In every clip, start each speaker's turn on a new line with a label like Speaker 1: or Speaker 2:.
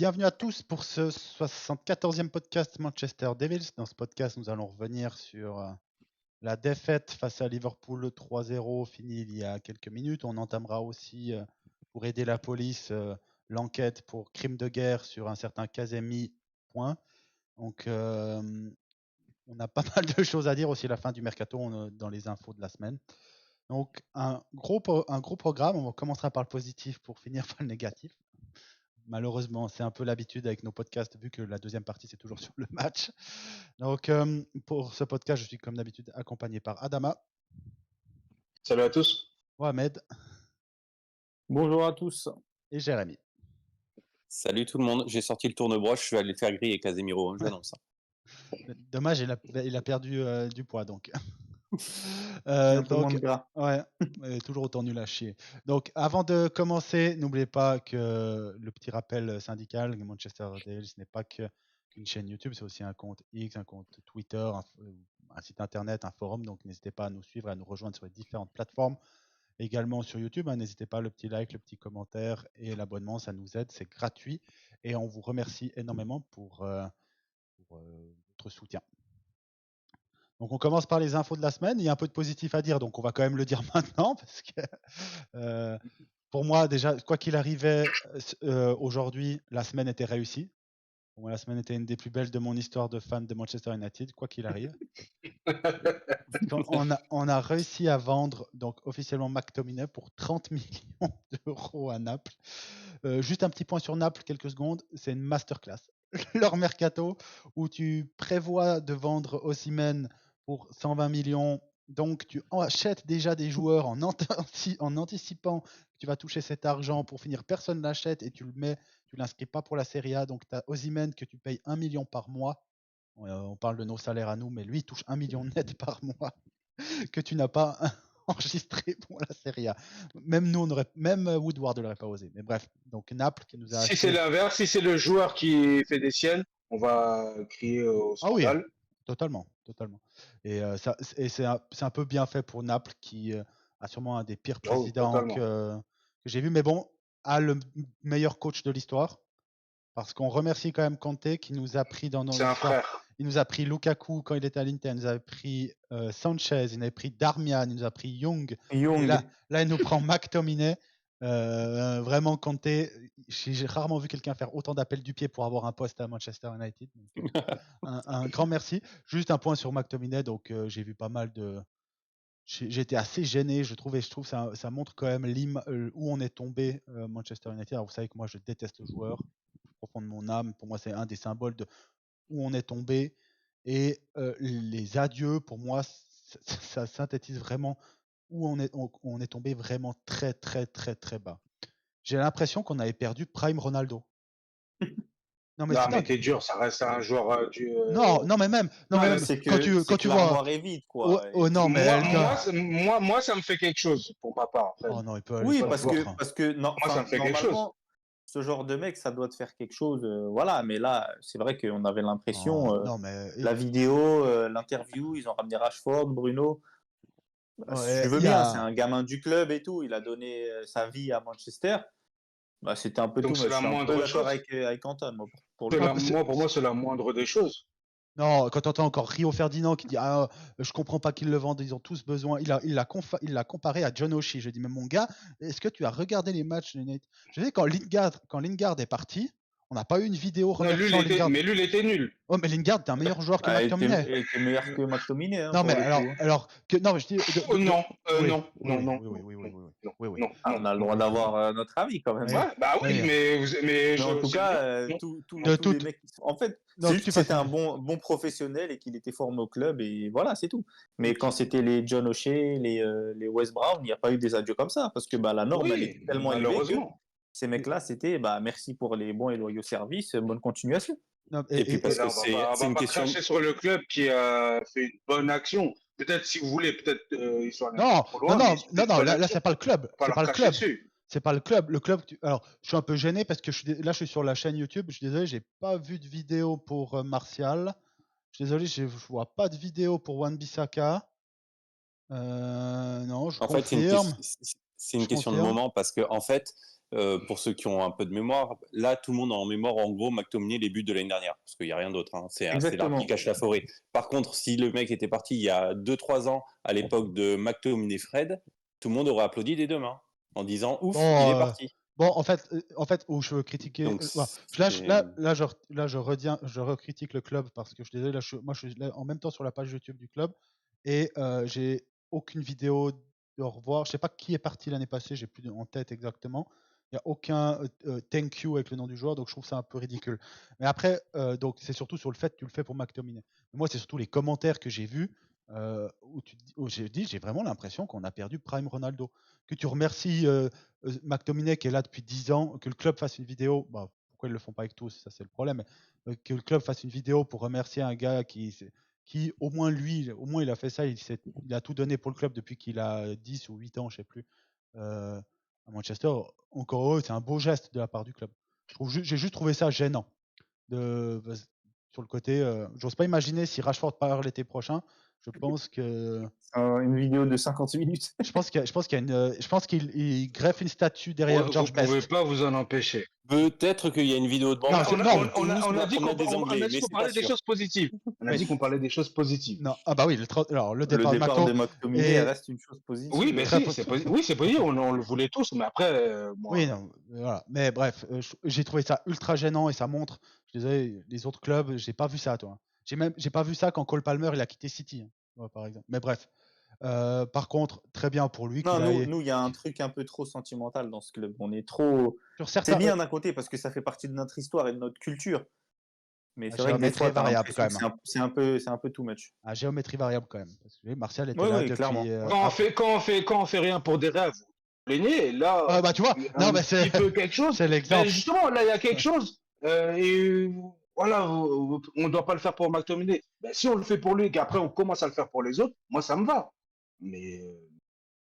Speaker 1: Bienvenue à tous pour ce 74e podcast Manchester Devils. Dans ce podcast, nous allons revenir sur la défaite face à Liverpool 3-0 finie il y a quelques minutes. On entamera aussi, pour aider la police, l'enquête pour crime de guerre sur un certain Kazemi. Point. Donc, on a pas mal de choses à dire aussi à la fin du mercato dans les infos de la semaine. Donc, un gros programme. On commencera par le positif pour finir par le négatif. Malheureusement, c'est un peu l'habitude avec nos podcasts, vu que la deuxième partie, c'est toujours sur le match. Donc, pour ce podcast, je suis comme d'habitude accompagné par Adama,
Speaker 2: Salut à tous.
Speaker 1: Mohamed
Speaker 3: Bonjour à tous.
Speaker 1: et Jérémy.
Speaker 4: Salut tout le monde, j'ai sorti le tourne-broche, je vais aller faire griller Casemiro, j'annonce ça.
Speaker 1: Dommage, il a perdu du poids, donc.
Speaker 3: Un peu moins de gras.
Speaker 1: Ouais, toujours autant nul à chier. Donc, avant de commencer, n'oubliez pas que le petit rappel syndical, Manchester Devils, ce n'est pas qu'une chaîne YouTube, c'est aussi un compte X, un compte Twitter, un site internet, un forum. Donc, n'hésitez pas à nous suivre, à nous rejoindre sur les différentes plateformes. Également sur YouTube, n'hésitez pas, le petit like, le petit commentaire et l'abonnement, ça nous aide, c'est gratuit. Et on vous remercie énormément pour votre soutien. Donc on commence par les infos de la semaine. Il y a un peu de positif à dire, donc on va quand même le dire maintenant, parce que pour moi, déjà, quoi qu'il arrivait, aujourd'hui, la semaine était réussie. Pour moi, la semaine était une des plus belles de mon histoire de fan de Manchester United, quoi qu'il arrive. On a réussi à vendre donc officiellement McTominay pour 30 millions d'euros à Naples. Juste un petit point sur Naples, quelques secondes, c'est une masterclass. Leur mercato, où tu prévois de vendre Osimhen pour 120 millions, donc tu achètes déjà des joueurs en anticipant que tu vas toucher cet argent pour finir, personne ne l'achète et tu l'inscris pas pour la Serie A, donc tu as Osimhen que tu payes 1 million par mois. On parle de nos salaires à nous, mais lui il touche 1 million net par mois que tu n'as pas enregistré pour la Serie A. Même nous, même Woodward ne l'aurait pas osé. Mais bref, donc Naples qui nous a
Speaker 2: Si c'est l'inverse, si c'est le joueur qui fait des siennes, on va crier au
Speaker 1: Ah oui,
Speaker 2: scandale.
Speaker 1: totalement. Et c'est un peu bien fait pour Naples qui a sûrement un des pires présidents
Speaker 2: totalement.
Speaker 1: que j'ai vu, mais bon, a le meilleur coach de l'histoire. Parce qu'on remercie quand même Conte qui nous a pris dans nos
Speaker 2: C'est un
Speaker 1: histoires.
Speaker 2: frère.
Speaker 1: Il nous a pris Lukaku quand il était à l'Inter, il nous avait pris Sanchez, il nous avait pris Darmian, il nous a pris Young. Et là, il nous prend McTominay. Vraiment, Conte, j'ai rarement vu quelqu'un faire autant d'appels du pied pour avoir un poste à Manchester United. Donc, un grand merci. Juste un point sur McTominay. Donc, j'ai vu pas mal de. J'ai été assez gêné, je trouve que ça montre quand même où on est tombé, Manchester United. Alors, vous savez que moi, je déteste le joueur au fond de mon âme. Pour moi, c'est un des symboles de où on est tombé. Et les adieux, pour moi, ça synthétise vraiment où on est tombé vraiment très, très, très, très bas. J'ai l'impression qu'on avait perdu Prime Ronaldo. Non, mais
Speaker 2: Non,
Speaker 1: c'est
Speaker 2: mais
Speaker 1: dingue.
Speaker 2: t'es dur, ça reste un joueur du.
Speaker 1: Non, mais même,
Speaker 3: c'est
Speaker 1: quand tu
Speaker 3: que
Speaker 1: vois.
Speaker 3: l'armoire est vide, quoi.
Speaker 1: Non, mais
Speaker 2: moi, ça me fait quelque chose pour ma part. Après.
Speaker 1: Oh non, il peut aller
Speaker 3: Oui,
Speaker 1: se
Speaker 3: parce
Speaker 1: faire foutre.
Speaker 3: que
Speaker 2: Moi, ça me fait quelque chose.
Speaker 3: normalement, ce genre de mec, ça doit te faire quelque chose. Voilà, mais là, c'est vrai qu'on avait l'impression,
Speaker 1: Non, mais
Speaker 3: la vidéo, l'interview, ils ont ramené Rashford, Bruno. Je veux bien, c'est un gamin du club et tout. Il a donné sa vie à Manchester. Bah, c'était un peu
Speaker 2: Donc,
Speaker 3: tout.
Speaker 2: c'est
Speaker 3: Je
Speaker 2: la
Speaker 3: suis un peu
Speaker 2: moindre
Speaker 3: d'accord
Speaker 2: chose.
Speaker 3: avec Anton. Moi, pour
Speaker 2: moi, c'est la moindre des choses.
Speaker 1: Non, quand tu entends encore Rio Ferdinand qui dit je comprends pas qu'ils le vendent, ils ont tous besoin. Il l'a comparé à John Oshie. Je dis mais mon gars, est-ce que tu as regardé les matchs de United? Je sais quand Lingard est parti, on n'a pas eu une vidéo remerciant Lingard.
Speaker 2: Mais lui, il était nul.
Speaker 1: Oh mais Lingard t'es un meilleur joueur que McTominay.
Speaker 3: Il était meilleur que McTominay. Hein,
Speaker 1: Non mais
Speaker 3: non,
Speaker 1: je dis
Speaker 2: Non.
Speaker 1: oui.
Speaker 3: On a le droit d'avoir notre avis quand même.
Speaker 2: Ouais, mais
Speaker 3: en tout cas, tous les mecs. En fait, c'est juste que c'était un bon professionnel et qu'il était formé au club et voilà, c'est tout. Mais quand c'était les John O'Shea, les Wes Brown, il n'y a pas eu des adieux comme ça parce que la norme elle est tellement élevée que ces mecs-là, c'était merci pour les bons et loyaux services, bonne continuation.
Speaker 1: Non,
Speaker 4: et puis parce que
Speaker 2: c'est une question. Cracher sur le club qui a fait une bonne action. Peut-être si vous voulez, ils sont allés trop loin.
Speaker 1: Non, là c'est pas le club.
Speaker 2: C'est pas le club.
Speaker 1: C'est pas le club. Le club. Alors, je suis un peu gêné parce que là, je suis sur la chaîne YouTube. Je suis désolé, j'ai pas vu de vidéo pour Martial. Je suis désolé, je vois pas de vidéo pour Wan-Bissaka. Non, je confirme.
Speaker 4: C'est une question de moment parce que en fait, pour ceux qui ont un peu de mémoire, là, tout le monde a en mémoire, en gros, McTominay, les buts de l'année dernière, parce qu'il n'y a rien d'autre. Hein. C'est l'arbre qui cache la forêt. Par contre, si le mec était parti il y a 2-3 ans, à l'époque de McTominay-Fred, tout le monde aurait applaudi des deux mains, en disant « Ouf, il est parti ».
Speaker 1: Bon, en fait, où je veux critiquer,
Speaker 4: Donc,
Speaker 1: là, je recritique le club parce que je suis désolé, moi, je suis là en même temps sur la page YouTube du club et j'ai aucune vidéo de revoir. Je sais pas qui est parti l'année passée, j'ai plus en tête exactement. Il n'y a aucun thank you avec le nom du joueur, donc je trouve ça un peu ridicule. Mais après, donc c'est surtout sur le fait que tu le fais pour McTominay. Moi, c'est surtout les commentaires que j'ai vus où j'ai vraiment l'impression qu'on a perdu Prime Ronaldo. Que tu remercies McTominay qui est là depuis 10 ans, que le club fasse une vidéo, bah, pourquoi ils le font pas avec tous, ça c'est le problème, que le club fasse une vidéo pour remercier un gars qui au moins lui, au moins il a fait ça, il a tout donné pour le club depuis qu'il a 10 ou 8 ans, je sais plus, à Manchester. Encore heureux, c'est un beau geste de la part du club. J'ai juste trouvé ça gênant. Sur le côté, j'ose pas imaginer si Rashford part l'été prochain. Je pense que
Speaker 3: une vidéo de 50 minutes.
Speaker 1: je pense qu'il greffe une statue derrière George Best.
Speaker 2: Vous pouvez pas vous en empêcher.
Speaker 4: Peut-être qu'il y a une vidéo de
Speaker 2: on a dit qu'on parlait des choses positives. On a dit qu'on parlait des choses positives.
Speaker 1: Non, ah bah oui, le départ
Speaker 3: de McTominay reste une chose positive.
Speaker 2: Oui, mais c'est positif. On le voulait tous, mais après.
Speaker 1: Oui, non, voilà. Mais bref, j'ai trouvé ça ultra gênant et ça montre. Je suis désolé, les autres clubs, j'ai pas vu ça, toi. J'ai pas vu ça quand Cole Palmer il a quitté City, hein, par exemple. Mais bref. Par contre, très bien pour lui.
Speaker 3: Non, nous, il y a un truc un peu trop sentimental dans ce club. On est trop. C'est bien d'un côté parce que ça fait partie de notre histoire et de notre culture. Mais c'est vrai que des fois,
Speaker 1: variable quand même.
Speaker 3: C'est un peu too much.
Speaker 1: À géométrie variable quand même. Parce que Martial était là depuis.
Speaker 3: Clairement.
Speaker 2: Quand on fait rien pour des rêves, plaignez. Là.
Speaker 1: Bah tu vois. Non, mais c'est
Speaker 2: quelque chose.
Speaker 1: C'est l'exemple.
Speaker 2: Justement, là, il y a quelque chose. Et voilà, on ne doit pas le faire pour McTominay. Si on le fait pour lui et qu'après on commence à le faire pour les autres, moi ça me va. Mais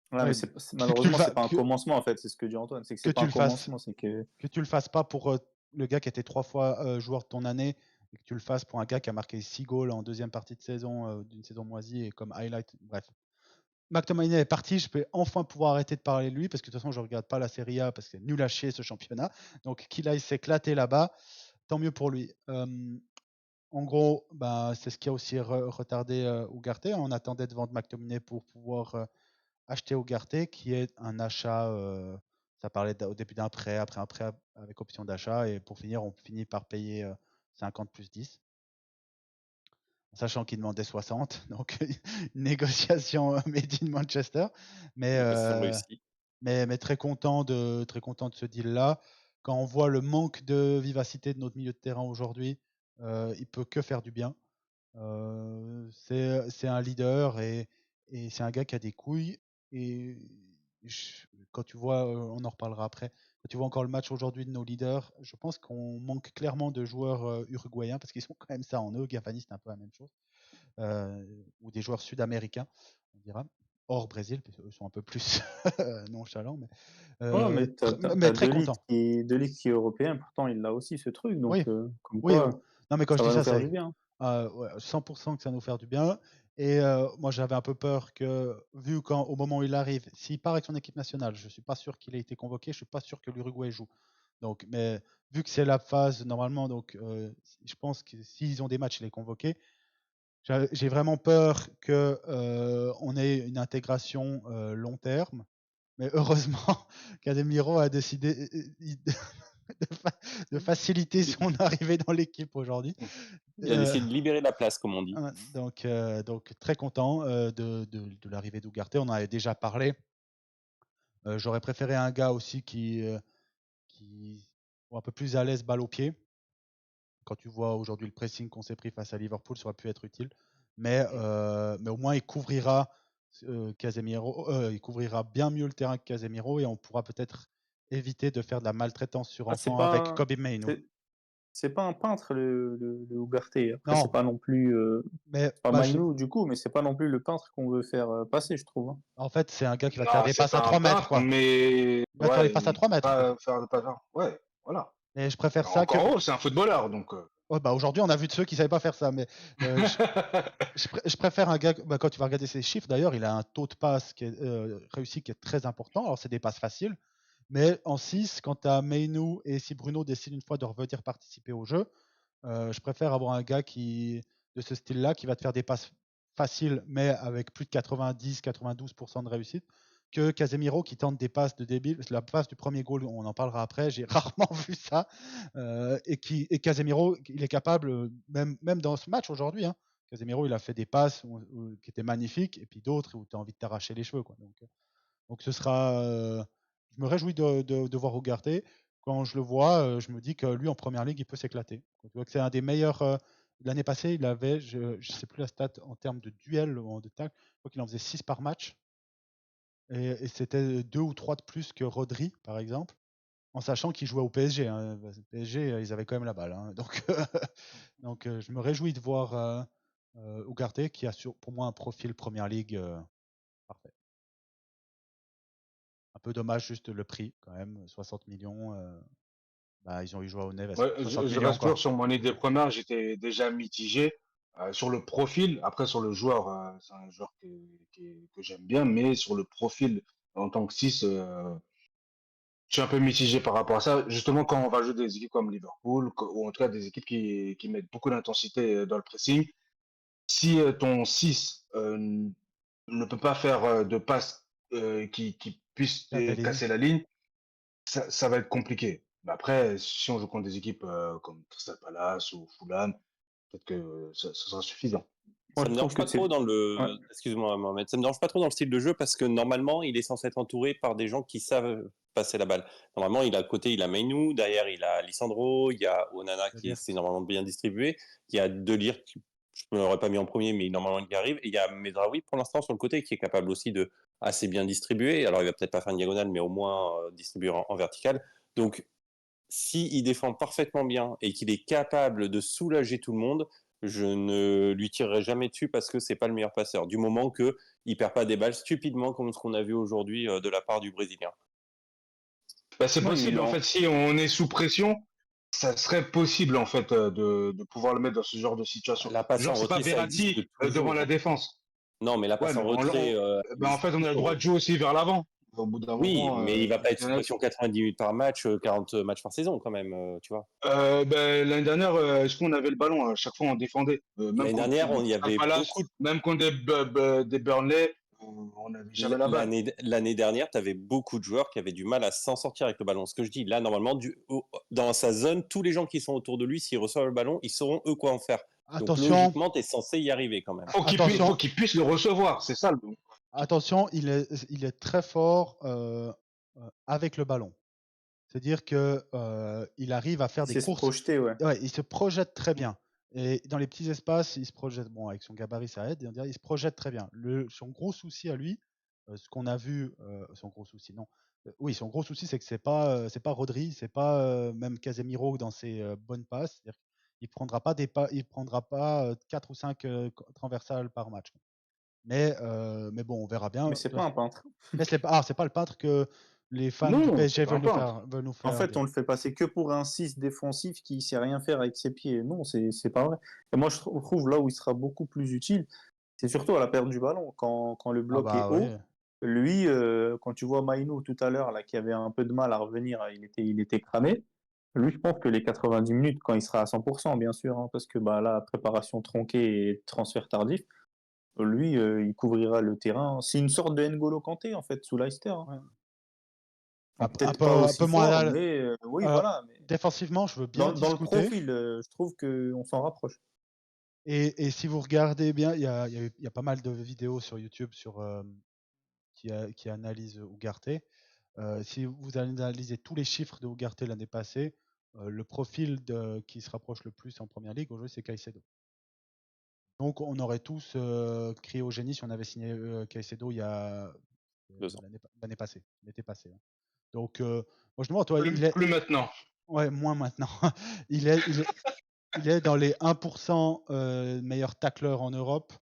Speaker 3: malheureusement, c'est pas un commencement en fait, c'est ce que dit Antoine. C'est que c'est pas un commencement, c'est que
Speaker 1: tu le fasses pas pour le gars qui était 3 fois joueur de ton année et que tu le fasses pour un gars qui a marqué 6 goals en deuxième partie de saison d'une saison moisie et comme highlight. Bref. McTominay est parti, je peux enfin pouvoir arrêter de parler de lui parce que de toute façon je regarde pas la Serie A parce que c'est nul à chier ce championnat. Donc qu'il aille s'éclater là-bas, tant mieux pour lui. En gros, c'est ce qui a aussi retardé Ugarte. On attendait de vendre McTominay pour pouvoir acheter Ugarte, qui est un achat. Ça parlait au début d'un prêt, après un prêt avec option d'achat, et pour finir, on finit par payer 50 plus 10. Sachant qu'il demandait 60, donc une négociation made in Manchester. Mais très content de ce deal-là. Quand on voit le manque de vivacité de notre milieu de terrain aujourd'hui, il peut que faire du bien. C'est un leader et c'est un gars qui a des couilles. Et quand tu vois, on en reparlera après, quand tu vois encore le match aujourd'hui de nos leaders, je pense qu'on manque clairement de joueurs uruguayens parce qu'ils sont quand même ça en eux. Gavani, c'est un peu la même chose. Ou des joueurs sud-américains, on dira. Hors Brésil, parce qu'eux sont un peu plus nonchalants, mais très content.
Speaker 3: De Ligt qui est européen, pourtant il a aussi ce truc. Donc,
Speaker 1: oui. Non, mais quand je dis ça, c'est 100% que ça va nous faire du bien. Et moi, j'avais un peu peur que, vu au moment où il arrive, s'il part avec son équipe nationale, je ne suis pas sûr qu'il ait été convoqué, je ne suis pas sûr que l'Uruguay joue. Donc, mais vu que c'est la phase normalement, donc je pense que s'ils ont des matchs, il est convoqué. J'ai vraiment peur qu'on ait une intégration long terme, mais heureusement, Casemiro a décidé de faciliter son arrivée dans l'équipe aujourd'hui.
Speaker 4: Il a décidé de libérer la place, comme on dit.
Speaker 1: Donc très content de l'arrivée d'Ugarte. On en avait déjà parlé. J'aurais préféré un gars aussi qui est un peu plus à l'aise balle au pied. Quand tu vois aujourd'hui le pressing qu'on s'est pris face à Liverpool, ça aurait pu être utile. Mais au moins, il couvrira Casemiro. Il couvrira bien mieux le terrain que Casemiro et on pourra peut-être éviter de faire de la maltraitance sur enfant avec Kobbie Mainoo.
Speaker 3: C'est pas un peintre, le Ugarte. Après, c'est pas non plus. Pas Mainoo, du coup, mais c'est pas non plus le peintre qu'on veut faire passer, je trouve.
Speaker 1: En fait, c'est un gars qui va faire des passes à 3 mètres. Quoi.
Speaker 2: Mais...
Speaker 1: Il va faire des passes à 3 mètres.
Speaker 2: Ouais, voilà.
Speaker 1: Et je préfère ça que.
Speaker 2: C'est un footballeur, donc.
Speaker 1: Aujourd'hui, on a vu de ceux qui ne savaient pas faire ça, mais je préfère un gars. Quand tu vas regarder ses chiffres, d'ailleurs, il a un taux de passe qui est réussi qui est très important. Alors, c'est des passes faciles, Mais en 6, quand tu as Mainu et si Bruno décide une fois de revenir participer au jeu, je préfère avoir un gars de ce style-là qui va te faire des passes faciles, mais avec plus de 90-92% de réussite, que Casemiro qui tente des passes de débile. La passe du premier goal, on en parlera après, j'ai rarement vu ça. Et Casemiro, il est capable, même dans ce match aujourd'hui, hein, Casemiro, il a fait des passes qui étaient magnifiques, et puis d'autres où tu as envie de t'arracher les cheveux. Quoi. Donc ce sera. Je me réjouis de voir Ugarte. Quand je le vois, je me dis que lui, en première ligue, il peut s'éclater. Tu vois que c'est un des meilleurs. L'année passée, il avait, je ne sais plus la stat en termes de duel ou de tacle, je crois qu'il en faisait 6 par match. Et c'était 2 ou 3 de plus que Rodri, par exemple, en sachant qu'il jouait au PSG. Hein. Le PSG, ils avaient quand même la balle. Hein. Donc je me réjouis de voir Ugarte, qui a pour moi un profil première ligue parfait. Un peu dommage juste le prix quand même, 60 millions. Ils ont eu Joao Neves.
Speaker 2: Ouais,
Speaker 1: 60
Speaker 2: je
Speaker 1: millions
Speaker 2: reste
Speaker 1: quoi.
Speaker 2: toujours sur mon idée première, j'étais déjà mitigé sur le profil. Après, sur le joueur, c'est un joueur que j'aime bien, mais sur le profil en tant que 6, je suis un peu mitigé par rapport à ça. Justement, quand on va jouer des équipes comme Liverpool, ou en tout cas des équipes qui mettent beaucoup d'intensité dans le pressing, si ton 6 ne peut pas faire de passe qui puisse
Speaker 1: La belle ligne.
Speaker 2: casser la ligne, ça va être compliqué. Mais après, si on joue contre des équipes comme Crystal Palace ou Fulham, peut-être que ça sera suffisant.
Speaker 4: Ça
Speaker 3: Moi,
Speaker 4: me
Speaker 3: je trouve
Speaker 4: dérange
Speaker 3: que
Speaker 4: pas trop dans
Speaker 3: Ouais.
Speaker 4: le. Excuse-moi, Mohamed. Ça me dérange pas trop dans le style de jeu parce que normalement, il est censé être entouré par des gens qui savent passer la balle. Normalement, il a à côté, il a Mainu, derrière, il a Lisandro, il y a Onana qui s'est normalement bien distribué, il y a Delirte qui je ne l'aurais pas mis en premier, mais normalement il y arrive, et il y a Medraoui pour l'instant sur le côté qui est capable aussi de assez bien distribuer. Alors, il va peut-être pas faire une diagonale, mais au moins distribuer en vertical. Donc, s'il défend parfaitement bien et qu'il est capable de soulager tout le monde, je ne lui tirerai jamais dessus parce que c'est pas le meilleur passeur. Du moment que il perd pas des balles stupidement comme ce qu'on a vu aujourd'hui de la part du Brésilien.
Speaker 2: C'est possible en fait, si on est sous pression, ça serait possible en fait de pouvoir le mettre dans ce genre de situation.
Speaker 4: La passe en
Speaker 2: Genre c'est pas
Speaker 4: retrait, ça existe
Speaker 2: Verratti devant
Speaker 4: toujours.
Speaker 2: la défense.
Speaker 4: Non, mais la
Speaker 2: Ouais,
Speaker 4: passe
Speaker 2: mais
Speaker 4: en retrait.
Speaker 2: en fait on a le droit de jouer aussi vers l'avant. Au bout d'un
Speaker 4: Oui,
Speaker 2: moment,
Speaker 4: mais il va pas être sous pression 90 minutes par match, 40 matchs par saison quand même, tu vois.
Speaker 2: l'année dernière, est-ce qu'on avait le ballon à chaque fois on défendait, même
Speaker 4: L'année
Speaker 2: contre
Speaker 4: dernière,
Speaker 2: des
Speaker 4: il y
Speaker 2: Crystal
Speaker 4: avait
Speaker 2: Palace,
Speaker 4: beaucoup.
Speaker 2: même contre des Burnley, on n'avait jamais la balle.
Speaker 4: L'année dernière, tu avais beaucoup de joueurs qui avaient du mal à s'en sortir avec le ballon. Ce que je dis, là, normalement, dans sa zone, tous les gens qui sont autour de lui, s'ils reçoivent le ballon, ils sauront eux quoi en faire. Donc
Speaker 1: Attention.
Speaker 4: logiquement, tu es censé y arriver quand même.
Speaker 2: Faut qu'il puisse le recevoir, c'est ça le but.
Speaker 1: Attention, il est très fort avec le ballon. C'est-à-dire que il arrive à faire des courses.
Speaker 3: Projeter, ouais.
Speaker 1: Ouais, il se projette très bien. Et dans les petits espaces, il se projette. Bon, avec son gabarit, ça aide. Il se projette très bien. Son gros souci à lui, ce qu'on a vu, son gros souci, non. Oui, son gros souci, c'est que c'est pas Rodri, c'est pas même Casemiro dans ses bonnes passes. C'est-à-dire qu'il prendra pas il prendra pas 4 ou 5 transversales par match. Mais bon, on verra bien.
Speaker 3: Mais c'est pas un peintre.
Speaker 1: Mais c'est pas le peintre que les fans du
Speaker 2: Non,
Speaker 1: PSG
Speaker 2: c'est pas un peintre.
Speaker 1: veulent nous faire.
Speaker 3: En fait, on le fait passer que pour un 6 défensif qui sait rien faire avec ses pieds. Non, c'est pas vrai. Et moi, je trouve là où il sera beaucoup plus utile, c'est surtout à la perte du ballon. Quand le bloc est haut,
Speaker 1: Ouais.
Speaker 3: lui, quand tu vois Maïnou tout à l'heure, là, qui avait un peu de mal à revenir, il était cramé. Lui, je pense que les 90 minutes, quand il sera à 100%, bien sûr, hein, parce que la préparation tronquée et transfert tardif, lui, il couvrira le terrain. C'est une sorte de N'Golo Kanté, en fait, sous Leicester. Hein.
Speaker 1: Ouais.
Speaker 3: Peut-être pas aussi
Speaker 1: moins
Speaker 3: fort, mais oui, voilà. Mais
Speaker 1: défensivement, je veux bien
Speaker 3: dans le
Speaker 1: discuter.
Speaker 3: profil, je trouve qu'on s'en rapproche.
Speaker 1: Et si vous regardez bien, il y a pas mal de vidéos sur YouTube qui analysent Ugarte. Si vous analysez tous les chiffres de Ugarte l'année passée, le profil qui se rapproche le plus en première ligue aujourd'hui, c'est Caicedo. Donc on aurait tous crié au génie si on avait signé Caicedo il y a
Speaker 4: 2 ans.
Speaker 1: l'année passée, l'été passé. Hein. Donc moi je demande, toi,
Speaker 2: plus maintenant.
Speaker 1: Ouais, moins maintenant. il est dans les 1% meilleurs tacleurs en Europe.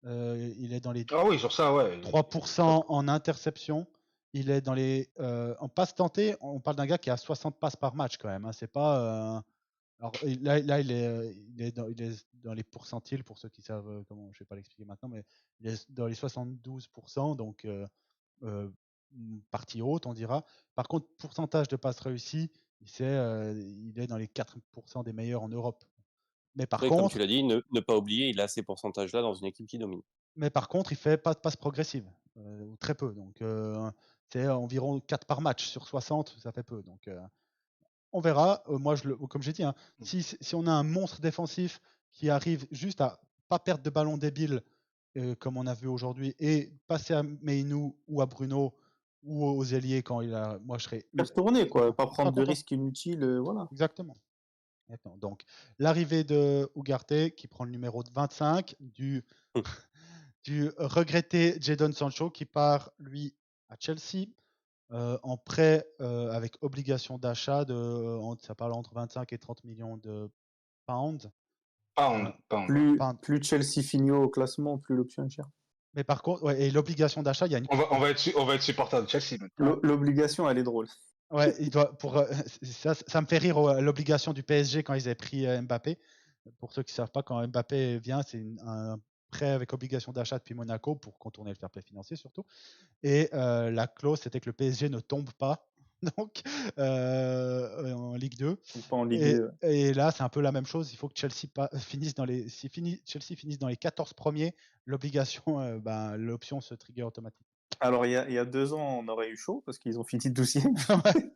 Speaker 1: Il est dans les
Speaker 2: Ah oui, sur ça, ouais.
Speaker 1: 3% en interception. Il est dans les en passes tentées. On parle d'un gars qui a 60 passes par match quand même. Hein. C'est pas. Alors là, il est dans les pourcentiles pour ceux qui savent comment. Je vais pas l'expliquer maintenant, mais il est dans les 72%. Donc partie haute, on dira. Par contre, pourcentage de passes réussies, il est dans les 4% des meilleurs en Europe. Mais par contre,
Speaker 4: comme tu l'as dit, ne pas oublier, il a ces pourcentages-là dans une équipe qui domine.
Speaker 1: Mais par contre, il fait pas de passes progressives, ou très peu. Donc, c'est environ 4 par match sur 60, ça fait peu. Donc, on verra. Moi, comme j'ai dit, hein, si on a un monstre défensif qui arrive juste à pas perdre de ballon débile, comme on a vu aujourd'hui, et passer à Meinou ou à Bruno ou aux ailiers quand il a. Moi, je serais.
Speaker 3: Faire tourner, quoi. Pas prendre de risques inutiles. Voilà.
Speaker 1: Exactement. Donc, l'arrivée de Ugarte qui prend le numéro 25 du regretté Jadon Sancho qui part, lui, à Chelsea en prêt avec obligation d'achat ça parle entre 25 et 30 millions de pounds.
Speaker 3: Plus Chelsea finit au classement, plus l'option est chère.
Speaker 1: Mais par contre, ouais, et l'obligation d'achat, il y a une.
Speaker 2: On va être supporter de Chelsea maintenant.
Speaker 3: L'obligation, elle est drôle.
Speaker 1: Ouais, ça me fait rire l'obligation du PSG quand ils avaient pris Mbappé. Pour ceux qui ne savent pas, quand Mbappé vient, c'est un prêt avec obligation d'achat depuis Monaco pour contourner le fair play financier surtout. Et la clause, c'était que le PSG ne tombe pas donc en Ligue 2.
Speaker 3: Pas en Ligue 2.
Speaker 1: Et là, c'est un peu la même chose. Il faut que Chelsea finisse dans les. Si Chelsea finisse dans les 14 premiers, l'obligation, l'option se trigger automatiquement.
Speaker 3: Alors, il y a 2 ans, on aurait eu chaud parce qu'ils ont fini 12e.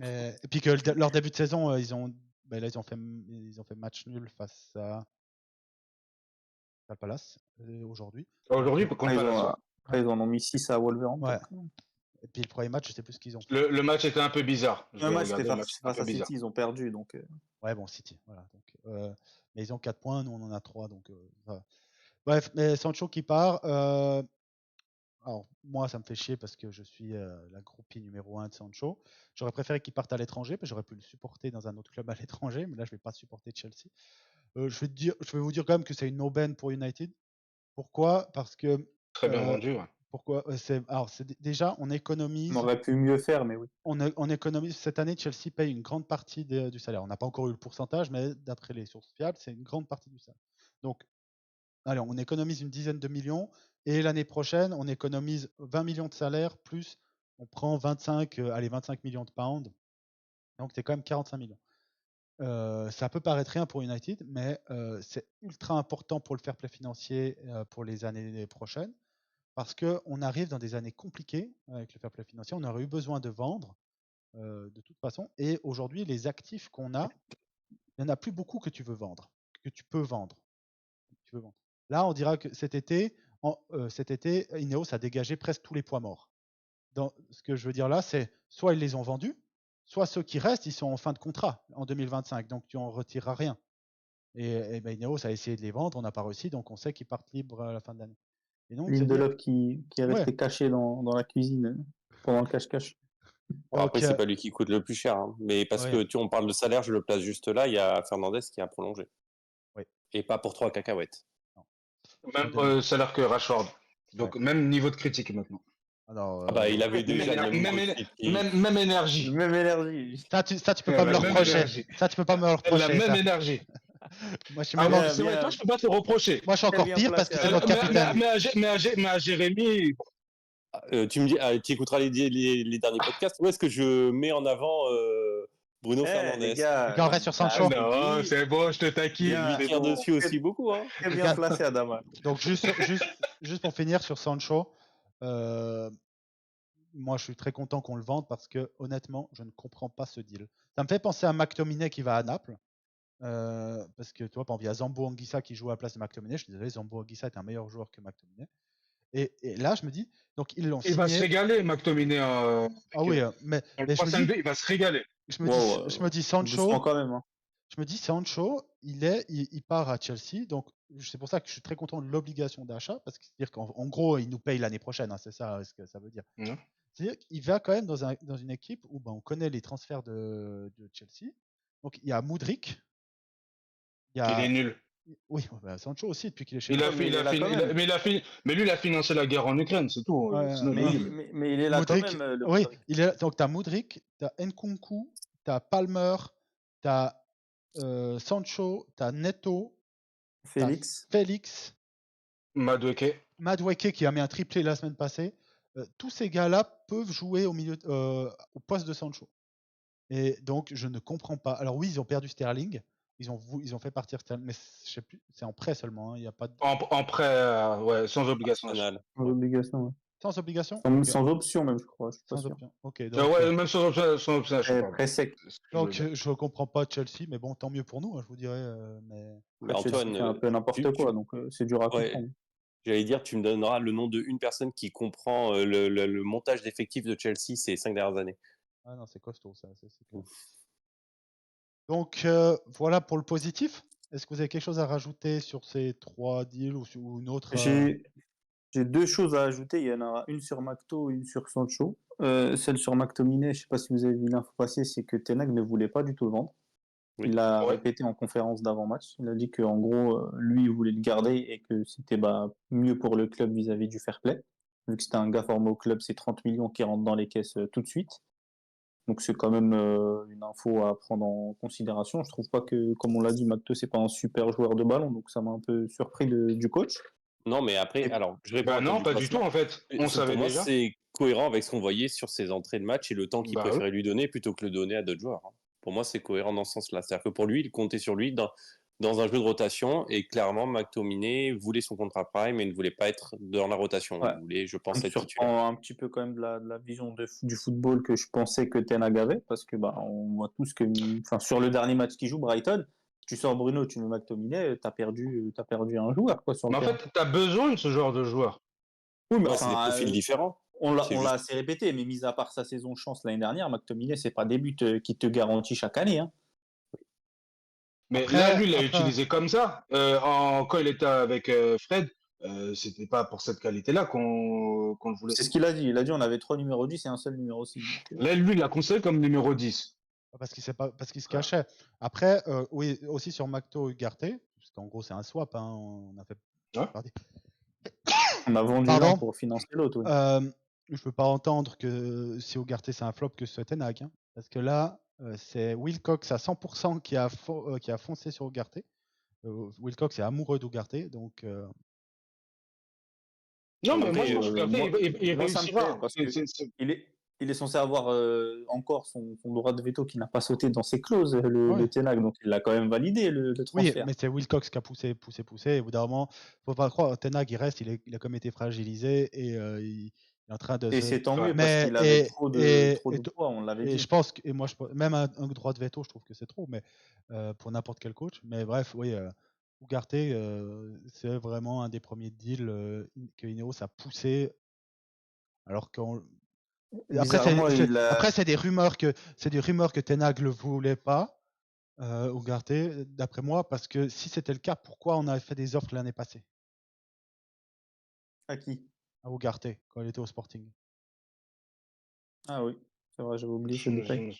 Speaker 1: Et puis que leur début de saison, ils ont fait match nul face à le Palace aujourd'hui.
Speaker 2: Aujourd'hui,
Speaker 3: après, ils en ont mis 6 à Wolverhampton.
Speaker 1: Ouais. Et puis le premier match, je sais plus ce qu'ils ont fait.
Speaker 2: Le match était un peu bizarre.
Speaker 3: Le match était face à City, ils ont perdu. Donc,
Speaker 1: Ouais, bon, City. Voilà. Donc, mais ils ont 4 points, nous on en a 3. Donc, bref, mais Sancho qui part. Alors, moi, ça me fait chier parce que je suis la groupie numéro 1 de Sancho. J'aurais préféré qu'il parte à l'étranger, parce que j'aurais pu le supporter dans un autre club à l'étranger, mais là, je ne vais pas supporter Chelsea. Je vais vous dire quand même que c'est une aubaine pour United. Pourquoi ? Parce que.
Speaker 2: Très bien vendu, ouais.
Speaker 1: Pourquoi ? Déjà, on économise.
Speaker 3: On aurait pu mieux faire, mais oui.
Speaker 1: On économise. Cette année, Chelsea paye une grande partie du salaire. On n'a pas encore eu le pourcentage, mais d'après les sources fiables, c'est une grande partie du salaire. Donc, allez, on économise une dizaine de millions. Et l'année prochaine, on économise 20 millions de salaire, plus on prend 25 millions de pounds. Donc, c'est quand même 45 millions. Ça peut paraître rien pour United, mais c'est ultra important pour le fair play financier pour les années prochaines. Parce qu'on arrive dans des années compliquées avec le fair play financier. On aurait eu besoin de vendre de toute façon. Et aujourd'hui, les actifs qu'on a, il n'y en a plus beaucoup que tu veux vendre, que tu peux vendre. Là, on dira que cet été, Ineos a dégagé presque tous les poids morts. Ce que je veux dire là, c'est soit ils les ont vendus, soit ceux qui restent, ils sont en fin de contrat en 2025, donc tu en retireras rien. Et Ineos a essayé de les vendre, on n'a pas réussi, donc on sait qu'ils partent libres à la fin de l'année.
Speaker 3: Lindelof qui est resté caché dans la cuisine pendant le cache-cache.
Speaker 4: Bon, après, c'est pas lui qui coûte le plus cher, hein. Mais parce que on parle de salaire, je le place juste là, il y a Fernandez qui a prolongé.
Speaker 1: Oui.
Speaker 4: Et pas pour 3 cacahuètes.
Speaker 2: Même salaire que Rashford. Donc même niveau de critique maintenant.
Speaker 1: Alors,
Speaker 4: il avait déjà
Speaker 2: même énergie.
Speaker 3: Même énergie.
Speaker 1: Ça, tu peux pas me le reprocher. Ça, tu peux pas me le reprocher.
Speaker 2: La même énergie.
Speaker 1: Moi, je suis
Speaker 2: toi, je peux pas te reprocher.
Speaker 1: Moi, je suis encore pire parce que c'est notre capitaine.
Speaker 2: Mais à Jérémy.
Speaker 4: Tu me dis, tu écouteras les derniers podcasts. Où est-ce que je mets en avant Bruno Fernandes?
Speaker 3: Les gars,
Speaker 1: on reste sur Sancho.
Speaker 2: Non, c'est bon, je te taquine.
Speaker 4: Il tire dessus aussi beaucoup. Hein.
Speaker 3: Très bien placé, Adama.
Speaker 1: Donc, juste pour finir sur Sancho, moi, je suis très content qu'on le vende parce que, honnêtement, je ne comprends pas ce deal. Ça me fait penser à McTominay qui va à Naples. Parce que, tu vois, par exemple, il y a Zambo Anguissa qui joue à la place de McTominay. Je suis désolé, Zambo Anguissa est un meilleur joueur que McTominay. Et là, je me dis, donc ils l'ont signé.
Speaker 2: Il va se régaler, McTominay.
Speaker 1: Ah oui, mais
Speaker 2: je me dis, il va se régaler.
Speaker 1: Je me dis Sancho.
Speaker 3: Quand même, hein.
Speaker 1: Je me dis Sancho, il part à Chelsea, donc c'est pour ça que je suis très content de l'obligation d'achat, parce que c'est-à-dire qu'en gros, il nous paye l'année prochaine, hein, c'est ça ce que ça veut dire.
Speaker 2: Mmh.
Speaker 1: C'est-à-dire qu'il va quand même dans une équipe où on connaît les transferts de Chelsea. Donc il y a Mudryk.
Speaker 2: Il est nul.
Speaker 1: Oui, Sancho aussi depuis qu'il est chez
Speaker 2: lui. Mais lui, il a financé la guerre en Ukraine, c'est tout.
Speaker 3: Mais il est là
Speaker 1: Mudryk,
Speaker 3: quand même.
Speaker 1: Oui, il est là. Donc tu as Mudryk, tu as Nkunku, tu as Palmer, tu as Sancho, tu as Neto,
Speaker 3: Félix,
Speaker 2: Madueke
Speaker 1: qui a mis un triplé la semaine passée. tous ces gars-là peuvent jouer au poste de Sancho. Et donc, je ne comprends pas. Alors oui, ils ont perdu Sterling. Ils ont fait partir Sterling, mais je sais plus, c'est en prêt seulement. Il y a pas de...
Speaker 2: En prêt, ouais, sans obligation d'achat.
Speaker 3: Sans obligation, ouais.
Speaker 1: Sans obligation
Speaker 3: Sans option même, je crois. Je suis pas
Speaker 1: Sans
Speaker 3: sûr.
Speaker 1: option. Ok, donc,
Speaker 2: Ouais, même sans option d'achat.
Speaker 3: Très sec.
Speaker 1: Donc, je comprends pas Chelsea, mais bon, tant mieux pour nous, je vous dirais. Mais
Speaker 3: Antoine, fait un peu n'importe quoi, donc c'est dur à comprendre.
Speaker 4: J'allais dire, tu me donneras le nom d'une personne qui comprend le montage d'effectifs de Chelsea ces 5 dernières années.
Speaker 1: Ah non, c'est costaud ça. C'est clair. Donc, voilà pour le positif. Est-ce que vous avez quelque chose à rajouter sur ces 3 deals ou une autre
Speaker 3: J'ai 2 choses à ajouter. Il y en a une sur Macto, une sur Sancho. Celle sur McTominay, je ne sais pas si vous avez vu l'info passer, c'est que Ten Hag ne voulait pas du tout le vendre. Oui. Il l'a répété en conférence d'avant-match. Il a dit qu'en gros, lui, il voulait le garder et que c'était mieux pour le club vis-à-vis du fair play. Vu que c'était un gars formé au club, c'est 30 millions qui rentrent dans les caisses tout de suite. Donc c'est quand même une info à prendre en considération. Je trouve pas que, comme on l'a dit, Macto, c'est pas un super joueur de ballon, donc ça m'a un peu surpris du coach.
Speaker 4: Non, mais après, alors, je réponds
Speaker 2: non, pas du tout, en fait. On savait
Speaker 4: pour moi,
Speaker 2: déjà.
Speaker 4: c'est cohérent avec ce qu'on voyait sur ses entrées de match et le temps qu'il préférait lui donner plutôt que le donner à d'autres joueurs. Pour moi, c'est cohérent dans ce sens-là. C'est-à-dire que pour lui, il comptait sur lui dans un jeu de rotation et clairement, McTominay voulait son contrat prime et ne voulait pas être dans la rotation. Il voulait, je pense, être titulaire.
Speaker 3: Un petit peu quand même de la vision du football que je pensais que Ten Hag avait, parce que on voit tous que, sur le dernier match qu'il joue, Brighton, tu sors Bruno, tu mets McTominay, t'as perdu un joueur sur le terrain.
Speaker 2: En fait, t'as besoin de ce genre de joueur.
Speaker 3: Oui, mais
Speaker 4: c'est des profils différents.
Speaker 3: On l'a assez répété, mais mis à part sa saison chance l'année dernière, McTominay, c'est pas des buts qui te garantit chaque année. Hein.
Speaker 2: Mais là, lui, il l'a utilisé comme ça. Quand il était avec Fred, c'était pas pour cette qualité-là qu'on le voulait.
Speaker 3: C'est ce qu'il a dit. Il a dit on avait 3 numéros 10 et un seul numéro 6.
Speaker 2: Là, lui, il l'a considéré comme numéro 10.
Speaker 1: Parce qu'il se cachait. Après, oui, aussi sur Macto Ugarte, parce qu'en gros, c'est un swap. Hein, on a fait.
Speaker 3: On a vendu l'un pour financer l'autre.
Speaker 1: Je peux pas entendre que si Ugarte c'est un flop que ce soit Ten Hag. Hein, parce que là, c'est Wilcox à 100% qui a foncé sur Ugarte. Wilcox est amoureux d'Ugarte, donc.
Speaker 2: Non, mais moi, je pense qu'il réussira.
Speaker 3: Il est censé avoir encore son droit de veto qui n'a pas sauté dans ses clauses, le Ten Hag, donc il l'a quand même validé le transfert.
Speaker 1: Oui, mais c'est Wilcox qui a poussé. Et au bout d'un moment, faut pas croire, Ten Hag il reste, il a comme été fragilisé et il est en train de.
Speaker 3: Et c'est tant mieux parce qu'il avait trop de poids, on l'avait dit.
Speaker 1: Et je pense que, même un droit de veto, je trouve que c'est trop, mais pour n'importe quel coach. Mais bref, oui. Ugarte, c'est vraiment un des premiers deals que Ineos a poussé, alors qu'on. Après, c'est des rumeurs que Ten Hag le voulait pas, Ugarte, d'après moi, parce que si c'était le cas, pourquoi on avait fait des offres l'année passée?
Speaker 3: À qui?
Speaker 1: À Ugarte, quand il était au Sporting.
Speaker 3: Ah oui, c'est vrai, j'avais oublié ce détail.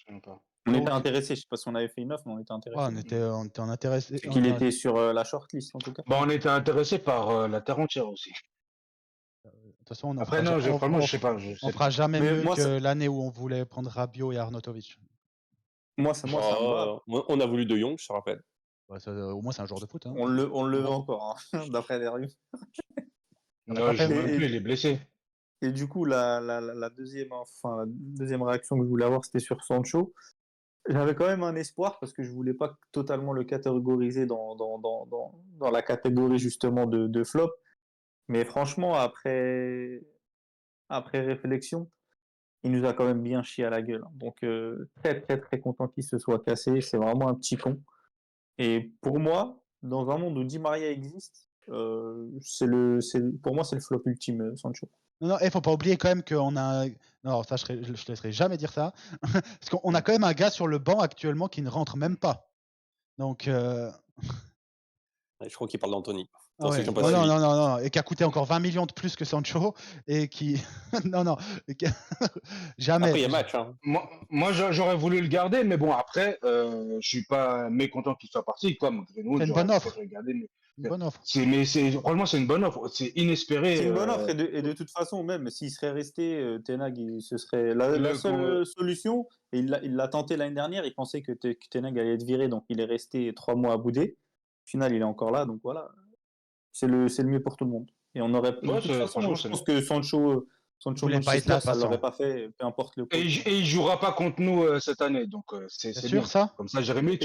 Speaker 3: On était intéressés, je sais pas si on avait fait une offre, mais on était intéressés.
Speaker 1: On était intéressés.
Speaker 3: C'est qu'il était sur la shortlist en tout cas.
Speaker 2: On était intéressés par la terre entière aussi.
Speaker 1: De toute façon,
Speaker 2: je sais pas.
Speaker 1: On fera jamais mieux que l'année où on voulait prendre Rabiot et Arnautovic.
Speaker 3: Moi, ça me va.
Speaker 4: On a voulu De Jong, je te rappelle.
Speaker 1: Au moins, c'est un joueur de foot. Hein.
Speaker 3: On le veut encore, hein, d'après les rumeurs.
Speaker 2: Non, il est blessé.
Speaker 3: Et du coup, la deuxième réaction que je voulais avoir, c'était sur Sancho. J'avais quand même un espoir parce que je voulais pas totalement le catégoriser dans la catégorie justement de flop. Mais franchement, après réflexion, il nous a quand même bien chié à la gueule. Donc très très très content qu'il se soit cassé. C'est vraiment un petit con. Et pour moi, dans un monde où Di Maria existe, pour moi c'est le flop ultime, Sancho.
Speaker 1: Non, il faut pas oublier quand même qu'on a. Non, ça, je te laisserai jamais dire ça. Parce qu'on a quand même un gars sur le banc actuellement qui ne rentre même pas. Donc.
Speaker 4: Je crois qu'il parle d'Anthony.
Speaker 1: Non. Et qui a coûté encore 20 millions de plus que Sancho. Et qui. non. Jamais.
Speaker 4: Après, il y a match. Hein.
Speaker 2: Moi, j'aurais voulu le garder, mais bon, après, je suis pas mécontent qu'il soit parti.
Speaker 1: C'est une bonne offre.
Speaker 2: Franchement, c'est une bonne offre. C'est inespéré.
Speaker 3: C'est une bonne offre. Et de toute façon, même s'il serait resté, Ten Hag, ce serait la seule solution. Et il l'a tenté l'année dernière. Il pensait que Ten Hag allait être viré. Donc, il est resté 3 mois à bouder. Au final, il est encore là. Donc, voilà. C'est le mieux pour tout le monde. Et on aurait. De toute façon, je pense que Sancho, Sancho Manchester, ça l'aurait pas fait, peu importe le
Speaker 2: coach. Et il jouera pas contre nous cette année, donc c'est
Speaker 1: sûr bien. Ça.
Speaker 2: Comme ça, Jérémy,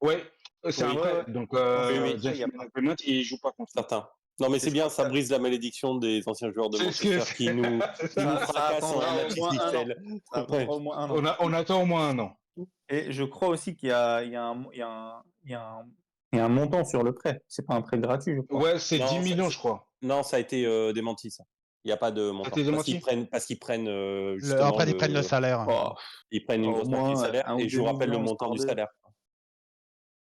Speaker 2: ouais, c'est un prêt, donc Gentleman il joue pas contre
Speaker 4: certains. Non, mais c'est bien, ça brise la malédiction des anciens joueurs de Manchester qui nous fracassent en XXL.
Speaker 2: On attend au moins un an.
Speaker 3: Et je crois aussi qu'il y a un montant sur le prêt. C'est pas un prêt gratuit, je crois.
Speaker 2: Ouais, c'est 10 millions, je crois.
Speaker 4: Non, ça a été démenti, ça. Il n'y a pas de montant. Parce qu'ils prennent justement
Speaker 1: après, ils prennent le salaire.
Speaker 4: Ils prennent une grosse partie du salaire. Et je vous rappelle le montant du salaire.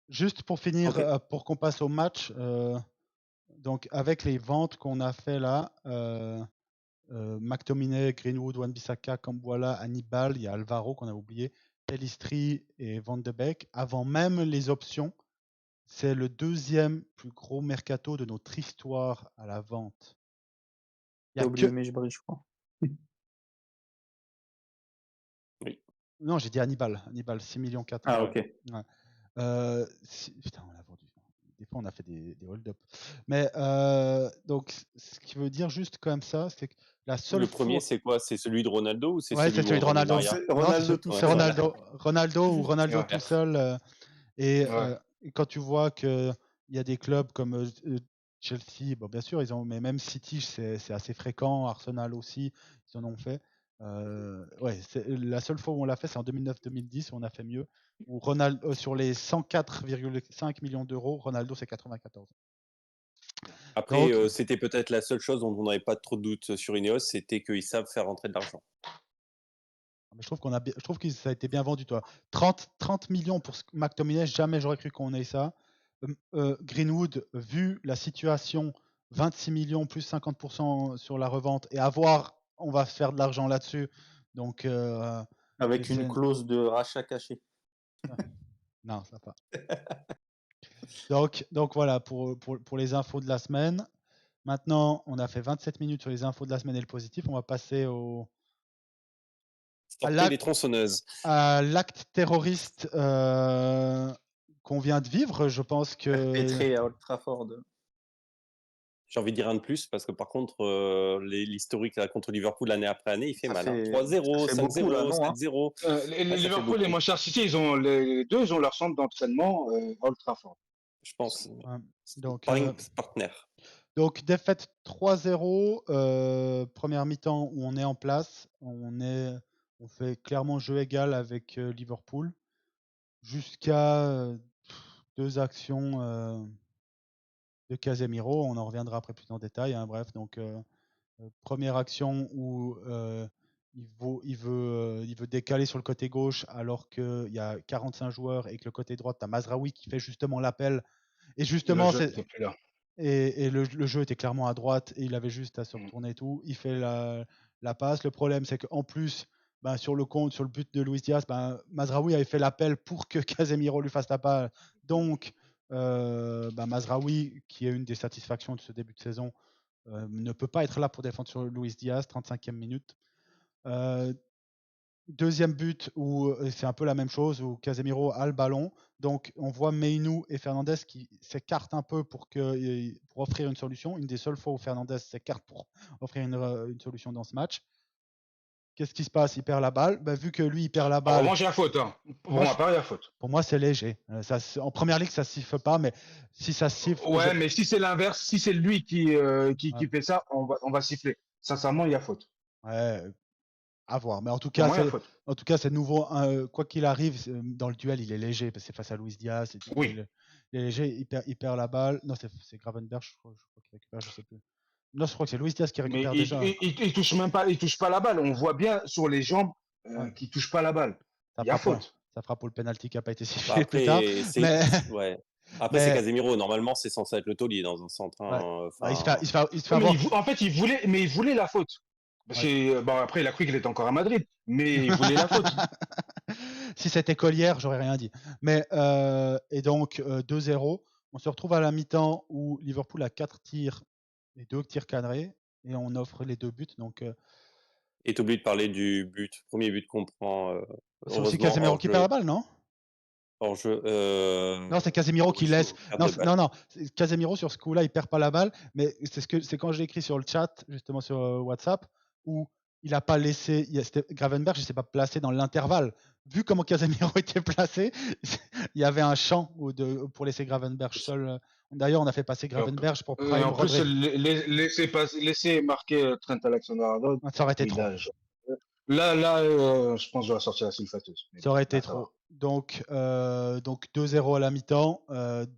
Speaker 1: Juste pour finir, pour qu'on passe au match, donc avec les ventes qu'on a fait là, McTominay, Greenwood, Wan-Bissaka, Kambuala, Hannibal, il y a Alvaro qu'on a oublié, Pellistri et Van de Beek. Avant même les options, c'est le deuxième plus gros mercato de notre histoire à la vente.
Speaker 3: Il y a oublié Mejbri, je crois.
Speaker 4: Oui.
Speaker 1: Non, j'ai dit Hannibal, 6 millions 4.
Speaker 3: Ah, ok.
Speaker 1: Ouais. Putain, on l'a vendu. Des fois, on a fait des hold-up. Mais donc, ce qui veut dire juste comme ça, c'est que la seule.
Speaker 4: Le premier, c'est quoi? C'est celui de Ronaldo ou c'est
Speaker 1: celui de Ronaldo?
Speaker 3: Ronaldo tout seul.
Speaker 1: Ronaldo ou Ronaldo tout seul. Et quand tu vois qu'il y a des clubs comme Chelsea, bon, bien sûr, mais même City, c'est assez fréquent. Arsenal aussi, ils en ont fait. La seule fois où on l'a fait, c'est en 2009-2010, où on a fait mieux. Où Ronaldo, sur les 104,5 millions d'euros, Ronaldo, c'est 94.
Speaker 4: Après, c'était peut-être la seule chose dont on n'avait pas trop de doute sur Ineos, c'était qu'ils savent faire rentrer de l'argent.
Speaker 1: Mais je trouve que ça a été bien vendu, toi. 30 millions pour McTominay, jamais j'aurais cru qu'on ait ça. Greenwood, vu la situation, 26 millions plus 50% sur la revente, et on va faire de l'argent là-dessus. Donc,
Speaker 3: avec une clause de rachat caché.
Speaker 1: Non, ça va pas. donc voilà pour les infos de la semaine. Maintenant, on a fait 27 minutes sur les infos de la semaine et le positif. On va passer
Speaker 4: les tronçonneuses.
Speaker 1: À l'acte terroriste qu'on vient de vivre. Je pense que.
Speaker 3: Perpétré à Old Trafford.
Speaker 4: J'ai envie de dire un de plus, parce que par contre, l'historique contre Liverpool année après année, il fait mal. 3-0, 5-0, 7-0.
Speaker 2: Les Liverpool et Manchester City, les deux ont leur centre d'entraînement Old Trafford.
Speaker 4: Je pense.
Speaker 1: Donc,
Speaker 4: partenaire.
Speaker 1: Donc, défaite 3-0, première mi-temps où on est en place. On fait clairement jeu égal avec Liverpool. Jusqu'à 2 actions de Casemiro, on en reviendra après plus en détail. Bref, donc première action où il veut décaler sur le côté gauche alors qu'il y a 45 joueurs et que le côté droit, tu as Mazraoui qui fait justement l'appel. Et justement, le jeu était clairement à droite et il avait juste à se retourner et tout. Il fait la passe. Le problème, c'est qu'en plus, sur le but de Luis Diaz, Mazraoui avait fait l'appel pour que Casemiro lui fasse la passe. Donc, Mazraoui, qui est une des satisfactions de ce début de saison, ne peut pas être là pour défendre sur Luis Diaz, 35e minute. Deuxième but où c'est un peu la même chose, où Casemiro a le ballon. Donc on voit Meynou et Fernandez qui s'écartent un peu pour offrir une solution. Une des seules fois où Fernandez s'écarte pour offrir une solution dans ce match. Qu'est-ce qui se passe? Il perd la balle. Vu que lui, il perd la balle.
Speaker 2: Pour moi, j'ai la faute. Pour moi, pas la faute.
Speaker 1: Pour moi, c'est léger. En première ligue, ça ne siffle pas, mais si ça siffle.
Speaker 2: Ouais, mais si c'est l'inverse, si c'est lui qui fait ça, on va siffler. Sincèrement, il y a faute.
Speaker 1: Ouais, à voir. Mais en tout cas, c'est nouveau. Quoi qu'il arrive, dans le duel, il est léger parce que c'est face à Luis Diaz.
Speaker 2: Oui.
Speaker 1: Il est léger, il perd la balle. Non, c'est Gravenberch, je crois qu'il récupère, je sais plus. Non, je crois que c'est Luis Diaz qui récupère déjà.
Speaker 2: Il touche même pas, il touche pas la balle. On voit bien sur les jambes qu'il touche pas la balle. Il y a faute.
Speaker 1: Ça fera pour le penalty qui n'a pas été sifflé plus tard.
Speaker 4: Après, c'est Casemiro. Normalement, c'est censé être le taulier dans un centre.
Speaker 1: Il se fait avoir.
Speaker 2: En fait, il voulait la faute. Parce que, après, il a cru qu'il était encore à Madrid, mais il voulait la faute.
Speaker 1: Si c'était Collière, j'aurais rien dit. Mais et donc 2-0, on se retrouve à la mi-temps où Liverpool a 4 tirs et 2 tirs cadrés et on offre les 2 buts. Donc
Speaker 4: et t'as oublié de parler du premier but qu'on prend.
Speaker 1: C'est aussi Casemiro qui perd la balle, non? Non, c'est Casemiro qui laisse. Non, Casemiro sur ce coup-là, il perd pas la balle, mais c'est quand j'ai écrit sur le chat, justement sur WhatsApp, où il a pas laissé. Gravenberch, il s'est pas placé dans l'intervalle. Vu comment Casemiro était placé, il y avait un champ pour laisser Gravenberch seul. D'ailleurs, on a fait passer Gravenberch pour Prime
Speaker 2: En plus,
Speaker 1: Rodri.
Speaker 2: laisser marquer Trent Alexander-Arnold.
Speaker 1: Ça aurait été
Speaker 2: Oui,
Speaker 1: trop.
Speaker 2: Là, je pense que je vais sortir la sulfateuse.
Speaker 1: Ça aurait été trop. Donc 2-0 à la mi-temps.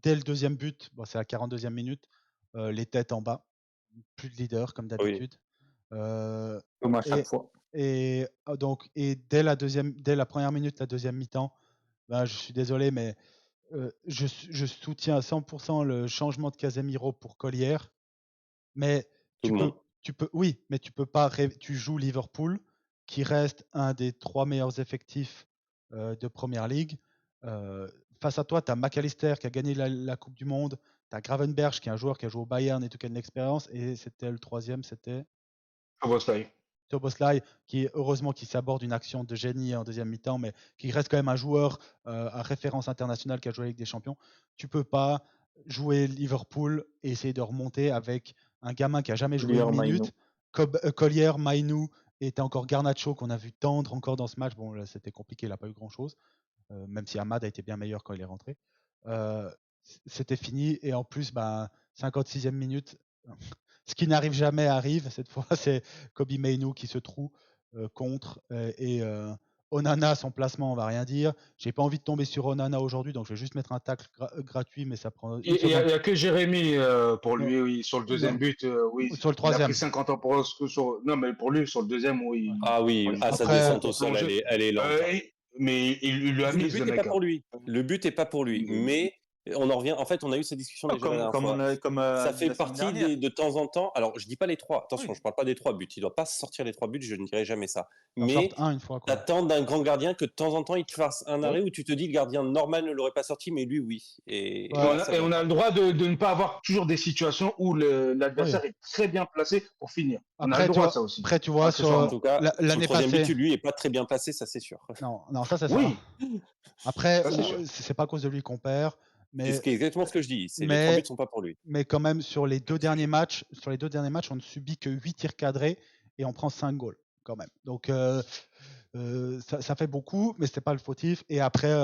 Speaker 1: Dès le deuxième but, bon, c'est la 42e minute, les têtes en bas. Plus de leader, comme d'habitude.
Speaker 3: Comme à chaque fois.
Speaker 1: Et dès la première minute, la deuxième mi-temps, ben, je suis désolé, mais je soutiens à 100% le changement de Casemiro pour Collière. Mais oui, mais tu peux pas. Tu joues Liverpool, qui reste un des 3 meilleurs effectifs de Première Ligue. Face à toi, tu as McAllister qui a gagné la Coupe du Monde. Tu as Gravenberch qui est un joueur qui a joué au Bayern et tout, qui a de l'expérience. Et c'était le troisième, c'était Szoboszlai, qui heureusement qui s'aborde une action de génie en deuxième mi-temps, mais qui reste quand même un joueur à référence internationale qui a joué avec des champions. Tu peux pas jouer Liverpool et essayer de remonter avec un gamin qui a jamais joué une minute. Collier, Mainou, et t'as encore Garnacho qu'on a vu tendre encore dans ce match. Bon, là c'était compliqué, il n'a pas eu grand-chose, même si Ahmad a été bien meilleur quand il est rentré. C'était fini, et en plus, 56e minute, ce qui n'arrive jamais arrive. Cette fois, c'est Kobe Mainoo qui se trouve contre. Et Onana, son placement, on va rien dire. J'ai pas envie de tomber sur Onana aujourd'hui, donc je vais juste mettre un tacle gratuit, mais ça prend.
Speaker 2: Il n'y a que Jérémy pour lui, oui, sur le deuxième but. Oui,
Speaker 1: sur le troisième.
Speaker 2: Il a pris 50 ans pour non, mais pour lui, sur le deuxième, oui.
Speaker 4: Ah oui, sa descente au sol, elle est lente.
Speaker 2: Mais il lui a mis
Speaker 4: le but n'est pas pour lui. Le but n'est pas pour lui. Mais on en revient. En fait, on a eu cette discussion déjà la dernière fois. Ça fait partie de temps en temps. Alors, je dis pas les 3. Attention, je parle pas des 3 buts. Il doit pas sortir les 3 buts. Je ne dirai jamais ça. Mais t'attends d'un grand gardien que de temps en temps il te fasse un arrêt où tu te dis le gardien normal ne l'aurait pas sorti, mais lui oui. Et
Speaker 2: on a le droit de ne pas avoir toujours des situations où l'adversaire est très bien placé pour finir. On a le droit de ça aussi.
Speaker 1: Après, tu vois,
Speaker 4: en tout cas, l'année passée, le troisième but, lui est pas très bien placé, ça c'est sûr.
Speaker 1: Non, ça c'est ça. Après, c'est pas à cause de lui qu'on perd.
Speaker 4: C'est exactement ce que je dis. Les 3 buts ne sont pas pour lui.
Speaker 1: Mais quand même, sur les deux derniers matchs, on ne subit que 8 tirs cadrés et on prend 5 goals quand même. Donc ça fait beaucoup, mais c'était pas le fautif. Et après,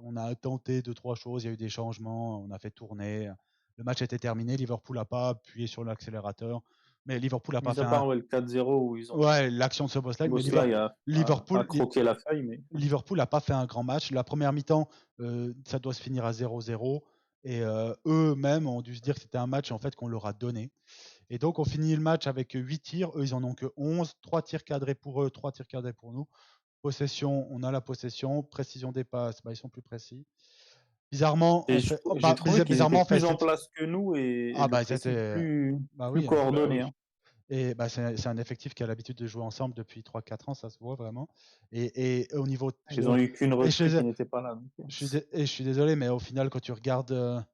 Speaker 1: on a tenté 2-3 choses. Il y a eu des changements, on a fait tourner. Le match était terminé. Liverpool n'a pas appuyé sur l'accélérateur. Mais Liverpool n'a pas fait
Speaker 3: le 4-0 où ils ont.
Speaker 1: Ouais, l'action de Szoboszlai.
Speaker 3: Liverpool a croqué la feuille, mais
Speaker 1: Liverpool n'a pas fait un grand match. La première mi-temps, ça doit se finir à 0-0. Et eux-mêmes ont dû se dire que c'était un match en fait qu'on leur a donné. Et donc on finit le match avec 8 tirs. Eux, ils en ont que 11. 3 tirs cadrés pour eux, 3 tirs cadrés pour nous. Possession, on a la possession. Précision des passes, ils sont plus précis. Bizarrement,
Speaker 3: bizarrement, on fait plus en place que nous et c'était plus coordonné.
Speaker 1: Et c'est un effectif qui a l'habitude de jouer ensemble depuis 3-4 ans, ça se voit vraiment. Et au niveau.
Speaker 3: Ils n'ont eu qu'une recrue qui n'était pas là.
Speaker 1: Je suis désolé, mais au final, quand tu regardes,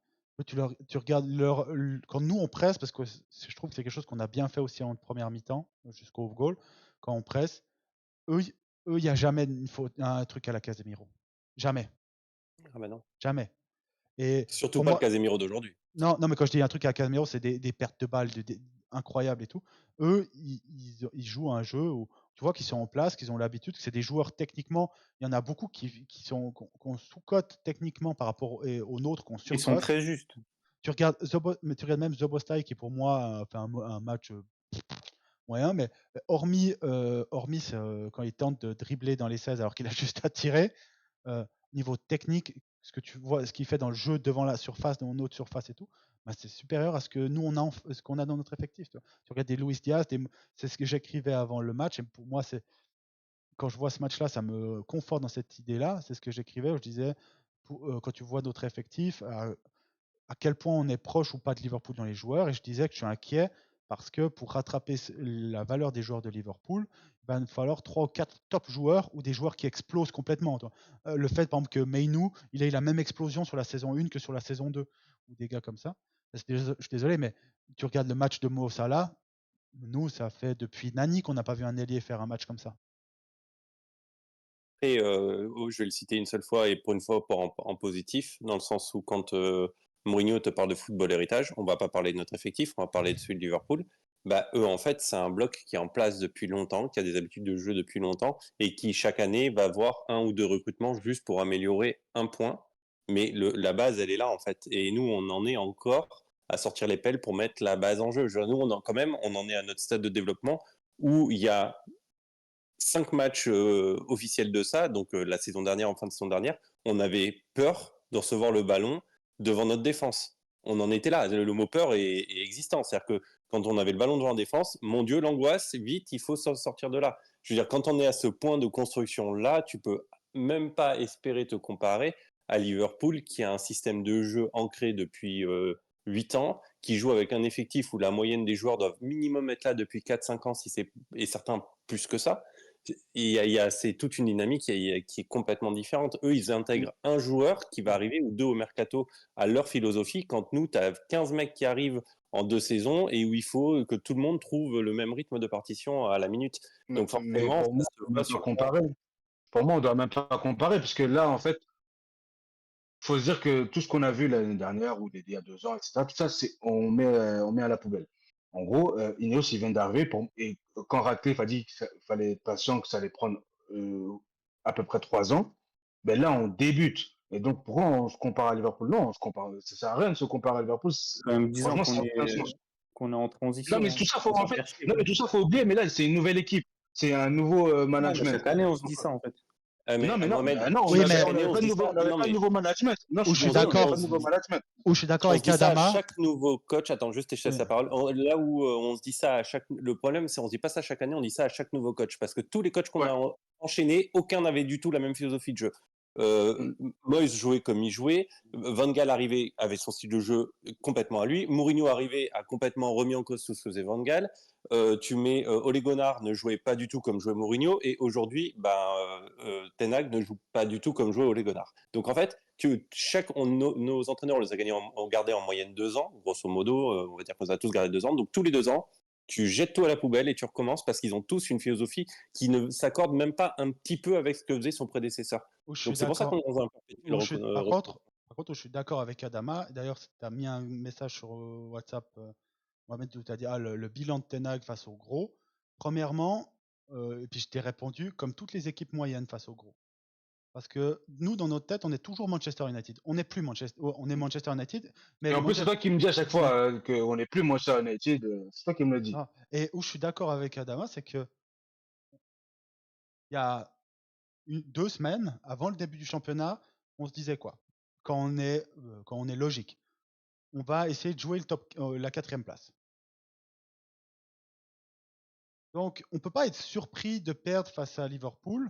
Speaker 1: quand nous on presse, parce que je trouve que c'est quelque chose qu'on a bien fait aussi en première mi-temps, jusqu'au goal, quand on presse, eux, il n'y a jamais un truc à la Casemiro. Jamais.
Speaker 4: Ah bah non.
Speaker 1: Jamais. Et
Speaker 4: surtout pas le Casemiro d'aujourd'hui.
Speaker 1: Non, mais quand je dis un truc à Casemiro, c'est des pertes de balles incroyables et tout. Eux, ils jouent un jeu où tu vois qu'ils sont en place, qu'ils ont l'habitude, que c'est des joueurs techniquement. Il y en a beaucoup qu'on sous-cote techniquement par rapport aux nôtres qu'on surcote.
Speaker 3: Ils sont très justes.
Speaker 1: Tu regardes même Szoboszlai qui pour moi a fait un match moyen, mais hormis quand il tente de dribbler dans les 16 alors qu'il a juste à tirer, niveau technique, ce que tu vois, ce qu'il fait dans le jeu devant la surface, dans notre surface et tout, c'est supérieur à ce que nous ce qu'on a dans notre effectif. Tu regardes des Luis Diaz, c'est ce que j'écrivais avant le match, et pour moi, quand je vois ce match-là, ça me conforte dans cette idée-là. C'est ce que j'écrivais, où je disais, quand tu vois notre effectif, à quel point on est proche ou pas de Liverpool dans les joueurs, et je disais que je suis inquiet parce que pour rattraper la valeur des joueurs de Liverpool, il va falloir 3 ou 4 top joueurs ou des joueurs qui explosent complètement. Le fait, par exemple, que Mainoo, il a eu la même explosion sur la saison 1 que sur la saison 2, ou des gars comme ça. Je suis désolé, mais tu regardes le match de Mo Salah, nous, ça fait depuis Nani qu'on n'a pas vu un ailier faire un match comme ça.
Speaker 4: Et je vais le citer une seule fois, et pour une fois en positif, dans le sens où quand Mourinho te parle de football héritage, on va pas parler de notre effectif, on va parler de celui de Liverpool. eux, en fait, c'est un bloc qui est en place depuis longtemps, qui a des habitudes de jeu depuis longtemps, et qui, chaque année, va voir 1 ou 2 recrutements juste pour améliorer un point. Mais la base, elle est là, en fait. Et nous, on en est encore à sortir les pelles pour mettre la base en jeu. Nous, on en est à notre stade de développement où il y a 5 matchs officiels de ça. Donc, la saison dernière, en fin de saison dernière, on avait peur de recevoir le ballon devant notre défense. On en était là. Le mot peur est existant. C'est-à-dire que quand on avait le ballon devant la défense, mon Dieu, l'angoisse, vite, il faut sortir de là. Je veux dire, quand on est à ce point de construction-là, tu peux même pas espérer te comparer à Liverpool, qui a un système de jeu ancré depuis 8 ans, qui joue avec un effectif où la moyenne des joueurs doivent minimum être là depuis 4-5 ans, et certains plus que ça. C'est toute une dynamique qui est complètement différente. Eux, ils intègrent un joueur qui va arriver ou 2 au mercato à leur philosophie, quand nous, tu as 15 mecs qui arrivent en 2 saisons et où il faut que tout le monde trouve le même rythme de partition à la minute. Donc
Speaker 2: Mais
Speaker 4: forcément,
Speaker 2: pour moi, on doit même pas comparer. Pour moi, on doit même pas comparer, parce que là, en fait, faut se dire que tout ce qu'on a vu l'année dernière ou il y a 2 ans, etc., tout ça, on met à la poubelle. En gros, Ineos, il vient d'arriver et quand Ratcliffe a dit qu'il fallait être patient, que ça allait prendre à peu près 3 ans, ben là, on débute. Et donc, pourquoi on se compare à Liverpool? Non, ça sert à rien de se comparer à Liverpool.
Speaker 3: Quand même 10 ans
Speaker 2: Franchement, ça n'a aucun sens.
Speaker 3: qu'on est en
Speaker 2: Non,
Speaker 3: transition.
Speaker 2: mais tout ça, faut,
Speaker 3: On s'en
Speaker 2: en fait,
Speaker 3: faire chier,
Speaker 2: non,
Speaker 3: quoi.
Speaker 2: mais tout ça, faut oublier. Mais là, c'est une nouvelle équipe. C'est un nouveau
Speaker 3: Non, mais
Speaker 2: management.
Speaker 3: chaque année, on se dit ça, en fait.
Speaker 2: Non, mais non,
Speaker 4: Mohamed,
Speaker 2: non, on
Speaker 1: Oui, mais
Speaker 2: n'avait pas de nouveau management. Non,
Speaker 1: où
Speaker 2: je
Speaker 1: je
Speaker 2: suis
Speaker 1: suis
Speaker 2: désolé, on n'avait
Speaker 1: d'accord,
Speaker 2: pas de nouveau management.
Speaker 1: où je suis d'accord
Speaker 4: on se
Speaker 1: avec
Speaker 4: dit ça à
Speaker 1: Adama.
Speaker 4: chaque nouveau coach. Attends, juste, je te laisse la parole. Là où on se dit ça à chaque. Le problème, c'est on se dit pas ça chaque année, on dit ça à chaque nouveau coach. Parce que tous les coachs qu'on
Speaker 2: Ouais.
Speaker 4: a enchaînés, aucun n'avait du tout la même philosophie de jeu. Moyes jouait comme il jouait. Van Gaal arrivait, avait son style de jeu complètement à lui. Mourinho arrivait, a complètement remis en cause tout ce que faisait Van Gaal. Tu mets Ole Gunnar ne jouait pas du tout comme jouait Mourinho. Et aujourd'hui, Ten Hag ne joue pas du tout comme jouait Ole Gunnar. Donc en fait, nos entraîneurs, on les a gagnés ont gardé en moyenne 2 ans, grosso modo. On va dire qu'on les a tous gardés 2 ans. Donc tous les 2 ans, tu jettes tout à la poubelle et tu recommences, parce qu'ils ont tous une philosophie qui ne s'accorde même pas un petit peu avec ce que faisait son prédécesseur. Donc c'est pour ça qu'on voit un peu
Speaker 1: par contre, je suis d'accord avec Adama. D'ailleurs, tu as mis un message sur WhatsApp, Mohamed, où tu as dit le bilan de Ten Hag face au gros. Premièrement, et puis je t'ai répondu, comme toutes les équipes moyennes face au gros. Parce que nous, dans notre tête, on est toujours Manchester United. On n'est plus on est Manchester United. Mais
Speaker 2: Et en plus, c'est toi qui me dis à chaque fois qu'on n'est plus Manchester United. C'est toi qui me le dis.
Speaker 1: Et où je suis d'accord avec Adama, c'est que il y a 2 semaines avant le début du championnat, on se disait quoi? Quand on est logique, on va essayer de jouer la 4e place. Donc, on ne peut pas être surpris de perdre face à Liverpool.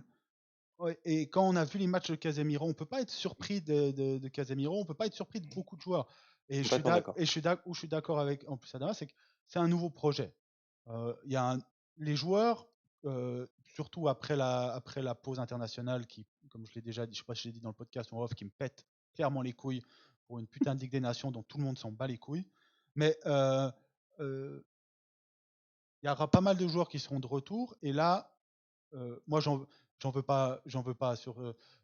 Speaker 1: Et quand on a vu les matchs de Casemiro, on ne peut pas être surpris de Casemiro, on ne peut pas être surpris de beaucoup de joueurs. Et je suis d'accord avec en plus Adama, c'est que c'est un nouveau projet. Les joueurs, surtout après la pause internationale, qui, comme je l'ai déjà dit, je ne sais pas si je l'ai dit dans le podcast en off, qui me pète clairement les couilles pour une putain de Ligue des Nations dont tout le monde s'en bat les couilles. Mais il y aura pas mal de joueurs qui seront de retour. Et là, moi, j'en veux pas sur.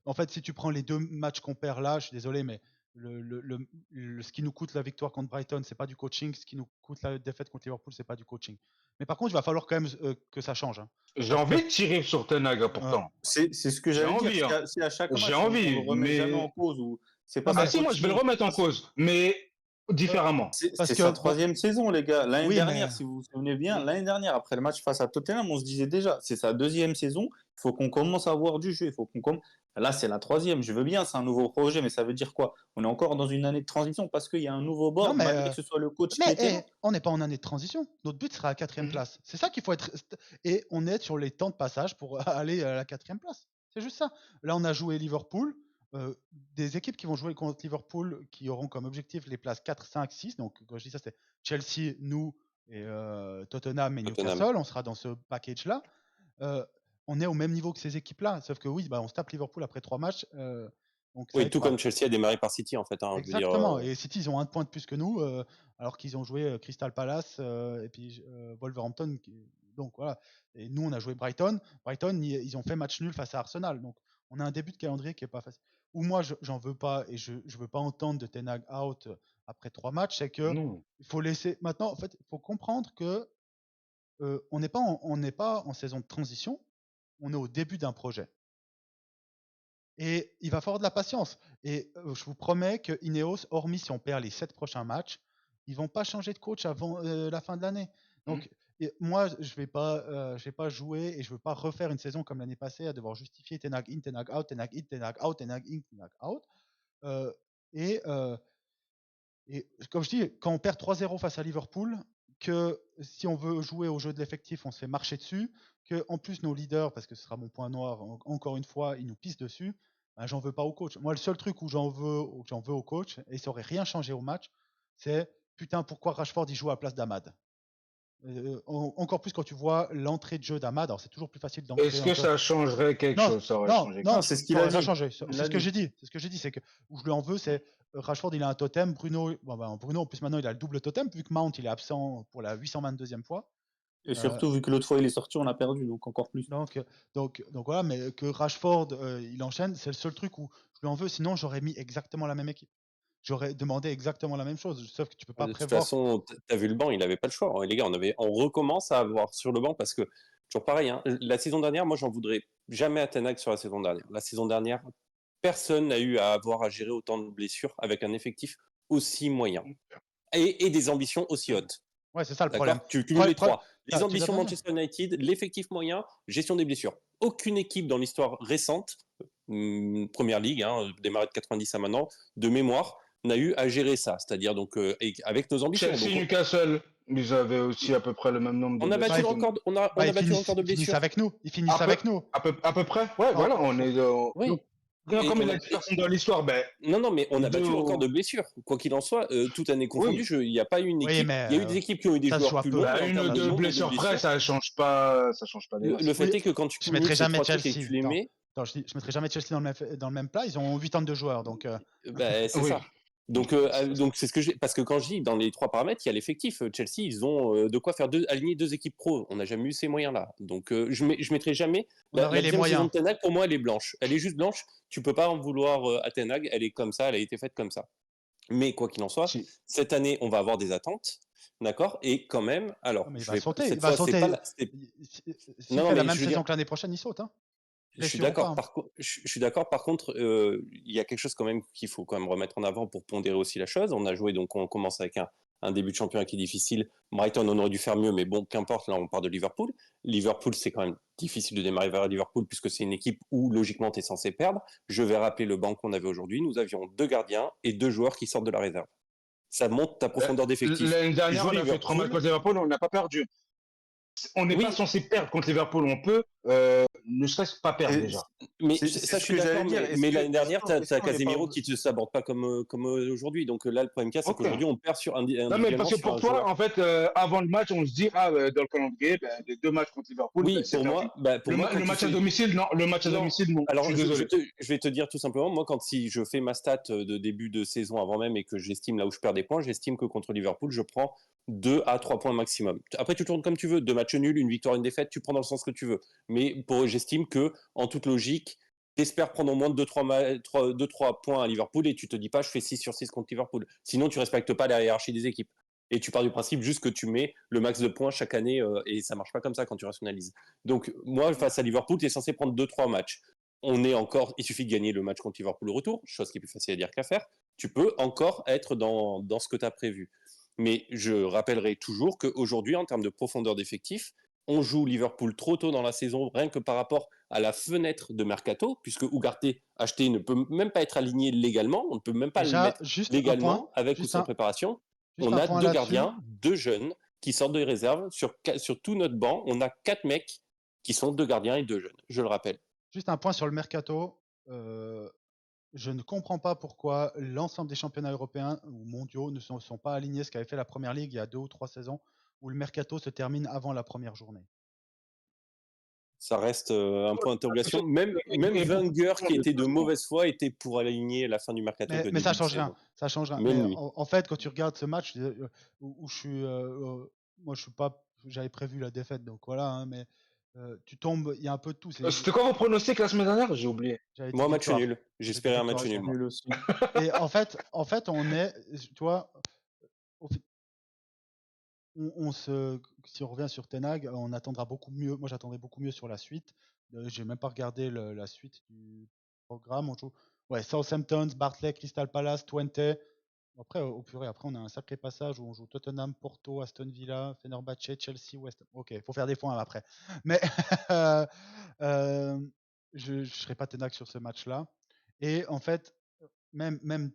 Speaker 1: En fait, si tu prends les 2 matchs qu'on perd là, je suis désolé, mais ce qui nous coûte la victoire contre Brighton, c'est pas du coaching. Ce qui nous coûte la défaite contre Liverpool, c'est pas du coaching. Mais par contre, il va falloir quand même que ça change. Hein.
Speaker 2: J'ai envie de tirer sur Ten Hag, pourtant.
Speaker 3: C'est ce que j'allais dire.
Speaker 2: Hein.
Speaker 3: Si à chaque match,
Speaker 2: j'ai envie,
Speaker 3: on le remet jamais en cause, ou c'est pas.
Speaker 2: Si, moi je vais le remettre en cause, mais différemment.
Speaker 3: C'est sa 3e saison, les gars. L'année dernière, si vous vous souvenez bien, l'année dernière, après le match face à Tottenham, on se disait déjà, c'est sa 2e saison. Il faut qu'on commence à voir du jeu. Là, c'est la 3e. Je veux bien, c'est un nouveau projet, mais ça veut dire quoi? On est encore dans une année de transition parce qu'il y a un nouveau board, malgré que ce soit le coach qui était là.
Speaker 1: On n'est pas en année de transition. Notre but sera à 4e place. C'est ça qu'il faut être. Et on est sur les temps de passage pour aller à la 4e place. C'est juste ça. Là, on a joué Liverpool. Des équipes qui vont jouer contre Liverpool, qui auront comme objectif les places 4, 5, 6. Donc, quand je dis ça, c'est Chelsea, nous, et Tottenham et Newcastle. On sera dans ce package-là. On est au même niveau que ces équipes-là. Sauf que oui, on se tape Liverpool après 3 matchs. Donc,
Speaker 4: oui, tout comme Chelsea a démarré par City, en fait. Hein,
Speaker 1: exactement. Et City, ils ont 1 point de plus que nous, alors qu'ils ont joué Crystal Palace et puis Wolverhampton. Donc voilà. Et nous, on a joué Brighton. Brighton, ils ont fait match nul face à Arsenal. Donc, on a un début de calendrier qui est pas facile. Ou moi, j'en veux pas et je veux pas entendre de Ten Hag out après 3 matchs. C'est que il faut laisser. Maintenant, en fait, il faut comprendre que on n'est pas en saison de transition, on est au début d'un projet. Et il va falloir de la patience. Et je vous promets que Ineos, hormis si on perd les 7 prochains matchs, ils vont pas changer de coach avant la fin de l'année. Donc moi, je vais pas jouer et je veux pas refaire une saison comme l'année passée à devoir justifier Ten Hag in, Ten Hag out, Ten Hag in, Ten Hag out, Ten Hag in, Ten Hag out. Et comme je dis, quand on perd 3-0 face à Liverpool, que si on veut jouer au jeu de l'effectif, on se fait marcher dessus, que en plus nos leaders, parce que ce sera mon point noir, encore une fois, ils nous pissent dessus, ben, j'en veux pas au coach. Moi, le seul truc où j'en veux au coach, et ça aurait rien changé au match, c'est putain, pourquoi Rashford il joue à la place d'Amad. Encore plus quand tu vois l'entrée de jeu d'Amad, alors c'est toujours plus facile d'entrer.
Speaker 2: Est-ce que ça changerait quelque chose? Ça aurait changé.
Speaker 1: Non, c'est ce qu'il a changé. C'est ce que j'ai dit. C'est ce que j'ai dit, c'est que où je lui en veux, c'est Rashford, il a un totem. Bruno, Bruno, en plus maintenant, il a le double totem vu que Mount, il est absent pour la 822e fois.
Speaker 3: Et surtout, vu que l'autre fois il est sorti, on a perdu, donc encore plus.
Speaker 1: Donc voilà, mais que Rashford, il enchaîne, c'est le seul truc où je lui en veux. Sinon, j'aurais mis exactement la même équipe. J'aurais demandé exactement la même chose, sauf que tu peux pas prévoir.
Speaker 4: De toute façon, tu as vu le banc, il n'avait pas le choix. Les gars, on recommence à avoir sur le banc parce que, toujours pareil, hein, la saison dernière, moi, j'en voudrais jamais à Ten Hag sur la saison dernière. La saison dernière, personne n'a eu à avoir à gérer autant de blessures avec un effectif aussi moyen et des ambitions aussi hautes.
Speaker 1: Ouais, c'est ça le problème.
Speaker 4: Tu les trois. Les ambitions Manchester United, l'effectif moyen, gestion des blessures. Aucune équipe dans l'histoire récente, Première Ligue, hein, démarré de 90 à maintenant, de mémoire, n'a eu à gérer ça. C'est-à-dire donc avec nos ambitions.
Speaker 2: Chelsea, Newcastle, ils avaient aussi à peu près le même nombre de
Speaker 4: blessures. On a battu le record de blessures.
Speaker 1: Ils finissent avec nous.
Speaker 2: À peu près. Ouais, voilà, on est.
Speaker 4: Oui.
Speaker 2: Comme il a dit personne dans l'histoire,
Speaker 4: non, mais on a battu le record de blessures. Quoi qu'il en soit, toute année confondue, il n'y a pas eu une équipe. Il y a eu des équipes qui ont eu des joueurs plus lourds.
Speaker 2: Une ou deux blessures près, ça change pas.
Speaker 4: Le fait est que quand tu
Speaker 1: mettrais jamais Chelsea,
Speaker 4: tu les mets.
Speaker 1: Je mettrai jamais Chelsea dans le même plat. Ils ont 80 joueurs, donc.
Speaker 4: C'est ça. Donc c'est ce que j'ai, parce que quand je dis dans les trois paramètres, il y a l'effectif. Chelsea, ils ont de quoi faire aligner deux équipes pro. On n'a jamais eu ces moyens-là. Donc je mettrai jamais la deuxième saison de Ten Hag. Pour moi, elle est blanche. Elle est juste blanche. Tu peux pas en vouloir à Ten Hag. Elle est comme ça. Elle a été faite comme ça. Mais quoi qu'il en soit, cette année, on va avoir des attentes. D'accord. Et quand même, alors,
Speaker 1: il va sauter. Il va sauter. S'il fait la même saison que l'année prochaine, il saute. Hein.
Speaker 4: Je suis d'accord. Par contre, il y a quelque chose quand même qu'il faut quand même remettre en avant pour pondérer aussi la chose. On a joué, donc on commence avec un début de championnat qui est difficile. Brighton, on aurait dû faire mieux, mais bon, qu'importe. Là, on part de Liverpool. Liverpool, c'est quand même difficile de démarrer vers Liverpool puisque c'est une équipe où logiquement tu es censé perdre. Je vais rappeler le banc qu'on avait aujourd'hui. Nous avions 2 gardiens et 2 joueurs qui sortent de la réserve. Ça monte ta profondeur d'effectif.
Speaker 2: L'année dernière, on a fait 3 matchs contre Liverpool, on n'a pas perdu. On n'est pas censé perdre contre Liverpool, on peut ne serait-ce pas perdre déjà.
Speaker 4: Mais ça, je suis d'accord. Mais l'année dernière, tu as Casemiro qui ne s'aborde pas comme aujourd'hui. Donc là, le problème, c'est qu'aujourd'hui, on perd sur un.
Speaker 2: Non, mais parce que pour toi, en fait, avant le match, on se dit, dans le calendrier, les 2 matchs contre Liverpool.
Speaker 4: Oui, pour moi,
Speaker 2: le match à domicile, non. Le match à domicile, non.
Speaker 4: Alors, je vais te dire tout simplement, moi, si je fais ma stat de début de saison avant même et que j'estime là où je perds des points, j'estime que contre Liverpool, je prends 2 à 3 points maximum. Après, tu tournes comme tu veux. 2 matchs nuls, une victoire, une défaite, tu prends dans le sens que tu veux. Mais j'estime que, en toute logique, t'espères prendre au moins 2-3 points à Liverpool et tu te dis pas je fais 6 sur 6 contre Liverpool. Sinon, tu respectes pas la hiérarchie des équipes. Et tu pars du principe juste que tu mets le max de points chaque année et ça marche pas comme ça quand tu rationalises. Donc, moi, face à Liverpool, tu es censé prendre 2-3 matchs. Il suffit de gagner le match contre Liverpool au retour, chose qui est plus facile à dire qu'à faire. Tu peux encore être dans ce que tu as prévu. Mais je rappellerai toujours qu'aujourd'hui, en termes de profondeur d'effectif, on joue Liverpool trop tôt dans la saison, rien que par rapport à la fenêtre de Mercato, puisque Ugarte acheté ne peut même pas être aligné légalement, on ne peut même pas le mettre légalement avec ou sans préparation. On a 2 gardiens, 2 jeunes qui sortent de réserve. Sur tout notre banc, on a 4 mecs qui sont 2 gardiens et 2 jeunes, je le rappelle.
Speaker 1: Juste un point sur le Mercato. Je ne comprends pas pourquoi l'ensemble des championnats européens ou mondiaux ne sont pas alignés ce qu'avait fait la Première Ligue il y a 2 ou 3 saisons, où le mercato se termine avant la première journée.
Speaker 4: Ça reste un point d'interrogation. Même Wenger, qui était de mauvaise foi, était pour aligner la fin du mercato.
Speaker 1: Mais ça change rien. Ça change rien. Mais en fait, quand tu regardes ce match où je suis, moi je suis pas, j'avais prévu la défaite, donc voilà. Hein, mais tu tombes, il y a un peu de tout.
Speaker 2: C'était quoi vos pronostics la semaine dernière? J'ai oublié.
Speaker 4: Moi, match nul. J'espérais un match nul
Speaker 1: aussi. Et en fait, on est, tu vois, si on revient sur Ten Hag, on attendra beaucoup mieux. Moi, j'attendrai beaucoup mieux sur la suite. J'ai même pas regardé la suite du programme. On joue Southampton, Bartley, Crystal Palace, Twente. Après, au purée, après, on a un sacré passage où on joue Tottenham, Porto, Aston Villa, Fenerbahçe, Chelsea, West Ham. Ok, il faut faire des points après. Mais je ne serai pas Ten Hag sur ce match-là. Et en fait, même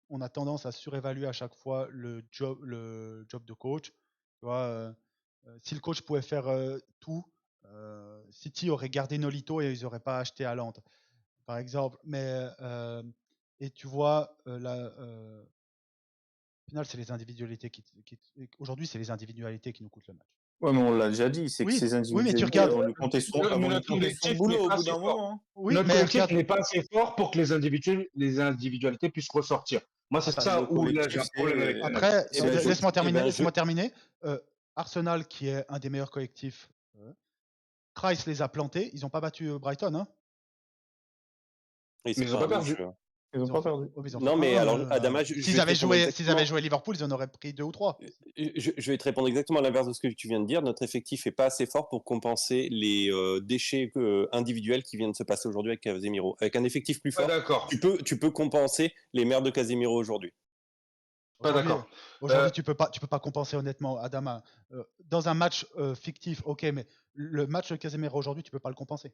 Speaker 1: on a tendance à surévaluer à chaque fois le job de coach. Tu vois, si le coach pouvait faire tout, City aurait gardé Nolito et ils n'auraient pas acheté Haaland, par exemple. Mais et tu vois, au final, c'est les individualités aujourd'hui, c'est les individualités qui nous coûtent le match.
Speaker 3: Ouais, mais on l'a déjà dit, c'est que ces individualités,
Speaker 1: mais tu regardes,
Speaker 3: on lui comptait son boulot au bout d'un moment. Hein.
Speaker 2: Oui, notre collectif n'est pas assez fort pour que les individualités puissent ressortir. Moi, c'est ça où là, j'ai un problème avec.
Speaker 1: Après, laisse-moi terminer. Arsenal, qui est un des meilleurs collectifs, Price les a plantés. Ils n'ont pas battu Brighton. Hein.
Speaker 2: Mais ils n'ont pas perdu.
Speaker 3: Ils n'ont pas perdu.
Speaker 4: Non, mais alors, Adama,
Speaker 1: s'ils avaient joué Liverpool, ils en auraient pris 2 ou 3.
Speaker 4: Je vais te répondre exactement à l'inverse de ce que tu viens de dire. Notre effectif n'est pas assez fort pour compenser les déchets individuels qui viennent de se passer aujourd'hui avec Casemiro. Avec un effectif plus fort, tu peux compenser les merdes de Casemiro aujourd'hui.
Speaker 2: Pas d'accord.
Speaker 1: Aujourd'hui, tu peux pas compenser honnêtement, Adama. Dans un match fictif, ok, mais le match de Casemiro aujourd'hui, tu peux pas le compenser.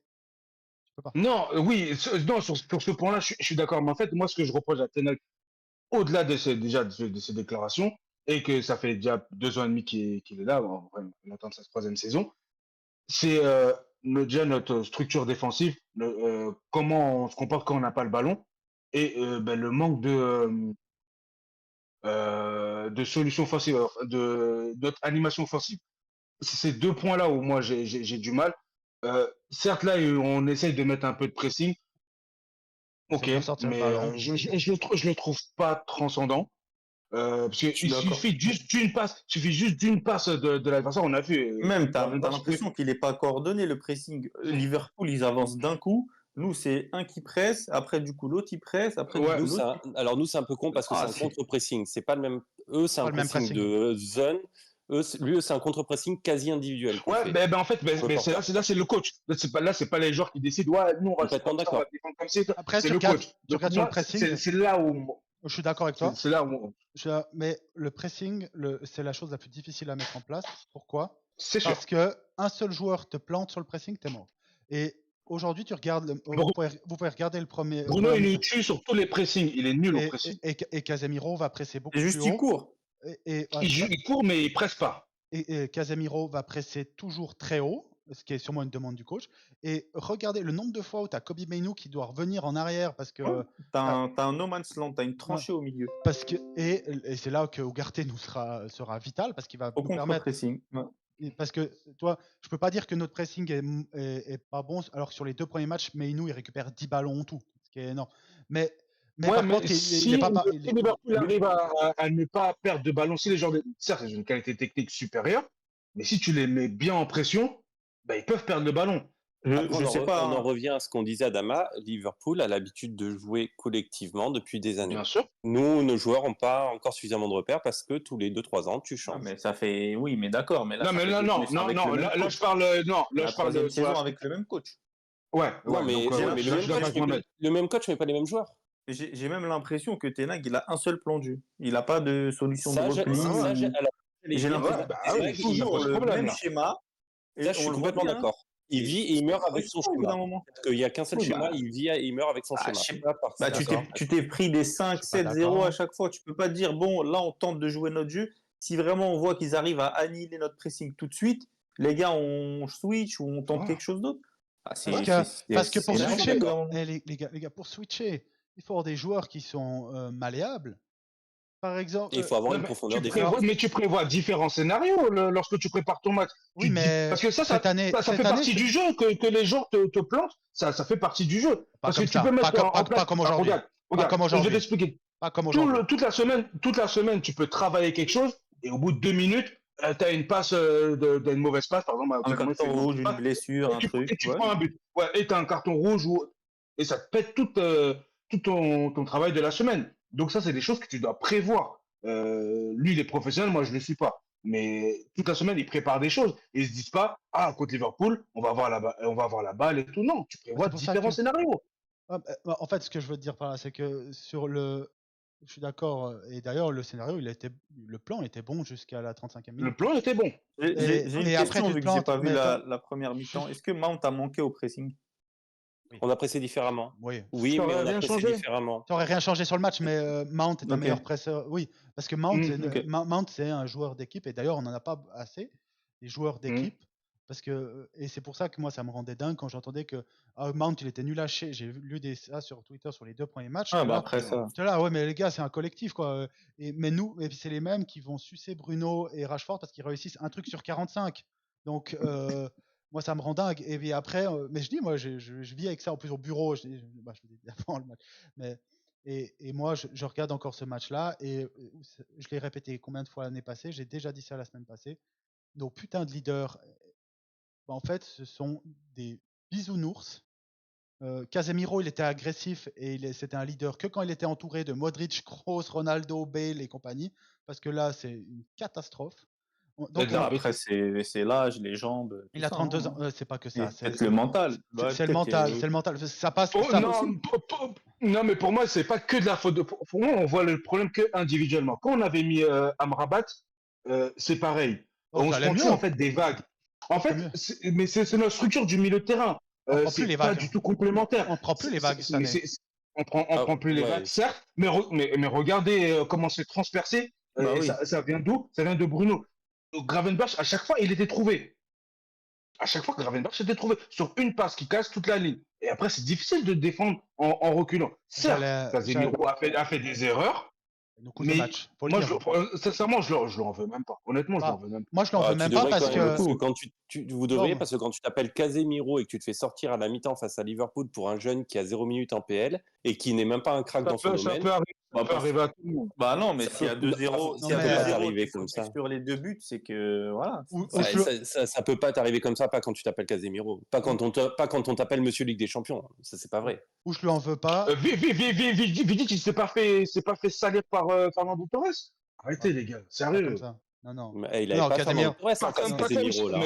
Speaker 2: Non, oui, non, sur ce point-là, je suis d'accord. Mais en fait, moi, ce que je reproche à Ten Hag, au-delà de ces déclarations, et que ça fait déjà 2 ans et demi qu'il est là, il attend sa 3e saison, c'est déjà notre structure défensive, comment on se comporte quand on n'a pas le ballon, et le manque de solutions offensives, de notre animation offensive. C'est ces 2 points-là où moi j'ai du mal. Certes, là, on essaye de mettre un peu de pressing. Ok, mais je le trouve pas transcendant. Parce qu'il suffit juste d'une passe de l'adversaire. On a vu.
Speaker 3: Même, tu as l'impression qu'il n'est pas coordonné, le pressing. Liverpool, ils avancent d'un coup. Nous, c'est un qui presse, après, du coup, l'autre, il presse, après,
Speaker 4: alors, nous, c'est un peu con parce que c'est un contre-pressing. C'est pas le même. Eux, c'est un pressing de zone. Lui, c'est un contre-pressing quasi individuel.
Speaker 2: Ouais, ben en fait, là, c'est le coach. Là, c'est pas les joueurs qui décident. Ouais, nous, on va défendre comme ça.
Speaker 1: Après,
Speaker 2: c'est le coach.
Speaker 1: Donc, sur le pressing,
Speaker 2: c'est là où.
Speaker 1: Je suis d'accord avec toi.
Speaker 2: C'est là où.
Speaker 1: Mais le pressing, c'est la chose la plus difficile à mettre en place. Pourquoi ?
Speaker 2: Parce
Speaker 1: que un seul joueur te plante sur le pressing, t'es mort. Et aujourd'hui, tu regardes, vous pouvez regarder le premier.
Speaker 2: Bruno, il nous tue sur tous les pressings. Il est nul au pressing.
Speaker 1: Et Casemiro va presser beaucoup plus haut.
Speaker 3: Juste, il court.
Speaker 2: Il court, mais il presse pas.
Speaker 1: Et Casemiro va presser toujours très haut, ce qui est sûrement une demande du coach. Et regardez le nombre de fois où tu as Kobbie Mainoo qui doit revenir en arrière parce que.
Speaker 3: Tu as un no man's land, tu as une tranchée au milieu.
Speaker 1: Parce que, et c'est là que Ugarte sera vital parce qu'il va nous permettre.
Speaker 3: Pressing.
Speaker 1: Parce que, toi, je peux pas dire que notre pressing est pas bon, alors que sur les 2 premiers matchs, Mainoo il récupère 10 ballons en tout, ce qui est énorme. Mais par contre,
Speaker 2: si Liverpool arrive à ne pas perdre de ballon, si les gens, certes, ils ont une qualité technique supérieure, mais si tu les mets bien en pression, ils peuvent perdre le ballon.
Speaker 4: Je sais pas. On en revient à ce qu'on disait à Adama. Liverpool a l'habitude de jouer collectivement depuis des années.
Speaker 2: Bien sûr.
Speaker 4: Nous, nos joueurs n'ont pas encore suffisamment de repères parce que tous les 2-3 ans, tu changes.
Speaker 3: Mais ça fait, oui, mais d'accord. Mais là,
Speaker 2: non, là, je parle, là, je parle de
Speaker 3: saison avec le même coach.
Speaker 2: Ouais,
Speaker 4: mais le même coach, mais pas les mêmes joueurs.
Speaker 3: J'ai même l'impression que Ten Hag, il a un seul plan de jeu. Il n'a pas de solution de repli. J'ai l'impression que c'est toujours le même schéma.
Speaker 4: Et là, je suis complètement d'accord. Il vit et il meurt avec son schéma. Parce qu'il n'y a qu'un seul schéma, il vit et il meurt avec son schéma.
Speaker 3: Tu t'es pris des 5-7-0 à chaque fois. Tu peux pas dire, bon, là, on tente de jouer notre jeu. Si vraiment on voit qu'ils arrivent à annihiler notre pressing tout de suite, les gars, on switch ou on tente quelque chose d'autre.
Speaker 1: Parce que pour switcher, les gars, pour switcher, il faut avoir des joueurs qui sont malléables. Par exemple,
Speaker 4: il faut avoir une profondeur
Speaker 2: mais tu prévois différents scénarios lorsque tu prépares ton match.
Speaker 1: Oui, mais
Speaker 2: parce que ça fait partie du jeu que les joueurs te plantent. Ça fait partie du jeu. Parce que tu peux mettre
Speaker 1: pas comme aujourd'hui.
Speaker 2: Je vais t'expliquer. Toute la semaine, tu peux travailler quelque chose et au bout de 2 minutes, tu as une passe d'une mauvaise passe, par exemple.
Speaker 3: Un carton rouge, une blessure, un truc.
Speaker 2: Et tu prends un but. Ouais, et tu as un carton rouge et ça te pète tout ton travail de la semaine. Donc ça, c'est des choses que tu dois prévoir. Lui, il est professionnel, moi, je ne le suis pas. mais toute la semaine, ils préparent des choses. Ils se disent pas, ah, contre Liverpool, on va avoir la balle et tout. Non, tu prévois différents scénarios.
Speaker 1: En fait, ce que je veux te dire par là, c'est que je suis d'accord. Et d'ailleurs, le plan était bon jusqu'à la 35e minute.
Speaker 2: Le plan était bon.
Speaker 3: J'ai une question, vu que j'ai pas vu la première mi-temps. Est-ce que Mount a manqué au pressing?
Speaker 4: Oui. On a pressé différemment.
Speaker 1: Oui,
Speaker 4: mais on a pressé différemment.
Speaker 1: Ça aurait rien changé sur le match, mais Mount est un meilleur presseur. Oui, parce que Mount, c'est un joueur d'équipe, et d'ailleurs, on n'en a pas assez, des joueurs d'équipe. Et c'est pour ça que moi, ça me rendait dingue quand j'entendais que Mount, il était nul à chier. J'ai lu ça sur Twitter sur les 2 premiers matchs.
Speaker 3: Après ça.
Speaker 1: Là, ouais, mais les gars, c'est un collectif, quoi. Mais c'est les mêmes qui vont sucer Bruno et Rashford parce qu'ils réussissent un truc sur 45. Donc, moi, ça me rend dingue. Et puis après, mais je dis, moi, je vis avec ça en plus au bureau. Je dis avant le match. Et moi, je regarde encore ce match-là et je l'ai répété combien de fois l'année passée. J'ai déjà dit ça la semaine passée. Nos putains de leaders, en fait, ce sont des bisounours. Casemiro, il était agressif et c'était un leader que quand il était entouré de Modric, Kroos, Ronaldo, Bale et compagnie, parce que là, c'est une catastrophe.
Speaker 3: Donc, après, c'est l'âge, les jambes.
Speaker 1: Il a 32 ans. C'est pas que ça.
Speaker 3: C'est le mental.
Speaker 1: C'est le mental. C'est le mental. Ça passe.
Speaker 2: Non, mais pour moi, c'est pas que de la faute. Pour moi, on voit le problème que individuellement. Quand on avait mis Amrabat, c'est pareil. On se prend en fait des vagues. En fait, mais c'est notre structure du milieu de terrain. C'est pas du tout complémentaire.
Speaker 1: On prend plus les vagues cette année.
Speaker 2: On prend plus les vagues, certes, mais regardez comment c'est transpercé. Ça vient d'où? Ça vient de Bruno. Gravenberch, à chaque fois, il était trouvé. À chaque fois, Gravenberch était trouvé sur une passe qui casse toute la ligne. Et après, c'est difficile de défendre en reculant. Certes, Casemiro a fait des erreurs. Mais moi, sincèrement, je l'en veux même pas. Honnêtement, je l'en veux même pas.
Speaker 1: Moi, je l'en veux même pas parce que
Speaker 4: vous devriez, parce que quand tu t'appelles Casemiro et que tu te fais sortir à la mi-temps face à Liverpool pour un jeune qui a 0 minutes en PL et qui n'est même pas un crack dans son domaine.
Speaker 2: Ça peut arriver à tout le monde.
Speaker 3: Bah non, mais s'il y a 2-0,
Speaker 4: ça peut pas t'arriver comme ça.
Speaker 3: Sur les 2 buts, c'est que voilà.
Speaker 4: Ça peut pas t'arriver comme ça, pas quand tu t'appelles Casemiro, pas quand on t'appelle Monsieur Ligue des Champions. Ça, c'est pas vrai.
Speaker 1: Ou je lui en veux pas.
Speaker 2: Vidic, il s'est pas fait salir par Fernando Torres. Arrêtez les gars, sérieux.
Speaker 1: Non.
Speaker 4: Mais il avait pas Fernando Torres, Casemiro là.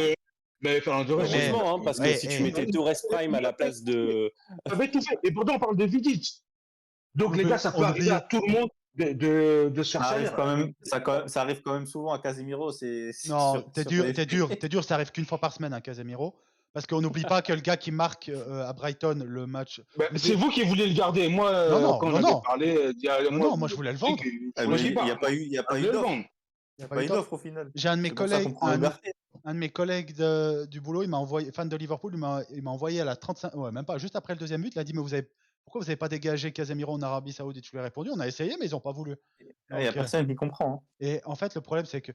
Speaker 2: Mais Fernando Torres,
Speaker 4: heureusement, parce que si tu mettais Torres Prime à la place de.
Speaker 2: Ça avait tout fait. Et pourtant, on parle de Vidic. Donc les gars, ça peut arriver à tout le monde de se faire salir.
Speaker 3: Ça arrive quand même souvent à Casemiro.
Speaker 1: Non, t'es dur, ça arrive qu'une fois par semaine à Casemiro. Parce qu'on n'oublie pas que le gars qui marque à Brighton le match.
Speaker 2: C'est vous qui voulez le garder. Moi, quand j'avais parlé,
Speaker 1: moi je voulais le vendre.
Speaker 3: Il n'y a pas eu d'offre. Il n'y a pas eu d'offre au final.
Speaker 1: J'ai un de mes collègues du boulot, il m'a envoyé, fan de Liverpool, il m'a envoyé à la 35, même pas, juste après le deuxième but, il a dit mais pourquoi vous n'avez pas dégagé Casemiro en Arabie Saoudite? Je lui ai répondu, on a essayé, mais ils n'ont pas voulu.
Speaker 3: Il n'y a personne qui comprend.
Speaker 1: Et en fait, le problème, c'est que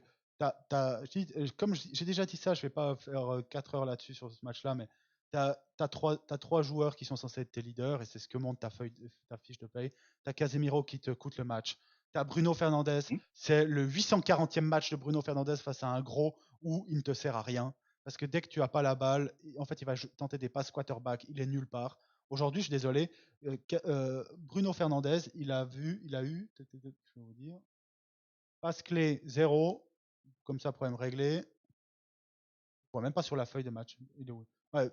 Speaker 1: comme j'ai déjà dit ça, je ne vais pas faire 4 heures là-dessus sur ce match-là, mais tu as 3 joueurs qui sont censés être tes leaders, et c'est ce que montre ta fiche de paye. Tu as Casemiro qui te coûte le match. Tu as Bruno Fernandes, c'est le 840e match de Bruno Fernandes face à un gros où il ne te sert à rien. Parce que dès que tu n'as pas la balle, en fait, il va tenter des passes quarterback, il est nulle part. Aujourd'hui, je suis désolé, Bruno Fernandes, il a eu, je vais vous dire, passe clé 0, comme ça, problème réglé. Je ne vois même pas sur la feuille de match.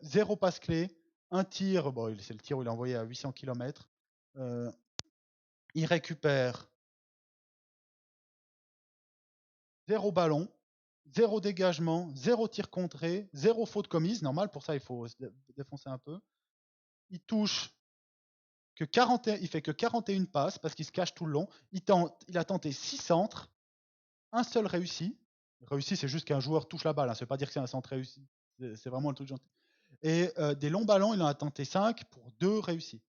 Speaker 1: 0 passe clé, un tir, c'est le tir où il est envoyé à 800 km. Il récupère 0 ballon, 0 dégagement, 0 tir contré, 0 faute commise. Normal, pour ça, il faut se défoncer un peu. Il touche il fait que 41 passes parce qu'il se cache tout le long. Il a tenté 6 centres, un seul réussi. Réussi, c'est juste qu'un joueur touche la balle. Ça ne veut pas dire que c'est un centre réussi. C'est vraiment le truc gentil. Et des longs ballons, il en a tenté 5 pour 2 réussis.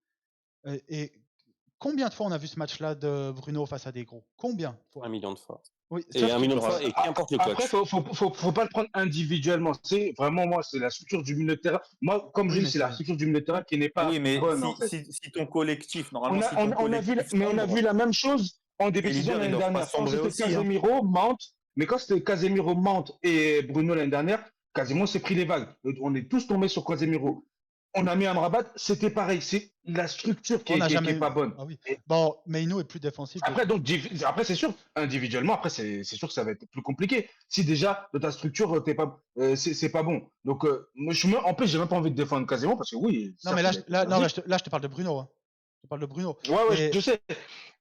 Speaker 1: Et combien de fois on a vu ce match-là de Bruno face à des gros? Combien de fois?
Speaker 4: 1 million de fois.
Speaker 1: Oui,
Speaker 4: et 1 million de fois, et qu'importe le coach.
Speaker 2: Après, faut pas le prendre individuellement. C'est vraiment, moi, c'est la structure du milieu de terrain. Moi, comme je dis, c'est la structure du milieu de terrain qui n'est pas bonne.
Speaker 3: Si ton collectif, normalement,
Speaker 2: on a vu la même chose en début de saison l'année dernière. Quand c'était Casemiro, Mount, mais quand c'était Casemiro, Mount et Bruno l'année dernière, quasiment s'est pris les vagues. On est tous tombés sur Casemiro. on a mis Amrabat, c'était pareil. C'est la structure qui est pas bonne.
Speaker 1: Ah oui. Bon, Maïno est plus défensif.
Speaker 2: Après, c'est sûr, individuellement, après, c'est sûr que ça va être plus compliqué. Si déjà, de ta structure, c'est pas bon. Donc, en plus, j'ai même pas envie de défendre quasiment parce que oui.
Speaker 1: Non, mais là, je te parle de Bruno. Hein. Je te parle de Bruno.
Speaker 2: Ouais, je sais.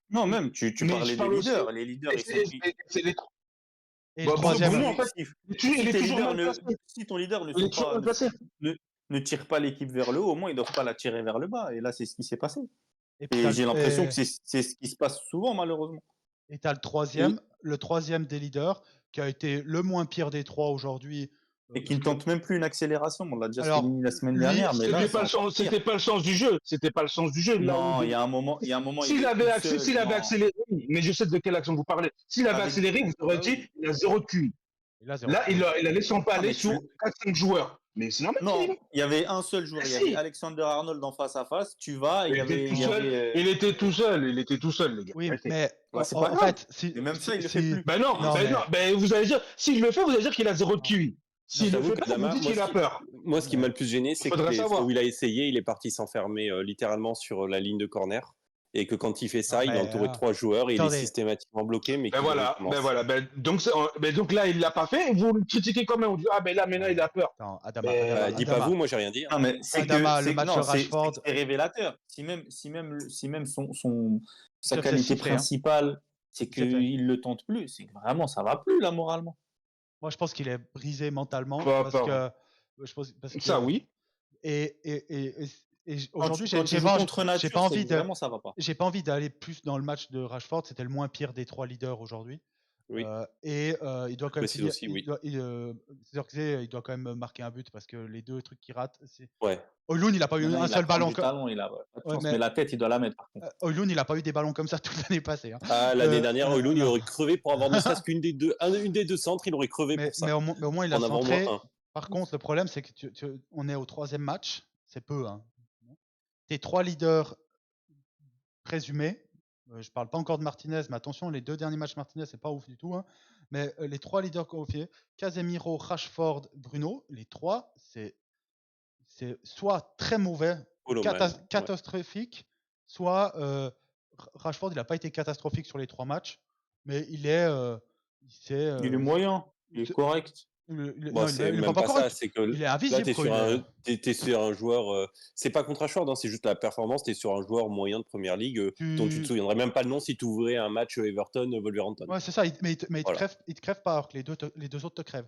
Speaker 3: Non, même, tu parlais des leaders. Aussi, les leaders,
Speaker 2: c'est les
Speaker 1: et le troisième.
Speaker 2: Bruno, en fait,
Speaker 3: si ton leader ne tire pas l'équipe vers le haut, au moins ils ne doivent pas la tirer vers le bas. Et là, c'est ce qui s'est passé. Et j'ai l'impression que c'est ce qui se passe souvent, malheureusement.
Speaker 1: Et tu as le troisième des leaders, qui a été le moins pire des trois aujourd'hui.
Speaker 3: Et qui ne tente même plus une accélération. On l'a déjà souligné la semaine dernière. Mais
Speaker 2: c'était pas le sens du jeu. C'était pas le sens du jeu.
Speaker 3: Non, il y a un moment.
Speaker 2: S'il avait accéléré, mais je sais de quelle action vous parlez. S'il avait accéléré, vous aurez dit il a 0 QI. Là, il a laissé pas aller sur 4-5 joueurs. Mais c'est normal.
Speaker 3: Non, il y avait un seul joueur. Il y avait Alexander Arnold en face à face. Tu vas.
Speaker 2: Il était tout seul. Il était tout seul, les gars.
Speaker 1: Oui, mais
Speaker 3: c'est pas grave.
Speaker 1: Et
Speaker 3: même ça, il le fait plus.
Speaker 2: Ben non, vous allez dire, s'il le fait, vous allez dire qu'il a 0 QI. S'il le fait pas, vous dites qu'il a peur.
Speaker 4: Moi, ce qui m'a le plus gêné, c'est que il a essayé, il est parti s'enfermer littéralement sur la ligne de corner. Et que quand il fait ça, il est entouré de 3 joueurs et il est systématiquement bloqué. Mais
Speaker 2: donc là, il l'a pas fait. Et vous le critiquez quand même. Vous dites, là, maintenant, il a peur.
Speaker 4: Dis pas vous, moi, j'ai rien dit.
Speaker 3: Non, mais c'est
Speaker 1: le match de Rashford.
Speaker 3: C'est révélateur. Si même sa qualité principale, c'est qu'il le tente plus. C'est que vraiment, ça va plus, là, moralement.
Speaker 1: Moi, je pense qu'il est brisé mentalement. Parce que
Speaker 2: ça, oui.
Speaker 1: Et aujourd'hui, j'ai pas envie d'aller plus dans le match de Rashford. C'était le moins pire des trois leaders aujourd'hui.
Speaker 4: Oui.
Speaker 1: Il doit quand même
Speaker 3: il
Speaker 1: doit quand même marquer un but parce que les deux trucs qu'il rate, c'est.
Speaker 4: Ouais.
Speaker 1: Oyloun, il a pas eu un seul ballon.
Speaker 3: Mais la tête, il doit la mettre. Par contre.
Speaker 1: Oyloun, il a pas eu des ballons comme ça toute l'année passée. Hein.
Speaker 4: L'année dernière, Oyloun, il aurait crevé pour avoir ne serait-ce qu'une des deux centres, il aurait crevé pour ça.
Speaker 1: Mais au moins, il a centré. Par contre, le problème, c'est que on est au troisième match. C'est peu. Hein. Tes trois leaders présumés, je parle pas encore de Martinez, mais attention, les deux derniers matchs Martinez, c'est pas ouf du tout. Hein, mais les trois leaders confiés, Casemiro, Rashford, Bruno, les trois, c'est soit très mauvais, catastrophique, soit Rashford, il n'a pas été catastrophique sur les trois matchs, mais il est
Speaker 3: moyen, il est correct.
Speaker 4: C'est même pas ça, c'est que
Speaker 1: il est invisible.
Speaker 4: Là, t'es sur un joueur. C'est pas contre Rashford, c'est juste la performance. T'es sur un joueur moyen de première ligue dont tu te souviendrais même pas le nom si tu ouvrais un match Everton-Wolverhampton.
Speaker 1: Ouais, c'est ça. Mais il te crève pas, alors que les deux autres te crèvent.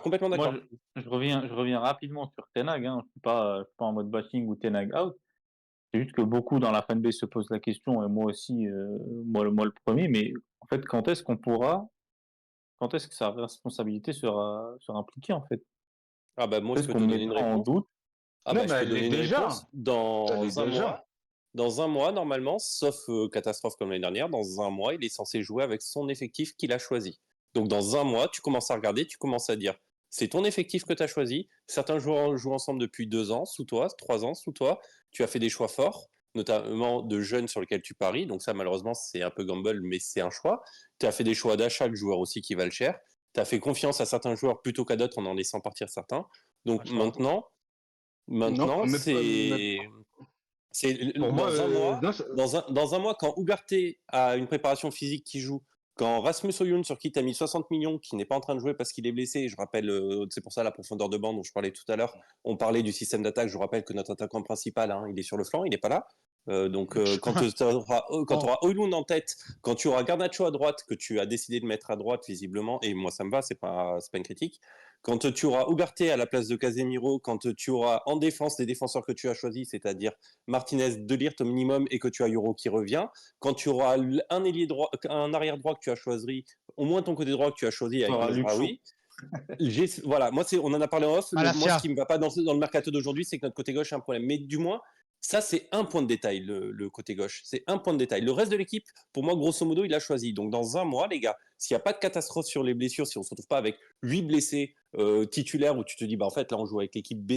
Speaker 4: Complètement d'accord.
Speaker 3: Moi, je reviens rapidement sur Ten Hag. Hein. Je suis pas en mode bashing ou Ten Hag out. C'est juste que beaucoup dans la fanbase se posent la question, et moi aussi, moi le premier. Mais en fait, quand est-ce que sa responsabilité sera impliquée, en fait?
Speaker 4: Moi, je peux te donner une réponse.
Speaker 3: En doute.
Speaker 4: Je peux te donner une réponse. Dans un mois, normalement, sauf catastrophe comme l'année dernière, dans un mois, il est censé jouer avec son effectif qu'il a choisi. Donc, dans un mois, tu commences à regarder, tu commences à dire, c'est ton effectif que tu as choisi. Certains joueurs jouent ensemble depuis 2 ans sous toi, 3 ans sous toi. Tu as fait des choix forts, notamment de jeunes sur lesquels tu paries. Donc ça, malheureusement, c'est un peu gamble, mais c'est un choix. Tu as fait des choix d'achat de joueurs aussi qui valent cher. Tu as fait confiance à certains joueurs plutôt qu'à d'autres en laissant partir certains. Donc maintenant, c'est dans un mois, quand Ugarte a une préparation physique qui joue, quand Rasmus Højlund, sur qui tu as mis 60 millions, qui n'est pas en train de jouer parce qu'il est blessé, je rappelle, c'est pour ça la profondeur de banc dont je parlais tout à l'heure, on parlait du système d'attaque, je vous rappelle que notre attaquant principal, il est sur le flanc, il n'est pas là. Quand tu auras Højlund en tête, quand tu auras Garnacho à droite, que tu as décidé de mettre à droite visiblement, et moi ça me va, c'est pas une critique, quand tu auras Ugarte à la place de Casemiro, quand tu auras en défense les défenseurs que tu as choisis, c'est-à-dire Martinez, De Ligt au minimum, et que tu as Euro qui revient, quand tu auras un ailier droit, un arrière droit que tu as choisi, au moins ton côté droit que tu as choisi avec Mazraoui. Voilà, moi on en a parlé en off. Moi, ce qui me va pas dans le mercato d'aujourd'hui, c'est que notre côté gauche a un problème. Mais du moins, ça, c'est un point de détail, le côté gauche. C'est un point de détail. Le reste de l'équipe, pour moi, grosso modo, il a choisi. Donc, dans un mois, les gars, s'il n'y a pas de catastrophe sur les blessures, si on ne se retrouve pas avec 8 blessés titulaires, où tu te dis, en fait, là, on joue avec l'équipe B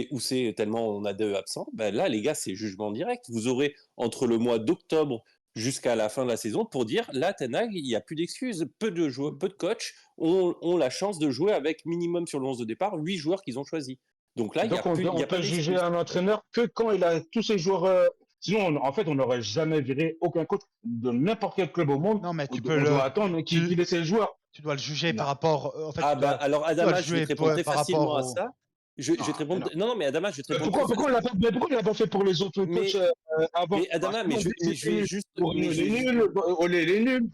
Speaker 4: ou C, tellement on a 2 absents, là, les gars, c'est jugement direct. Vous aurez, entre le mois d'octobre jusqu'à la fin de la saison, pour dire, là, Ten Hag, il n'y a plus d'excuses. Peu de joueurs, peu de coachs ont la chance de jouer avec minimum sur le 11 de départ 8 joueurs qu'ils ont choisis. Donc là,
Speaker 2: on peut juger un entraîneur que quand il a tous ses joueurs. Sinon, en fait, on n'aurait jamais viré aucun coach de n'importe quel club au monde.
Speaker 1: Non, mais
Speaker 2: on doit attendre qu'il laisse les joueurs.
Speaker 1: Tu dois le juger par rapport. En fait,
Speaker 4: alors Adama, je vais te répondre très facilement à ça. Je vais te répondre. Non, mais Adama, je vais te répondre.
Speaker 2: Pourquoi il l'a pas fait pour les autres coachs avant?
Speaker 4: Mais Adama, je vais juste.
Speaker 2: Les nuls, les nuls.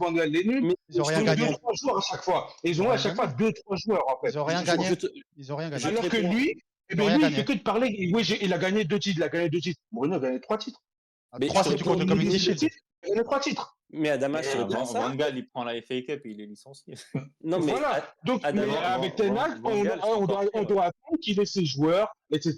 Speaker 1: Ils n'ont rien gagné.
Speaker 2: 2-3 joueurs à chaque fois. Ils ont à chaque fois 2-3 joueurs en fait.
Speaker 1: Ils n'ont rien gagné. Ils ont rien gagné.
Speaker 2: Alors que lui, il fait que de parler. Oui, il a gagné 2 titres. Mourinho a gagné 3 titres.
Speaker 1: 3 si tu comptes le Community Shield.
Speaker 2: Il a gagné 3 titres.
Speaker 4: Mais Adama, je te reprends ça.
Speaker 3: Van Gaal, il prend la FA Cup et il est licencié.
Speaker 2: Non, mais voilà. Donc, avec Ten Hag, on doit attendre qu'il ait ses joueurs, etc.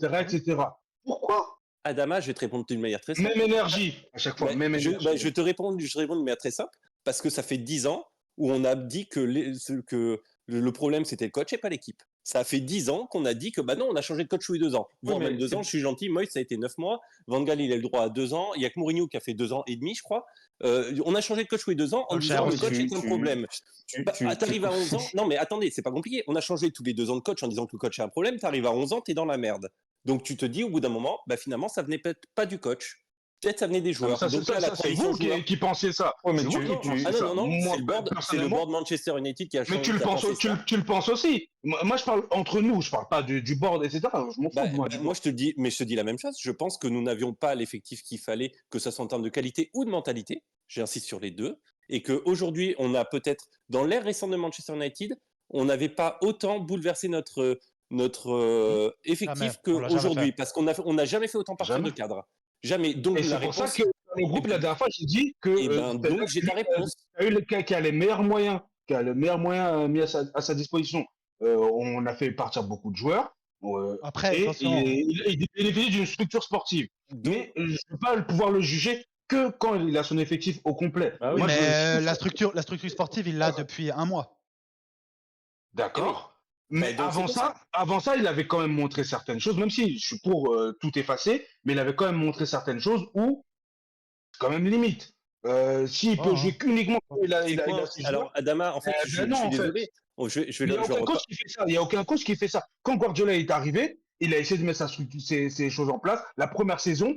Speaker 2: Pourquoi?
Speaker 4: Adama, je vais te répondre d'une manière très simple.
Speaker 2: Même énergie, à chaque fois.
Speaker 4: Je te réponds d'une manière très simple, parce que ça fait 10 ans où on a dit que le problème, c'était le coach et pas l'équipe. Ça fait 10 ans qu'on a dit que non, on a changé de coach tous les 2 ans. Voire même 2 ans, je suis gentil. Moïse, ça a été 9 mois. Van Gaal, il a le droit à 2 ans. Il y a que Mourinho qui a fait 2 ans et demi, je crois. On a changé de coach tous les 2 ans en disant le coach est un problème. T'arrives à 11 ans. Non, mais attendez, c'est pas compliqué. On a changé tous les 2 ans de coach en disant que le coach est un problème. T'arrives à 11 ans, t'es dans la merde. Donc tu te dis au bout d'un moment, finalement, ça venait peut-être pas du coach. Peut-être ça venait des joueurs.
Speaker 2: C'est vous qui pensiez ça.
Speaker 4: Non, c'est le board Manchester United qui a changé.
Speaker 2: Mais tu le penses aussi. Moi, je parle entre nous. Je parle pas du board, etc. Je m'en fous.
Speaker 4: Moi, je te dis la même chose. Je pense que nous n'avions pas l'effectif qu'il fallait, que ce soit en termes de qualité ou de mentalité. J'insiste sur les deux. Et qu'aujourd'hui, on a peut-être, dans l'ère récente de Manchester United, on n'avait pas autant bouleversé notre effectif qu'aujourd'hui. Parce qu'on n'a jamais fait autant partir de cadre. Jamais. Donc,
Speaker 2: c'est pour ça que dans le groupe, la dernière fois, j'ai dit que
Speaker 4: donc j'ai ta réponse.
Speaker 2: Il y a eu le cas qui a les meilleurs moyens, mis à sa disposition. On a fait partir beaucoup de joueurs.
Speaker 1: Après,
Speaker 2: il bénéficie d'une structure sportive. Mais je ne peux pas pouvoir le juger que quand il a son effectif au complet.
Speaker 1: Oui, mais la structure sportive, il l'a depuis 1 mois.
Speaker 2: D'accord. Mais avant ça, il avait quand même montré certaines choses, même si je suis pour tout effacer, mais il avait quand même montré certaines choses où c'est quand même limite. S'il peut jouer qu'uniquement quand il a
Speaker 4: alors, Adama, en fait, je suis désolé.
Speaker 2: Il n'y a aucun coach qui fait ça. Quand Guardiola est arrivé, il a essayé de mettre ces choses en place. La première saison,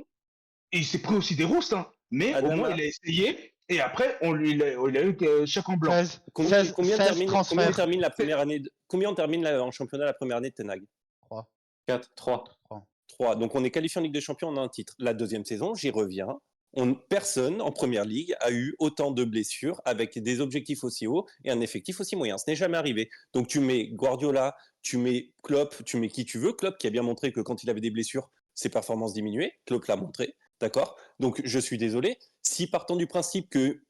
Speaker 2: il s'est pris aussi des roustes, hein. Mais Adama, au moins, il a essayé. Et après, il a eu chèque en blanc.
Speaker 4: Combien termine la première année Combien on termine en championnat la première année de Ten Hag? 3. Donc on est qualifié en Ligue des Champions, on a un titre. La deuxième saison, j'y reviens. Personne en première ligue a eu autant de blessures avec des objectifs aussi hauts et un effectif aussi moyen. Ce n'est jamais arrivé. Donc tu mets Guardiola, tu mets Klopp, tu mets qui tu veux. Klopp qui a bien montré que quand il avait des blessures, ses performances diminuaient. Klopp l'a montré. D'accord? Donc je suis désolé. Si partons du principe que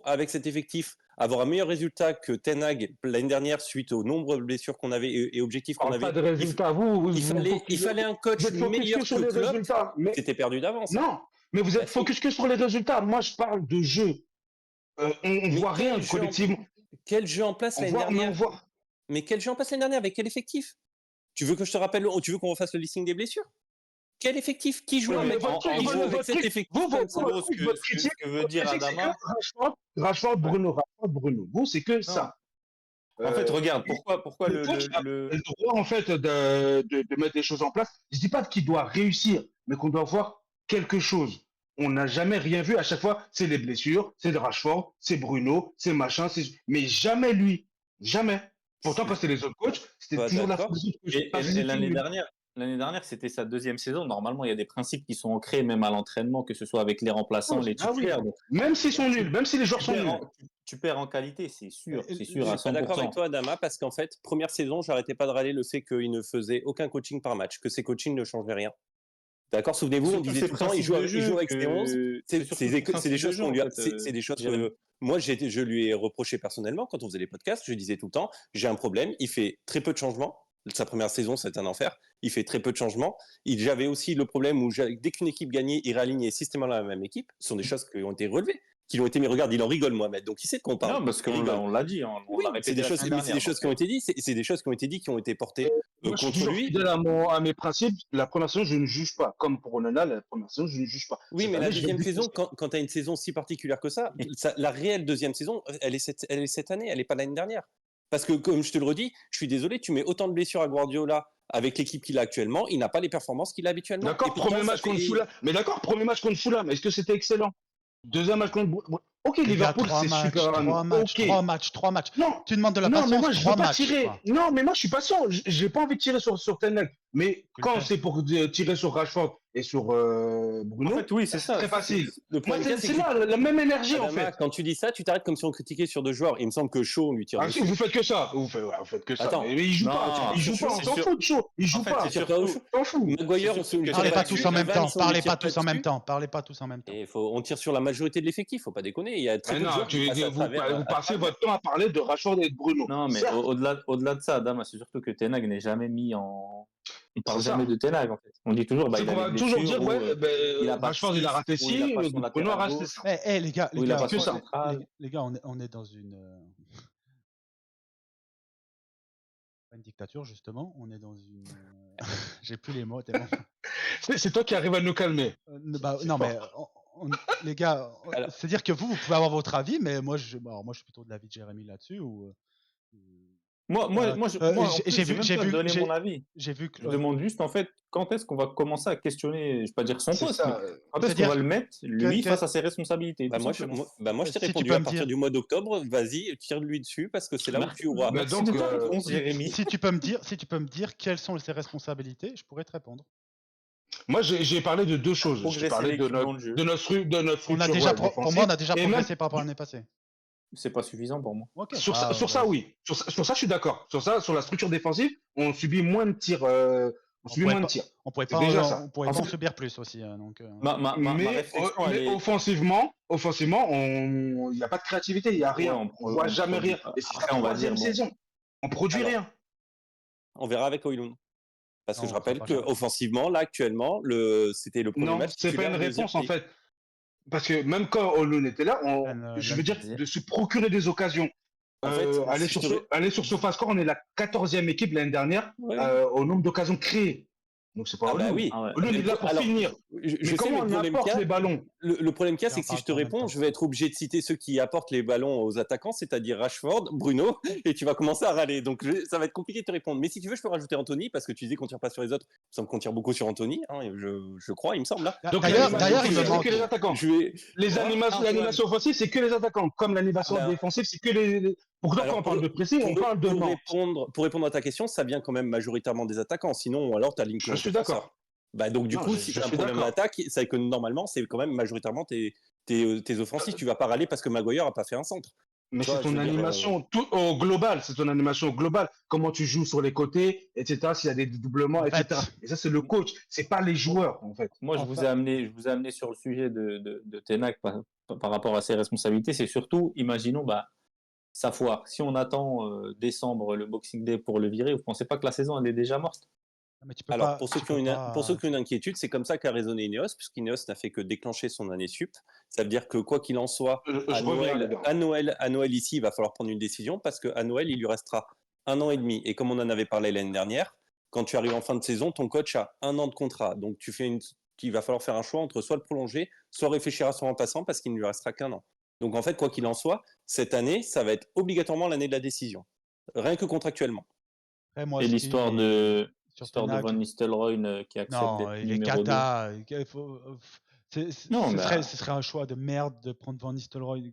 Speaker 4: avec cet effectif, avoir un meilleur résultat que Ten Hag l'année dernière suite au nombre de blessures qu'on avait et objectifs qu'on avait,
Speaker 2: pas de résultats.
Speaker 4: Il fallait un coach meilleur que Klopp. C'était perdu d'avance.
Speaker 2: Non, mais vous êtes focus que sur les résultats. Moi, je parle de jeu. On voit rien collectivement.
Speaker 4: Quel jeu en place l'année dernière? Mais quel jeu en place l'année dernière avec quel effectif? Tu veux que je te rappelle, tu veux qu'on refasse le listing des blessures? Quel effectif? Qui joue avec cet effectif?
Speaker 3: Ce que veut dire Adama,
Speaker 2: Rashford, Bruno. Vous, c'est que ça.
Speaker 3: En fait, regarde, pourquoi
Speaker 2: le droit en fait de mettre des choses en place. Je dis pas qu'il doit réussir, mais qu'on doit voir quelque chose. On n'a jamais rien vu. À chaque fois, c'est les blessures, c'est Rashford, c'est Bruno, c'est machin, mais jamais lui, jamais. Pourtant, quand c'était les autres coachs, c'était toujours la faute.
Speaker 3: L'année dernière, c'était sa deuxième saison. Normalement, il y a des principes qui sont ancrés même à l'entraînement, que ce soit avec les remplaçants, les titulaires.
Speaker 2: Même s'ils sont nuls, même si les joueurs sont nuls.
Speaker 3: Tu perds en qualité, c'est sûr.
Speaker 4: Je suis pas d'accord avec toi, Adama, parce qu'en fait, première saison, j'arrêtais pas de râler le fait qu'il ne faisait aucun coaching par match, que ses coachings ne changeaient rien. D'accord, souvenez-vous, on disait tout le temps, il joue avec ses 11. C'est des choses que moi, je lui ai reproché personnellement quand on faisait les podcasts. Je disais tout le temps, j'ai un problème, il fait très peu de changements. Sa première saison, c'est un enfer. Il fait très peu de changements. J'avais aussi le problème où dès qu'une équipe gagnait, il réalignait systématiquement la même équipe. Ce sont des choses qui ont été relevées, qui ont été mis. Regarde, il en rigole, Mohamed. Donc il sait de quoi on parle.
Speaker 3: Non, parce qu'on l'a dit.
Speaker 4: C'est des choses qui ont été dites. C'est des choses qui ont été dites, qui ont été portées contre lui.
Speaker 2: Fidèle à mes principes. La première saison, je ne juge pas. Comme pour Onana, la première saison, je ne juge pas.
Speaker 4: Oui, mais la deuxième saison, quand tu as une saison si particulière que ça, la réelle deuxième saison, elle est cette année. Elle n'est pas l'année dernière. Parce que, comme je te le redis, je suis désolé, tu mets autant de blessures à Guardiola avec l'équipe qu'il a actuellement, il n'a pas les performances qu'il a habituellement.
Speaker 2: D'accord, premier match contre Fulham. Mais d'accord, premier match contre Fulham. Est-ce que c'était excellent? Deuxième match contre. Ok, Liverpool, c'est super.
Speaker 1: Trois matchs.
Speaker 2: Non,
Speaker 1: tu demandes de la patience.
Speaker 2: Non, mais moi, je veux pas tirer.
Speaker 1: Quoi.
Speaker 2: Non, mais moi, je suis patient. J'ai pas envie de tirer sur Ten Hag. Mais quand c'est pour tirer sur Rashford et sur Bruno,
Speaker 3: en fait, oui, c'est ça.
Speaker 2: Très facile.
Speaker 4: Le problème,
Speaker 2: c'est là la même énergie, en fait.
Speaker 4: Quand tu dis ça, tu t'arrêtes comme si on critiquait sur 2 joueurs. Il me semble que Shaw, on lui tire dessus.
Speaker 2: Vous faites que ça. Vous faites que ça.
Speaker 4: Attends.
Speaker 2: Mais il joue pas. Il joue pas. On s'en fout de Shaw. Il joue pas.
Speaker 4: On s'en fout. Maguire,
Speaker 1: Parlez pas tous en même temps. Parlez pas tous en même temps. Parlez pas tous en même temps.
Speaker 4: On tire sur la majorité de l'effectif. Faut pas déconner. Il y a très peu de joueurs.
Speaker 2: Vous passez votre temps à parler de Rashford et de Bruno.
Speaker 3: Non, mais au-delà de ça, Adam, c'est surtout que Ten Hag n'est jamais mis en. On parle jamais de Ten Hag, en fait. On dit toujours,
Speaker 2: on va toujours dire, Rashford, il a raté ci, Bruno a raté ça.
Speaker 1: Les gars, on est dans une. Pas une dictature, justement. On est dans une. J'ai plus les mots tellement.
Speaker 2: C'est toi qui arrives à nous calmer.
Speaker 1: Non, mais les gars, c'est-à-dire que vous pouvez avoir votre avis, mais moi, je suis plutôt de l'avis de Jérémy là-dessus.
Speaker 3: J'ai vu donner mon avis.
Speaker 1: J'ai vu que
Speaker 3: je demande juste en fait quand est-ce qu'on va commencer à questionner, je vais pas dire son poste, quand est-ce qu'on va le mettre lui face à ses responsabilités.
Speaker 4: Moi je t'ai répondu à partir du mois d'octobre, vas-y, tire-lui dessus parce que c'est là où tu auras.
Speaker 1: Si tu peux me dire quelles sont ses responsabilités, je pourrais te répondre.
Speaker 2: Moi, j'ai parlé de 2 choses. J'ai parlé de notre futur.
Speaker 1: Pour moi, on a déjà progressé par rapport à l'année passée.
Speaker 3: C'est pas suffisant pour moi.
Speaker 2: Okay, sur ça, oui. Sur ça, je suis d'accord. Sur la structure défensive, on subit moins de tirs.
Speaker 1: On pourrait pas en subir plus aussi.
Speaker 2: Mais offensivement, il n'y a pas de créativité, il n'y a rien. On ne voit jamais rien. Et c'est la 3e saison. On produit rien.
Speaker 4: On verra avec Højlund. Parce que je rappelle qu'offensivement, là, actuellement, c'était le premier match.
Speaker 2: Non, c'est pas une réponse, en fait. Parce que même quand Højlund était là, je veux dire, de se procurer des occasions. Aller sur SofaScore, on est la 14e équipe l'année dernière au nombre d'occasions créées. Donc c'est pas
Speaker 4: Højlund.
Speaker 2: Højlund est là pour finir. Mais comment on apporte les ballons?
Speaker 4: Le problème qu'il y a, c'est que si je te réponds, je vais être obligé de citer ceux qui apportent les ballons aux attaquants, c'est-à-dire Rashford, Bruno, et tu vas commencer à râler. Donc ça va être compliqué de te répondre. Mais si tu veux, je peux rajouter Anthony, parce que tu disais qu'on tire pas sur les autres. Il me semble qu'on tire beaucoup sur Anthony, je crois, il me semble.
Speaker 1: D'ailleurs, il me manque
Speaker 2: que les attaquants. L'animation offensive, c'est que les attaquants. Comme l'animation défensive, c'est que les. Pourquoi quand on parle de pressing, on parle de
Speaker 4: pour répondre à ta question, ça vient quand même majoritairement des attaquants. Sinon, alors ta ligne.
Speaker 2: Je suis d'accord.
Speaker 4: Donc du coup, si tu as un problème d'attaque, c'est que normalement, c'est quand même majoritairement tes offensifs. Tu vas pas râler parce que Maguire a pas fait un centre.
Speaker 2: Mais c'est ton animation au global. C'est ton animation globale. Comment tu joues sur les côtés, etc. S'il y a des doublements, etc. Et ça, c'est le coach. C'est pas les joueurs, en fait.
Speaker 3: Moi, je vous ai amené sur le sujet de Ten Hag par rapport à ses responsabilités. C'est surtout, imaginons, ça foire. Si on attend décembre, le Boxing Day pour le virer, vous pensez pas que la saison elle est déjà morte?
Speaker 4: Alors, pour ceux qui ont une inquiétude, c'est comme ça qu'a raisonné Ineos, puisqu'Ineos n'a fait que déclencher son année sup. Ça veut dire que quoi qu'il en soit, à Noël ici, il va falloir prendre une décision, parce qu'à Noël, il lui restera 1 an et demi. Et comme on en avait parlé l'année dernière, quand tu arrives en fin de saison, ton coach a 1 an de contrat. Donc, il va falloir faire un choix entre soit le prolonger, soit réfléchir à son remplaçant, parce qu'il ne lui restera qu'1 an. Donc, en fait, quoi qu'il en soit, cette année, ça va être obligatoirement l'année de la décision. Rien que contractuellement.
Speaker 3: Et l'histoire de Van Nistelrooy qui accepte d'être numéro 2.
Speaker 1: Ce serait un choix de merde de prendre Van Nistelrooy.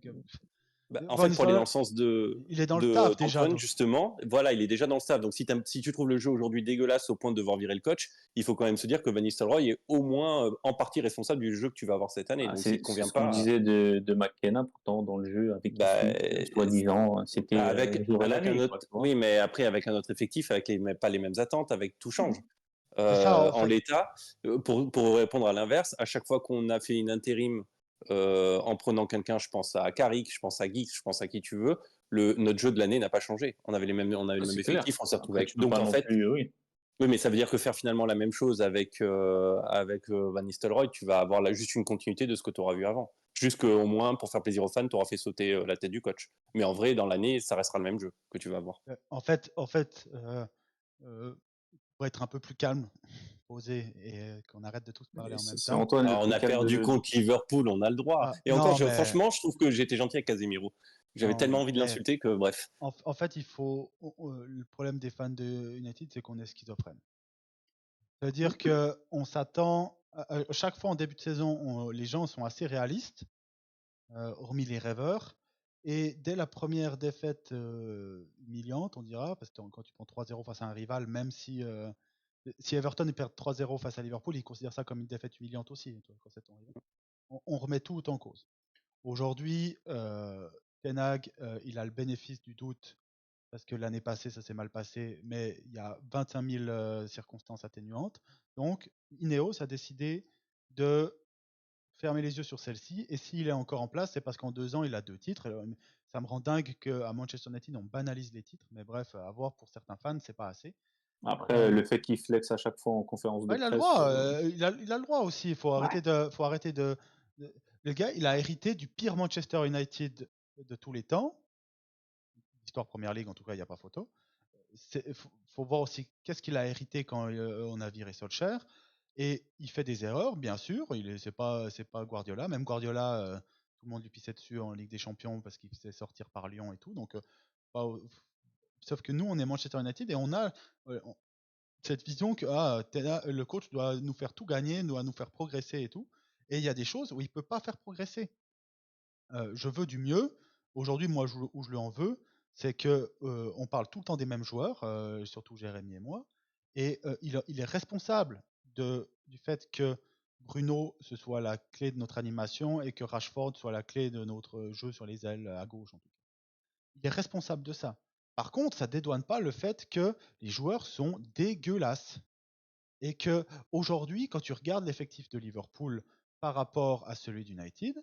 Speaker 4: En fait, pour aller dans le sens
Speaker 1: il est dans le staff déjà.
Speaker 4: Justement, voilà, il est déjà dans le staff. Donc, si tu trouves le jeu aujourd'hui dégueulasse au point de devoir virer le coach, il faut quand même se dire que Van Nistelrooy est au moins en partie responsable du jeu que tu vas avoir cette année. Donc,
Speaker 3: c'est ce qu'on disait de McKenna, pourtant, dans le jeu, avec soi-disant, c'était
Speaker 4: oui, mais après, avec un autre effectif, avec pas les mêmes attentes, avec tout change. En l'état, pour répondre à l'inverse, à chaque fois qu'on a fait une intérim en prenant quelqu'un, je pense à Carrick, je pense à Giggs, je pense à qui tu veux, notre jeu de l'année n'a pas changé. On avait le même effectif, on s'est retrouvé avec. Donc en fait, oui, mais ça veut dire que faire finalement la même chose avec Van Nistelrooy, tu vas avoir juste une continuité de ce que tu auras vu avant. Juste qu'au moins, pour faire plaisir aux fans, tu auras fait sauter la tête du coach. Mais en vrai, dans l'année, ça restera le même jeu que tu vas avoir.
Speaker 1: En fait, pour être un peu plus calme, posé, et qu'on arrête de tous parler en même temps.
Speaker 4: On a perdu contre Liverpool, on a le droit. Et encore, franchement, je trouve que j'étais gentil avec Casemiro. J'avais tellement envie de l'insulter que bref.
Speaker 1: En fait, le problème des fans de United, c'est qu'on est schizophrène. C'est-à-dire qu'on s'attend, chaque fois en début de saison, les gens sont assez réalistes, hormis les rêveurs. Et dès la première défaite humiliante, on dira, parce que quand tu prends 3-0 face à un rival, même si Everton perd 3-0 face à Liverpool, ils considèrent ça comme une défaite humiliante aussi, quand c'est ton rival. On remet tout en cause. Aujourd'hui, Ten Hag, il a le bénéfice du doute parce que l'année passée, ça s'est mal passé, mais il y a 25 000 circonstances atténuantes. Donc, Ineos a décidé de fermer les yeux sur celle-ci, et s'il est encore en place, c'est parce qu'en 2 ans, il a 2 titres. Ça me rend dingue qu'à Manchester United, on banalise les titres, mais bref, à voir pour certains fans, c'est pas assez.
Speaker 3: Après, le fait qu'il flex à chaque fois en conférence de
Speaker 1: il a le
Speaker 3: presse.
Speaker 1: droit, il a le droit aussi. Il faut arrêter de. Le gars, il a hérité du pire Manchester United de tous les temps. L'histoire Première Ligue, en tout cas, il n'y a pas photo. Faut voir aussi qu'est-ce qu'il a hérité quand on a viré Solskjaer. Et il fait des erreurs, bien sûr. C'est pas Guardiola. Même Guardiola, tout le monde lui pissait dessus en Ligue des Champions parce qu'il faisait sortir par Lyon et tout. Donc, sauf que nous, on est Manchester United et on a cette vision que le coach doit nous faire tout gagner, doit nous faire progresser et tout. Et il y a des choses où il peut pas faire progresser. Je veux du mieux. Aujourd'hui, moi, où je lui en veux, c'est que on parle tout le temps des mêmes joueurs, surtout Jérémy et moi, et il est responsable du fait que Bruno ce soit la clé de notre animation et que Rashford soit la clé de notre jeu sur les ailes à gauche en tout cas. Il est responsable de ça. Par contre, ça dédouane pas le fait que les joueurs sont dégueulasses et que aujourd'hui, quand tu regardes l'effectif de Liverpool par rapport à celui d'United,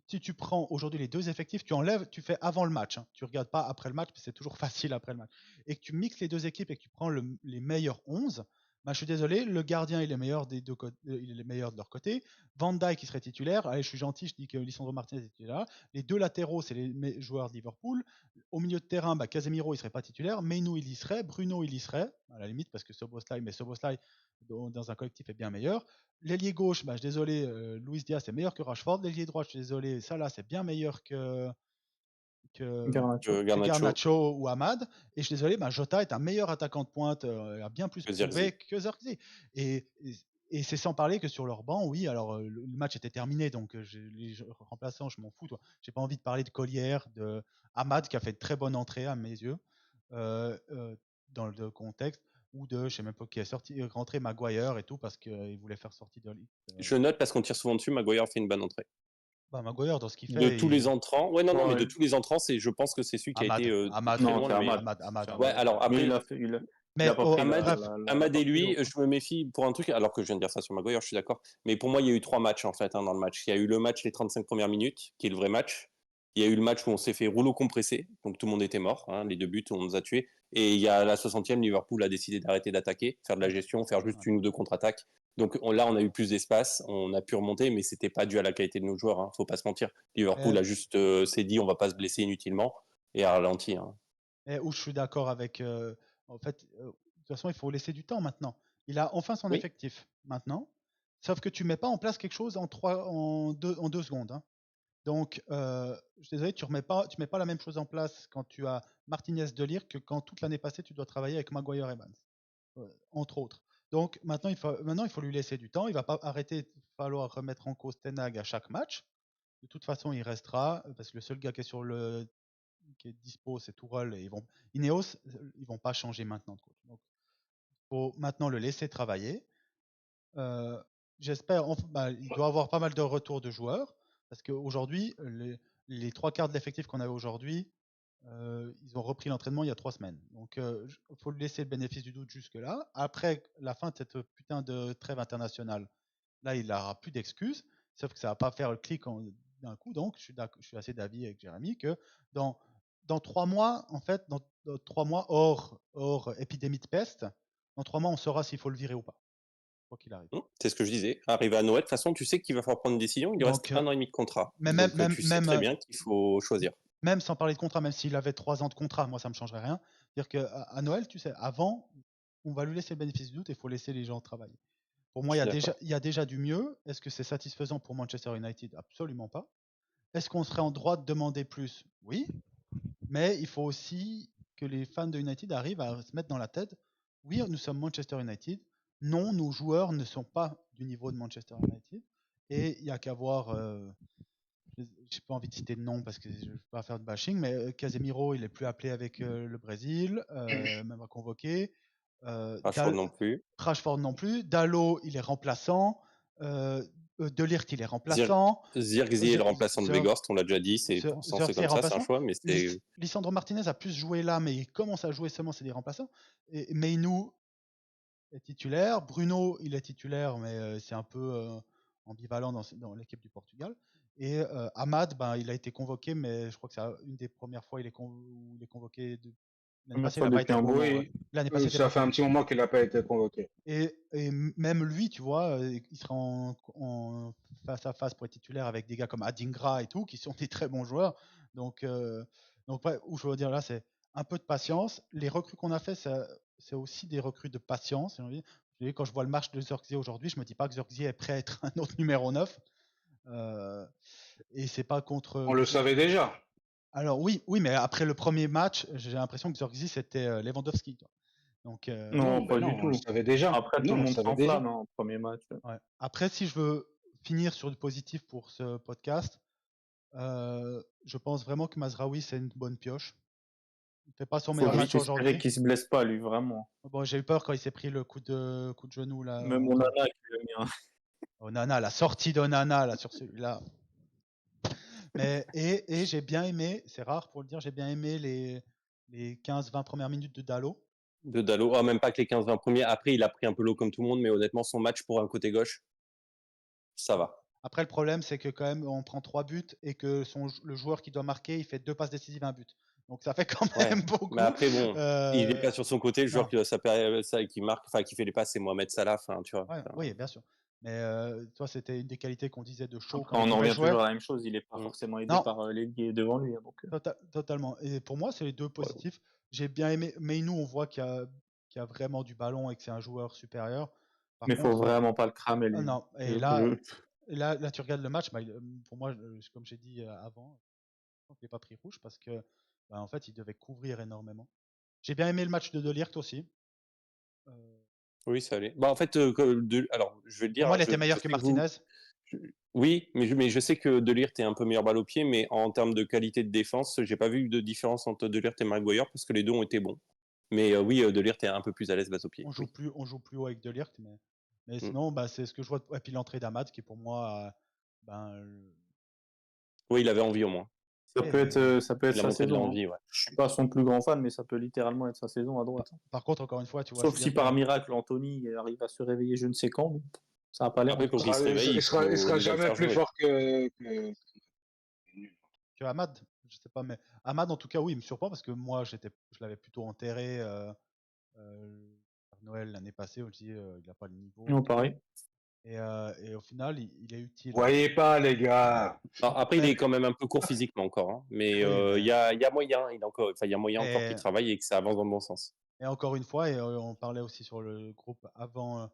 Speaker 1: si tu prends aujourd'hui les 2 effectifs, tu enlèves, tu fais avant le match, hein. Tu regardes pas après le match, parce que c'est toujours facile après le match. Et que tu mixes les 2 équipes et que tu prends les meilleurs 11, bah, je suis désolé, le gardien il est meilleur des deux côtés, il est meilleur de leur côté. Van Dijk qui serait titulaire. Allez, je suis gentil, je dis que Lisandro Martinez est titulaire. Les 2 latéraux, c'est les joueurs de Liverpool. Au milieu de terrain, bah, Casemiro il serait pas titulaire. Menu il y serait. Bruno il y serait, à la limite, parce que Szoboszlai, dans un collectif est bien meilleur. L'ailier gauche, bah, je suis désolé, Luis Diaz c'est meilleur que Rashford. L'ailier droit, je suis désolé, Salah c'est bien meilleur que Garnacho ou Ahmad. Et je suis désolé, bah, Jota est un meilleur attaquant de pointe, a bien plus prouvé que Zirkzee. Et c'est sans parler que sur leur banc, oui, alors le match était terminé, donc les remplaçants, je m'en fous. J'ai pas envie de parler de Collière, de Ahmad qui a fait une très bonne entrée à mes yeux dans le contexte, ou de, je sais même pas qui est sorti, rentré Maguire et tout parce qu'il voulait faire sortir de Ligue.
Speaker 4: Je note parce qu'on tire souvent dessus, Maguire fait une bonne entrée.
Speaker 1: Bah, Maguire, dans ce qu'il fait.
Speaker 4: De tous les entrants. Ouais, non, mais de tous les entrants, je pense que c'est celui qui a été
Speaker 1: Ahmad,
Speaker 4: très loin.
Speaker 1: Ahmad.
Speaker 4: Ouais, alors après.
Speaker 3: Mais
Speaker 4: Ahmad et lui, je me méfie pour un truc, alors que je viens de dire ça sur Maguire, je suis d'accord. Mais pour moi, il y a eu 3 matchs en fait dans le match. Il y a eu le match les 35 premières minutes, qui est le vrai match. Il y a eu le match où on s'est fait rouleau compressé, donc tout le monde était mort. Les 2 buts, on nous a tués. Et il y a la 60e, Liverpool a décidé d'arrêter d'attaquer, faire de la gestion, faire juste 1 ou 2 contre-attaques. Donc là, on a eu plus d'espace, on a pu remonter, mais c'était pas dû à la qualité de nos joueurs. Faut pas se mentir. Liverpool a juste s'est dit, on va pas se blesser inutilement et a ralenti.
Speaker 1: Où je suis d'accord avec. En fait, de toute façon, il faut laisser du temps maintenant. Il a enfin son effectif maintenant. Sauf que tu mets pas en place quelque chose en 2 secondes. Hein. Donc, je suis désolé, tu mets pas la même chose en place quand tu as Martinez de Ligt que quand toute l'année passée tu dois travailler avec Maguire Evans, entre autres. Donc maintenant il faut lui laisser du temps. Il va pas arrêter de falloir remettre en cause Ten Hag à chaque match. De toute façon, il restera parce que le seul gars qui est dispo, c'est Tourelle et Ineos, ils vont pas changer maintenant de coach. Donc, il faut maintenant le laisser travailler. J'espère, il doit avoir pas mal de retours de joueurs parce qu'aujourd'hui, les 3/4 de l'effectif qu'on avait aujourd'hui, ils ont repris l'entraînement il y a 3 semaines. Donc, il faut lui laisser le bénéfice du doute jusque-là. Après la fin de cette putain de trêve internationale, là, il n'aura plus d'excuses, sauf que ça va pas faire le clic d'un coup. Donc, je suis assez d'avis avec Jérémy que dans 3 mois, en fait, dans 3 mois hors épidémie de peste, dans 3 mois, on saura s'il faut le virer ou pas. Quoi qu'il arrive.
Speaker 4: C'est ce que je disais. Arrivé à Noël, de toute façon, tu sais qu'il va falloir prendre une décision. Il lui reste 1 an et demi de contrat. Donc, tu sais très bien qu'il faut choisir.
Speaker 1: Même sans parler de contrat, même s'il avait 3 ans de contrat, moi, ça ne me changerait rien. C'est-à-dire qu'à Noël, tu sais, avant, on va lui laisser le bénéfice du doute et il faut laisser les gens travailler. Pour moi, il y a déjà du mieux. Est-ce que c'est satisfaisant pour Manchester United? Absolument pas. Est-ce qu'on serait en droit de demander plus? Oui. Mais il faut aussi que les fans de United arrivent à se mettre dans la tête, oui, nous sommes Manchester United, non, nos joueurs ne sont pas du niveau de Manchester United. Et il n'y a qu'à voir, j'ai pas envie de citer de nom parce que je ne veux pas faire de bashing, mais Casemiro, il est plus appelé avec le Brésil, même pas convoqué.
Speaker 4: Rashford non plus.
Speaker 1: Rashford non plus. Dalot, il est remplaçant. De Ligt, il est remplaçant.
Speaker 4: Zirkzee est le remplaçant de Weghorst, on l'a déjà dit, c'est pour l'instant c'est comme ça, c'est un choix, mais c'est.
Speaker 1: Lisandro Martinez a plus joué là, mais il commence à jouer seulement, c'est des remplaçants. Et Meinou est titulaire. Bruno, il est titulaire, mais c'est un peu ambivalent dans l'équipe du Portugal. Et Amad, ben, il a été convoqué, mais je crois que c'est une des premières fois où il est convoqué. L'année passée, il n'a pas été convoqué.
Speaker 2: L'année passée, ça fait un petit moment qu'il n'a pas été convoqué.
Speaker 1: Et même lui, tu vois, il sera en face à face pour être titulaire avec des gars comme Adingra et tout, qui sont des très bons joueurs. Donc ouais, où je veux dire là, c'est un peu de patience. Les recrues qu'on a fait, c'est aussi des recrues de patience. Quand je vois le match de Zirkzee aujourd'hui, je me dis pas que Zirkzee est prêt à être un autre numéro 9. Et c'est pas contre.
Speaker 2: On le savait déjà.
Speaker 1: Alors oui, mais après le premier match, j'ai l'impression que Zirkzee c'était Lewandowski.
Speaker 3: Donc, non, pas du tout.
Speaker 2: On le savait déjà.
Speaker 3: Après, tout le monde s'enflamme au premier match.
Speaker 1: Ouais. Après, si je veux finir sur du positif pour ce podcast, je pense vraiment que Mazraoui, c'est une bonne pioche. Il fait pas son meilleur match aujourd'hui.
Speaker 3: J'espérais qu'il se blesse pas, lui, vraiment.
Speaker 1: Bon, j'ai eu peur quand il s'est pris le coup de genou là.
Speaker 3: Même Onana qui l'a mis.
Speaker 1: Onana, la sortie d'Onana là sur celui-là. Mais et j'ai bien aimé, c'est rare pour le dire, j'ai bien aimé les 15-20 premières minutes de Dalot.
Speaker 4: Même pas que les 15-20 premiers. Après, il a pris un peu l'eau comme tout le monde, mais honnêtement, son match pour un côté gauche, ça va.
Speaker 1: Après, le problème, c'est que quand même, on prend 3 buts et que le joueur qui doit marquer, il fait 2 passes décisives, 1 but. Donc ça fait quand même beaucoup.
Speaker 4: Mais après, bon, il n'est pas sur son côté. Le joueur qui marque, enfin qui fait les passes, c'est Mohamed Salah. Tu vois.
Speaker 1: Oui, bien sûr. Mais toi, c'était une des qualités qu'on disait de Shaw.
Speaker 3: On en revient toujours à la même chose. Il n'est pas forcément aidé par l'ailier devant lui. Donc...
Speaker 1: Totalement. Et pour moi, c'est les deux positifs. J'ai bien aimé. Meinou, on voit qu'il y a vraiment du ballon et que c'est un joueur supérieur.
Speaker 3: Mais il ne faut vraiment pas le cramer. Lui.
Speaker 1: Non. Et là, tu regardes le match. Pour moi, comme j'ai dit avant, il n'est pas pris rouge parce que en fait, il devait couvrir énormément. J'ai bien aimé le match de Ligt aussi.
Speaker 4: Oui, ça allait. En fait, alors, je vais le dire.
Speaker 1: Pour moi, il était meilleur que Martinez.
Speaker 4: Oui, mais je sais que De Ligt est un peu meilleur balle au pied, mais en termes de qualité de défense, j'ai pas vu de différence entre De Ligt et Maguire parce que les deux ont été bons. Mais oui, De Ligt est un peu plus à l'aise balle au pied.
Speaker 1: On joue plus haut avec De Ligt, mais sinon, c'est ce que je vois. Et puis l'entrée d'Amad, qui pour moi,
Speaker 4: oui, il avait envie au moins.
Speaker 3: Ça peut être sa saison. Envie, ouais. Je suis pas son plus grand fan, mais ça peut littéralement être sa saison à droite.
Speaker 1: Par contre, encore une fois, tu vois.
Speaker 3: Sauf si par miracle Anthony arrive à se réveiller, je ne sais quand, mais ça n'a pas l'air.
Speaker 4: Après, pour qu'il se réveille,
Speaker 2: il sera jamais plus fort que
Speaker 1: Amad. Je sais pas, mais Amad, en tout cas, oui, il me surprend parce que moi, je l'avais plutôt enterré Noël l'année passée. Aussi, il n'a pas le niveau.
Speaker 3: Non, pareil.
Speaker 1: Et au final, il est utile.
Speaker 2: Voyez pas, les gars.
Speaker 4: Après, il est quand même un peu court physiquement encore, hein. Mais il y a moyen. Il y a moyen encore qu'il travaille et que ça avance dans le bon sens.
Speaker 1: Et encore une fois, et on parlait aussi sur le groupe avant,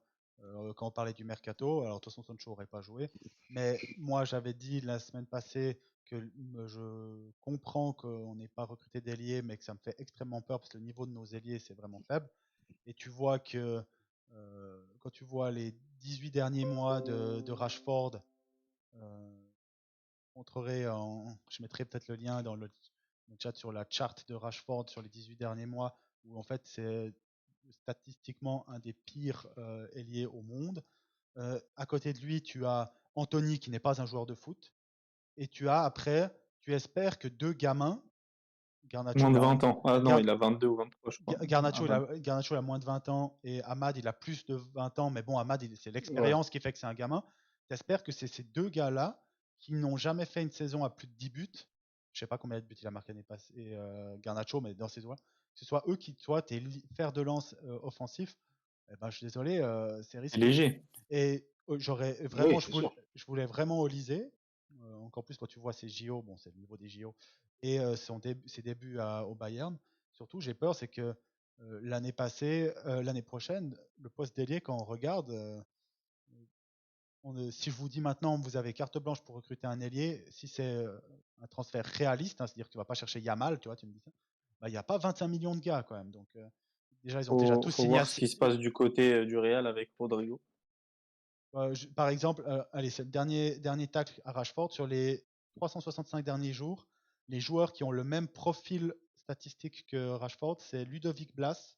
Speaker 1: quand on parlait du mercato. Alors de toute façon, Sancho n'aurait pas joué, mais moi j'avais dit la semaine passée que je comprends qu'on n'ait pas recruté d'ailier, mais que ça me fait extrêmement peur parce que le niveau de nos ailiers c'est vraiment faible. Et tu vois que quand tu vois les 18 derniers mois de Rashford, je mettrai peut-être le lien dans le chat sur la charte de Rashford sur les 18 derniers mois, où en fait c'est statistiquement un des pires ailiers au monde. À côté de lui, tu as Anthony qui n'est pas un joueur de foot, et tu espères que deux gamins,
Speaker 3: Garnacho, moins de 20 ans. Ah non, il a 22 ou 23, je crois.
Speaker 1: Garnacho, il a moins de 20 ans et Amad, il a plus de 20 ans, mais bon, Amad, c'est l'expérience qui fait que c'est un gamin. Tu espères que c'est ces deux gars-là qui n'ont jamais fait une saison à plus de 10 buts. Je sais pas combien de buts il a marqué l'année passée, Garnacho, mais dans ces eaux-là, que ce soit eux qui, toi, t'es fer de lance offensif, je suis désolé, c'est risqué.
Speaker 3: Léger.
Speaker 1: Et j'aurais vraiment, je voulais vraiment Olysée, encore plus quand tu vois ses JO, bon, c'est le niveau des JO, et ses débuts au Bayern. Surtout, j'ai peur, c'est que l'année prochaine, le poste d'ailier, quand on regarde, si je vous dis maintenant, vous avez carte blanche pour recruter un ailier, si c'est un transfert réaliste, hein, c'est-à-dire que tu vas pas chercher Yamal, tu vois, tu me dis ça, il n'y a pas 25 millions de gars quand même. Donc, Déjà, ils ont déjà tous
Speaker 3: Faut
Speaker 1: signé
Speaker 3: voir ce qui se passe du côté du Real avec Rodrigo.
Speaker 1: Par exemple, allez, c'est le dernier tacle à Rashford. Sur les 365 derniers jours, les joueurs qui ont le même profil statistique que Rashford, c'est Ludovic Blas,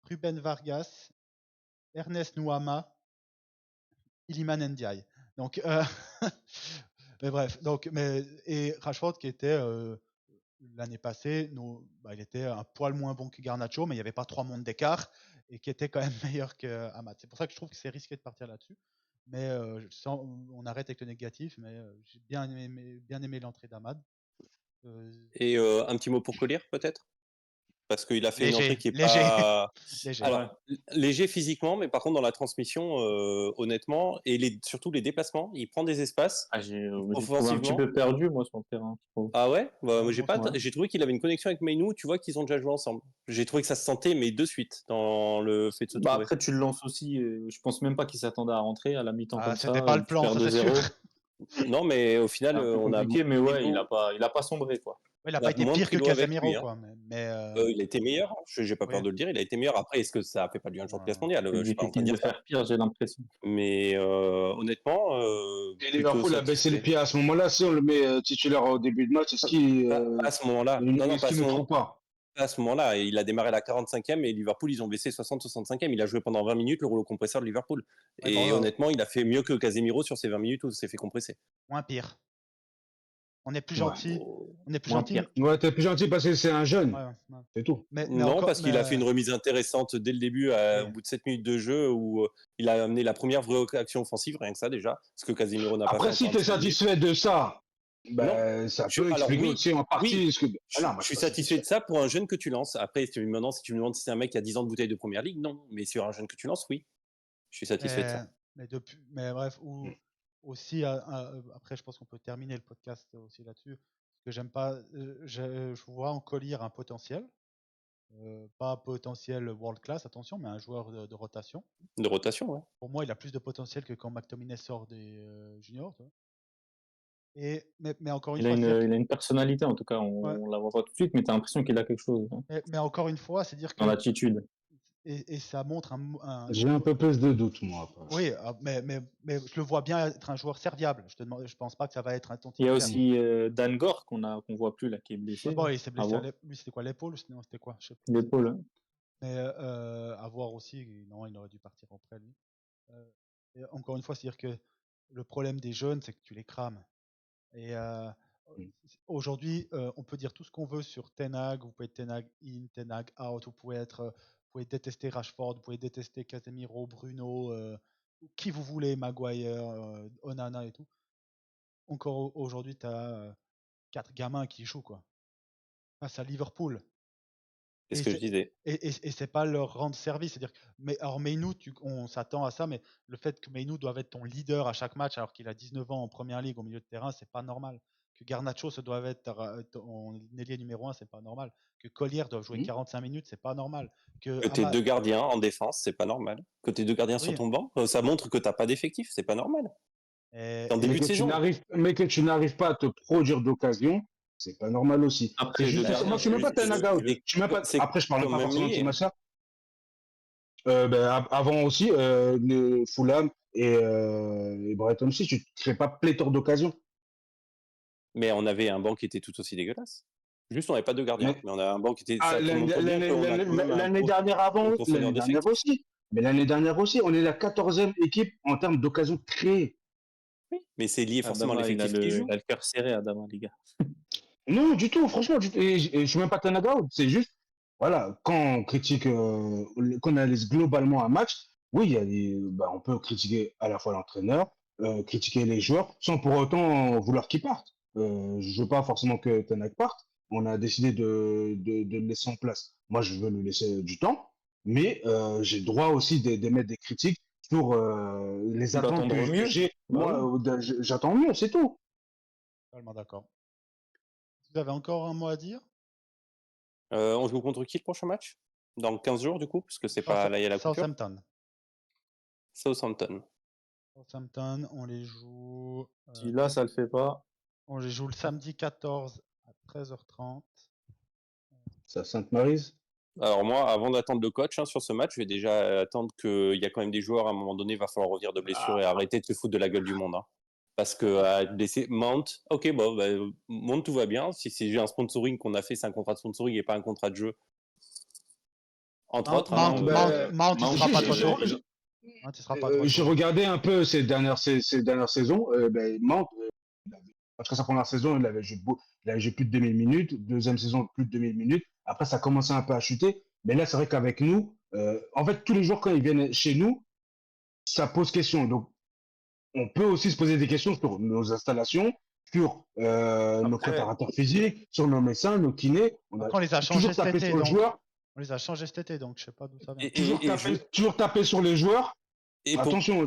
Speaker 1: Ruben Vargas, Ernest Nuama, Iliman Ndiaye. Donc, mais bref, et Rashford qui était l'année passée, il était un poil moins bon que Garnacho, mais il n'y avait pas 3 mondes d'écart et qui était quand même meilleur que Amat. C'est pour ça que je trouve que c'est risqué de partir là-dessus. Mais on arrête avec le négatif, mais j'ai bien aimé l'entrée d'Amad.
Speaker 4: Et un petit mot pour Collier, peut-être? Parce qu'il a fait une entrée qui est
Speaker 1: léger.
Speaker 4: pas.
Speaker 1: Léger.
Speaker 4: Alors, léger physiquement, mais par contre, dans la transmission, honnêtement, et surtout les déplacements, il prend des espaces.
Speaker 3: J'ai trouvé un petit peu perdu, moi, sur le terrain.
Speaker 4: Ah ouais? Bah,
Speaker 3: Ouais.
Speaker 4: j'ai trouvé qu'il avait une connexion avec Mainou. Tu vois qu'ils ont déjà joué ensemble. J'ai trouvé que ça se sentait, mais de suite, dans le fait de se trouver.
Speaker 3: Après, tu le lances aussi. Je pense même pas qu'il s'attendait à rentrer à la mi-temps comme ça.
Speaker 1: C'était pas le plan, ça c'est sûr.
Speaker 4: Non, mais au final,
Speaker 3: on a compliqué, mais ouais, il a pas sombré, quoi.
Speaker 1: Il n'a pas été pire que Casemiro, quoi.
Speaker 4: Il a été meilleur, j'ai pas peur de le dire, il a été meilleur. Après, est-ce que ça fait pas de lui un joueur de classe mondiale?
Speaker 3: Je suis pas en train de dire faire pire, j'ai l'impression.
Speaker 4: Mais honnêtement.
Speaker 2: Et Liverpool a baissé les pieds à ce moment-là. Si on le met titulaire au début de match, est-ce qu'il.
Speaker 4: Pas à ce moment-là.
Speaker 2: Non, pas
Speaker 4: à ce moment-là. Il a démarré à la 45e et Liverpool, ils ont baissé 60-65e. Il a joué pendant 20 minutes le rouleau compresseur de Liverpool. Et honnêtement, il a fait mieux que Casemiro sur ces 20 minutes où il s'est fait compresser.
Speaker 1: Moins pire. On est plus gentil. On est plus
Speaker 2: gentil. Ouais, t'es plus gentil parce que c'est un jeune. Ouais. C'est tout.
Speaker 4: Parce qu'il a fait une remise intéressante dès le début, au bout de 7 minutes de jeu, où il a amené la première vraie action offensive, rien que ça déjà. Ce que Casemiro n'a pas fait.
Speaker 2: Après, si t'es satisfait de ça, ça peut expliquer aussi en partie.
Speaker 4: Je suis satisfait de ça pour un jeune que tu lances. Après, maintenant, si tu me demandes si c'est un mec qui a 10 ans de bouteille de première ligue, non. Mais sur un jeune que tu lances, oui. Je suis satisfait de ça.
Speaker 1: Mais bref, aussi, après, je pense qu'on peut terminer le podcast aussi là-dessus. Parce que j'aime pas, je vois en Collier un potentiel. Pas un potentiel world class, attention, mais un joueur de rotation.
Speaker 4: De rotation, ouais.
Speaker 1: Pour moi, il a plus de potentiel que quand McTominay sort des juniors. Tu vois. Mais encore une fois,
Speaker 3: il a une personnalité, en tout cas, on la voit pas tout de suite, mais tu as l'impression qu'il a quelque chose. Hein.
Speaker 1: Mais encore une fois, c'est dire que.
Speaker 3: Dans l'attitude.
Speaker 1: Et ça montre
Speaker 2: J'ai un peu plus de doute, moi. Après.
Speaker 1: Oui, mais je le vois bien être un joueur serviable. Je pense pas que ça va être un ton.
Speaker 3: Il y a aussi Dan Gore qu'on voit plus là, qui est blessé.
Speaker 1: Bon, il s'est blessé. Lui, c'était quoi, l'épaule? Sinon, c'était quoi?
Speaker 3: L'épaule. Hein.
Speaker 1: Mais à voir aussi, non, il aurait dû partir après lui. Et encore une fois, c'est-à-dire que le problème des jeunes, c'est que tu les crames. Et aujourd'hui, on peut dire tout ce qu'on veut sur Ten Hag. Vous pouvez être Ten Hag in, Ten Hag out. Vous pouvez détester Rashford, vous pouvez détester Casemiro, Bruno, qui vous voulez, Maguire, Onana et tout. Encore aujourd'hui, tu as 4 gamins qui jouent, quoi. Face à Liverpool.
Speaker 4: C'est ce que je disais.
Speaker 1: Et c'est pas leur rendre service. C'est-à-dire, alors Mainou, on s'attend à ça, mais le fait que Mainou doive être ton leader à chaque match alors qu'il a 19 ans en première ligue au milieu de terrain, c'est pas normal. Que Garnacho se doit être en ailier numéro 1, c'est pas normal. Que Collier doit jouer 45 minutes, c'est pas normal. Que
Speaker 4: tes deux gardiens en défense, c'est pas normal. Que tes deux gardiens sur ton banc, ça montre que t'as pas d'effectif, c'est pas normal.
Speaker 2: En début de saison. Mais que tu n'arrives pas à te produire d'occasion, c'est pas normal aussi.
Speaker 3: Après,
Speaker 2: moi, je suis même pas Ten Hag out. Après, je parle pas forcément de Timassa. Avant aussi, Fulham et Brighton aussi, tu ne crées pas pléthore d'occasions.
Speaker 4: Mais on avait un banc qui était tout aussi dégueulasse. Juste, on n'avait pas de gardien, mais on a un banc qui était.
Speaker 2: L'année dernière avant, l'année dernière aussi. Mais l'année dernière aussi, on est la 14e équipe en termes d'occasions créées.
Speaker 4: Oui, mais c'est lié forcément à l'effectif qui joue.
Speaker 3: Il a le cœur serré, Adama, les gars.
Speaker 2: Non, du tout, franchement. Je suis même pas Ten Hag out. C'est juste, voilà, quand on critique, qu'on analyse globalement un match, oui, on peut critiquer à la fois l'entraîneur, critiquer les joueurs, sans pour autant vouloir qu'ils partent. Je veux pas forcément que Ten Hag parte. On a décidé de le laisser en place. Moi, je veux lui laisser du temps, mais j'ai le droit aussi d'émettre des critiques sur les attentes que j'ai. Moi, j'attends mieux, c'est tout.
Speaker 1: Totalement d'accord. Vous avez encore un mot à dire?
Speaker 4: On joue contre qui le prochain match? Dans 15 jours, du coup, parce que c'est pas là, il y a la coupure. Southampton,
Speaker 1: on les joue.
Speaker 3: Si là, ça le fait pas.
Speaker 1: On les joue le samedi 14 à 13h30.
Speaker 2: C'est à Sainte-Maryse?
Speaker 4: Alors moi, avant d'attendre le coach sur ce match, je vais déjà attendre qu'il y a quand même des joueurs, à un moment donné, il va falloir revenir de blessure et arrêter de se foutre de la gueule du monde. Parce que à être blessé, Mount, ok, bon, Mount, tout va bien. Si c'est un sponsoring qu'on a fait, c'est un contrat de sponsoring et pas un contrat de jeu. Entre autres.
Speaker 1: Mount, il sera pas de retour.
Speaker 2: J'ai regardé un peu ces dernières saisons. Mount, en tout cas, sa première saison, il avait joué plus de 2000 minutes. Deuxième saison, plus de 2000 minutes. Après, ça a commencé un peu à chuter. Mais là, c'est vrai qu'avec nous, en fait, tous les jours, quand ils viennent chez nous, ça pose question. Donc, on peut aussi se poser des questions sur nos installations, sur nos préparateurs physiques, sur nos médecins, nos kinés.
Speaker 1: On les a changés cet été. On les a changés cet été, donc je sais pas d'où ça vient.
Speaker 2: Toujours taper sur les joueurs. Attention,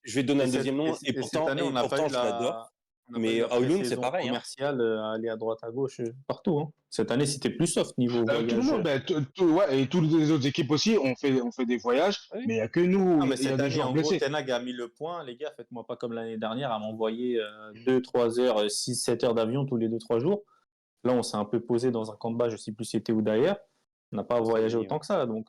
Speaker 4: je vais donner un deuxième nom. Et pourtant, je l'adore. Mais Højlund, c'est pareil.
Speaker 3: Commercial, aller à droite, à gauche, partout. Cette année, c'était plus soft niveau voyage.
Speaker 2: Tout le monde, et toutes les autres équipes aussi ont fait des voyages, mais il n'y a que nous.
Speaker 3: Mais cette année, en gros, Ten Hag a mis le point. Les gars, faites-moi pas comme l'année dernière à m'envoyer 2-3 heures, 6-7 heures d'avion tous les 2-3 jours. Là, on s'est un peu posé dans un camp de base, je sais plus si c'était où d'ailleurs. On n'a pas voyagé autant que ça. Donc,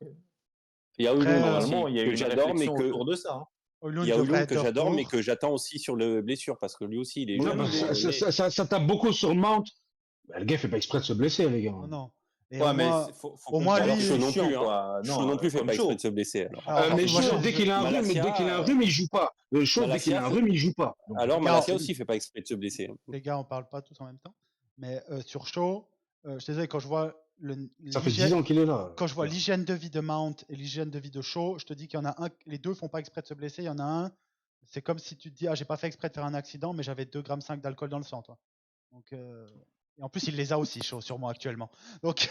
Speaker 4: il y a Højlund,
Speaker 3: normalement, il y a eu une réflexion autour de ça.
Speaker 4: Il y a Højlund que j'adore, mais que j'attends aussi sur le blessure, parce que lui aussi, il est jeune.
Speaker 2: Ça tape beaucoup sur Mount. Le gars, il fait pas exprès de se blesser, les gars.
Speaker 1: Non.
Speaker 4: Au moins, lui, Shaw non plus. Shaw non plus fait pas exprès de se blesser.
Speaker 2: Mais Shaw, dès qu'il a un rhume, il joue pas. Shaw, dès qu'il a un rhume, il joue pas.
Speaker 4: Alors, Malacia aussi fait pas exprès de se blesser.
Speaker 1: Les gars, on parle pas tous en même temps. Mais sur Shaw, je te disais, quand je vois
Speaker 2: ça fait 10 ans qu'il est là.
Speaker 1: Quand je vois l'hygiène de vie de Mount et l'hygiène de vie de Shaw, je te dis qu'il y en a un, les deux font pas exprès de se blesser. Il y en a un, c'est comme si tu te dis, j'ai pas fait exprès de faire un accident, mais j'avais 2,5 grammes d'alcool dans le sang, toi. Donc, et en plus, il les a aussi, Shaw, sûrement actuellement. Donc,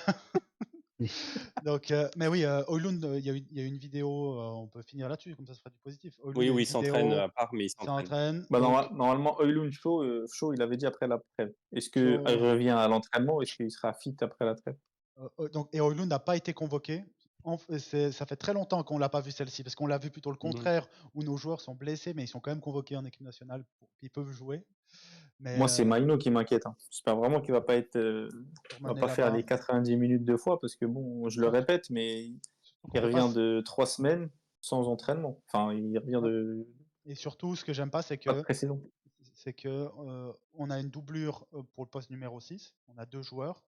Speaker 1: mais oui, Højlund, il y a une vidéo, on peut finir là-dessus, comme ça se fera du positif.
Speaker 4: Højlund, oui, il s'entraîne à part, mais il s'entraîne.
Speaker 3: Normalement, Højlund, Shaw, il avait dit après la trêve. Est-ce qu'il revient à l'entraînement ou est-ce qu'il sera fit après la trêve?
Speaker 1: Et Højlund n'a pas été convoqué. Ça fait très longtemps qu'on l'a pas vu celle-ci, parce qu'on l'a vu plutôt le contraire, où nos joueurs sont blessés, mais ils sont quand même convoqués en équipe nationale, ils peuvent jouer. Mais
Speaker 3: moi, c'est Maino qui m'inquiète. J'espère vraiment qu'il va pas va pas faire les 90 minutes 2 fois, parce que bon, je le répète, mais il revient de 3 semaines sans entraînement. Enfin, il revient de.
Speaker 1: Et surtout, ce que j'aime pas, c'est que on a une doublure pour le poste numéro 6. On a 2 joueurs,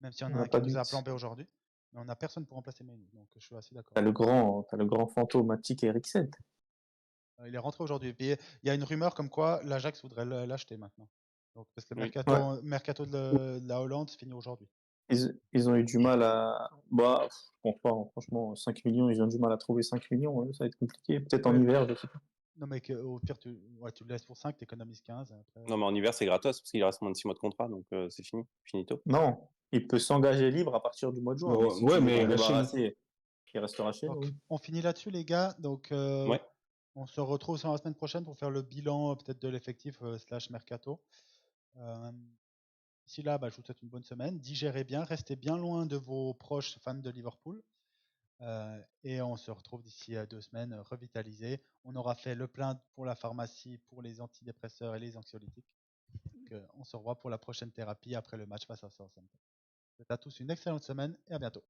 Speaker 1: même s'il y en a un qui nous a plan B aujourd'hui. Mais on n'a personne pour remplacer Mainu, donc je suis assez d'accord.
Speaker 3: T'as le grand fantomatique Eriksen.
Speaker 1: Il est rentré aujourd'hui. Il y a une rumeur comme quoi l'Ajax voudrait l'acheter maintenant. Donc, parce que le mercato de la Hollande finit aujourd'hui.
Speaker 3: Ils ont eu du mal à. Bah, je pense pas, franchement, 5 millions, ils ont du mal à trouver 5 millions, ça va être compliqué. Peut-être en hiver, je sais pas.
Speaker 1: Non, mais au pire, tu le laisses pour 5, tu économises 15. Après...
Speaker 4: Non, mais en hiver, c'est gratos parce qu'il reste moins de 6 mois de contrat, donc c'est fini, finito.
Speaker 3: Non, il peut s'engager libre à partir du mois de juin.
Speaker 2: Mais
Speaker 3: il restera chez nous.
Speaker 1: On finit là-dessus, les gars. Donc, on se retrouve sur la semaine prochaine pour faire le bilan peut-être de l'effectif / mercato. D'ici là, je vous souhaite une bonne semaine. Digérez bien, restez bien loin de vos proches fans de Liverpool. Et on se retrouve d'ici 2 semaines revitalisés. On aura fait le plein pour la pharmacie, pour les antidépresseurs et les anxiolytiques. Donc, on se revoit pour la prochaine thérapie après le match face à Southampton. Je vous souhaite à tous une excellente semaine et à bientôt.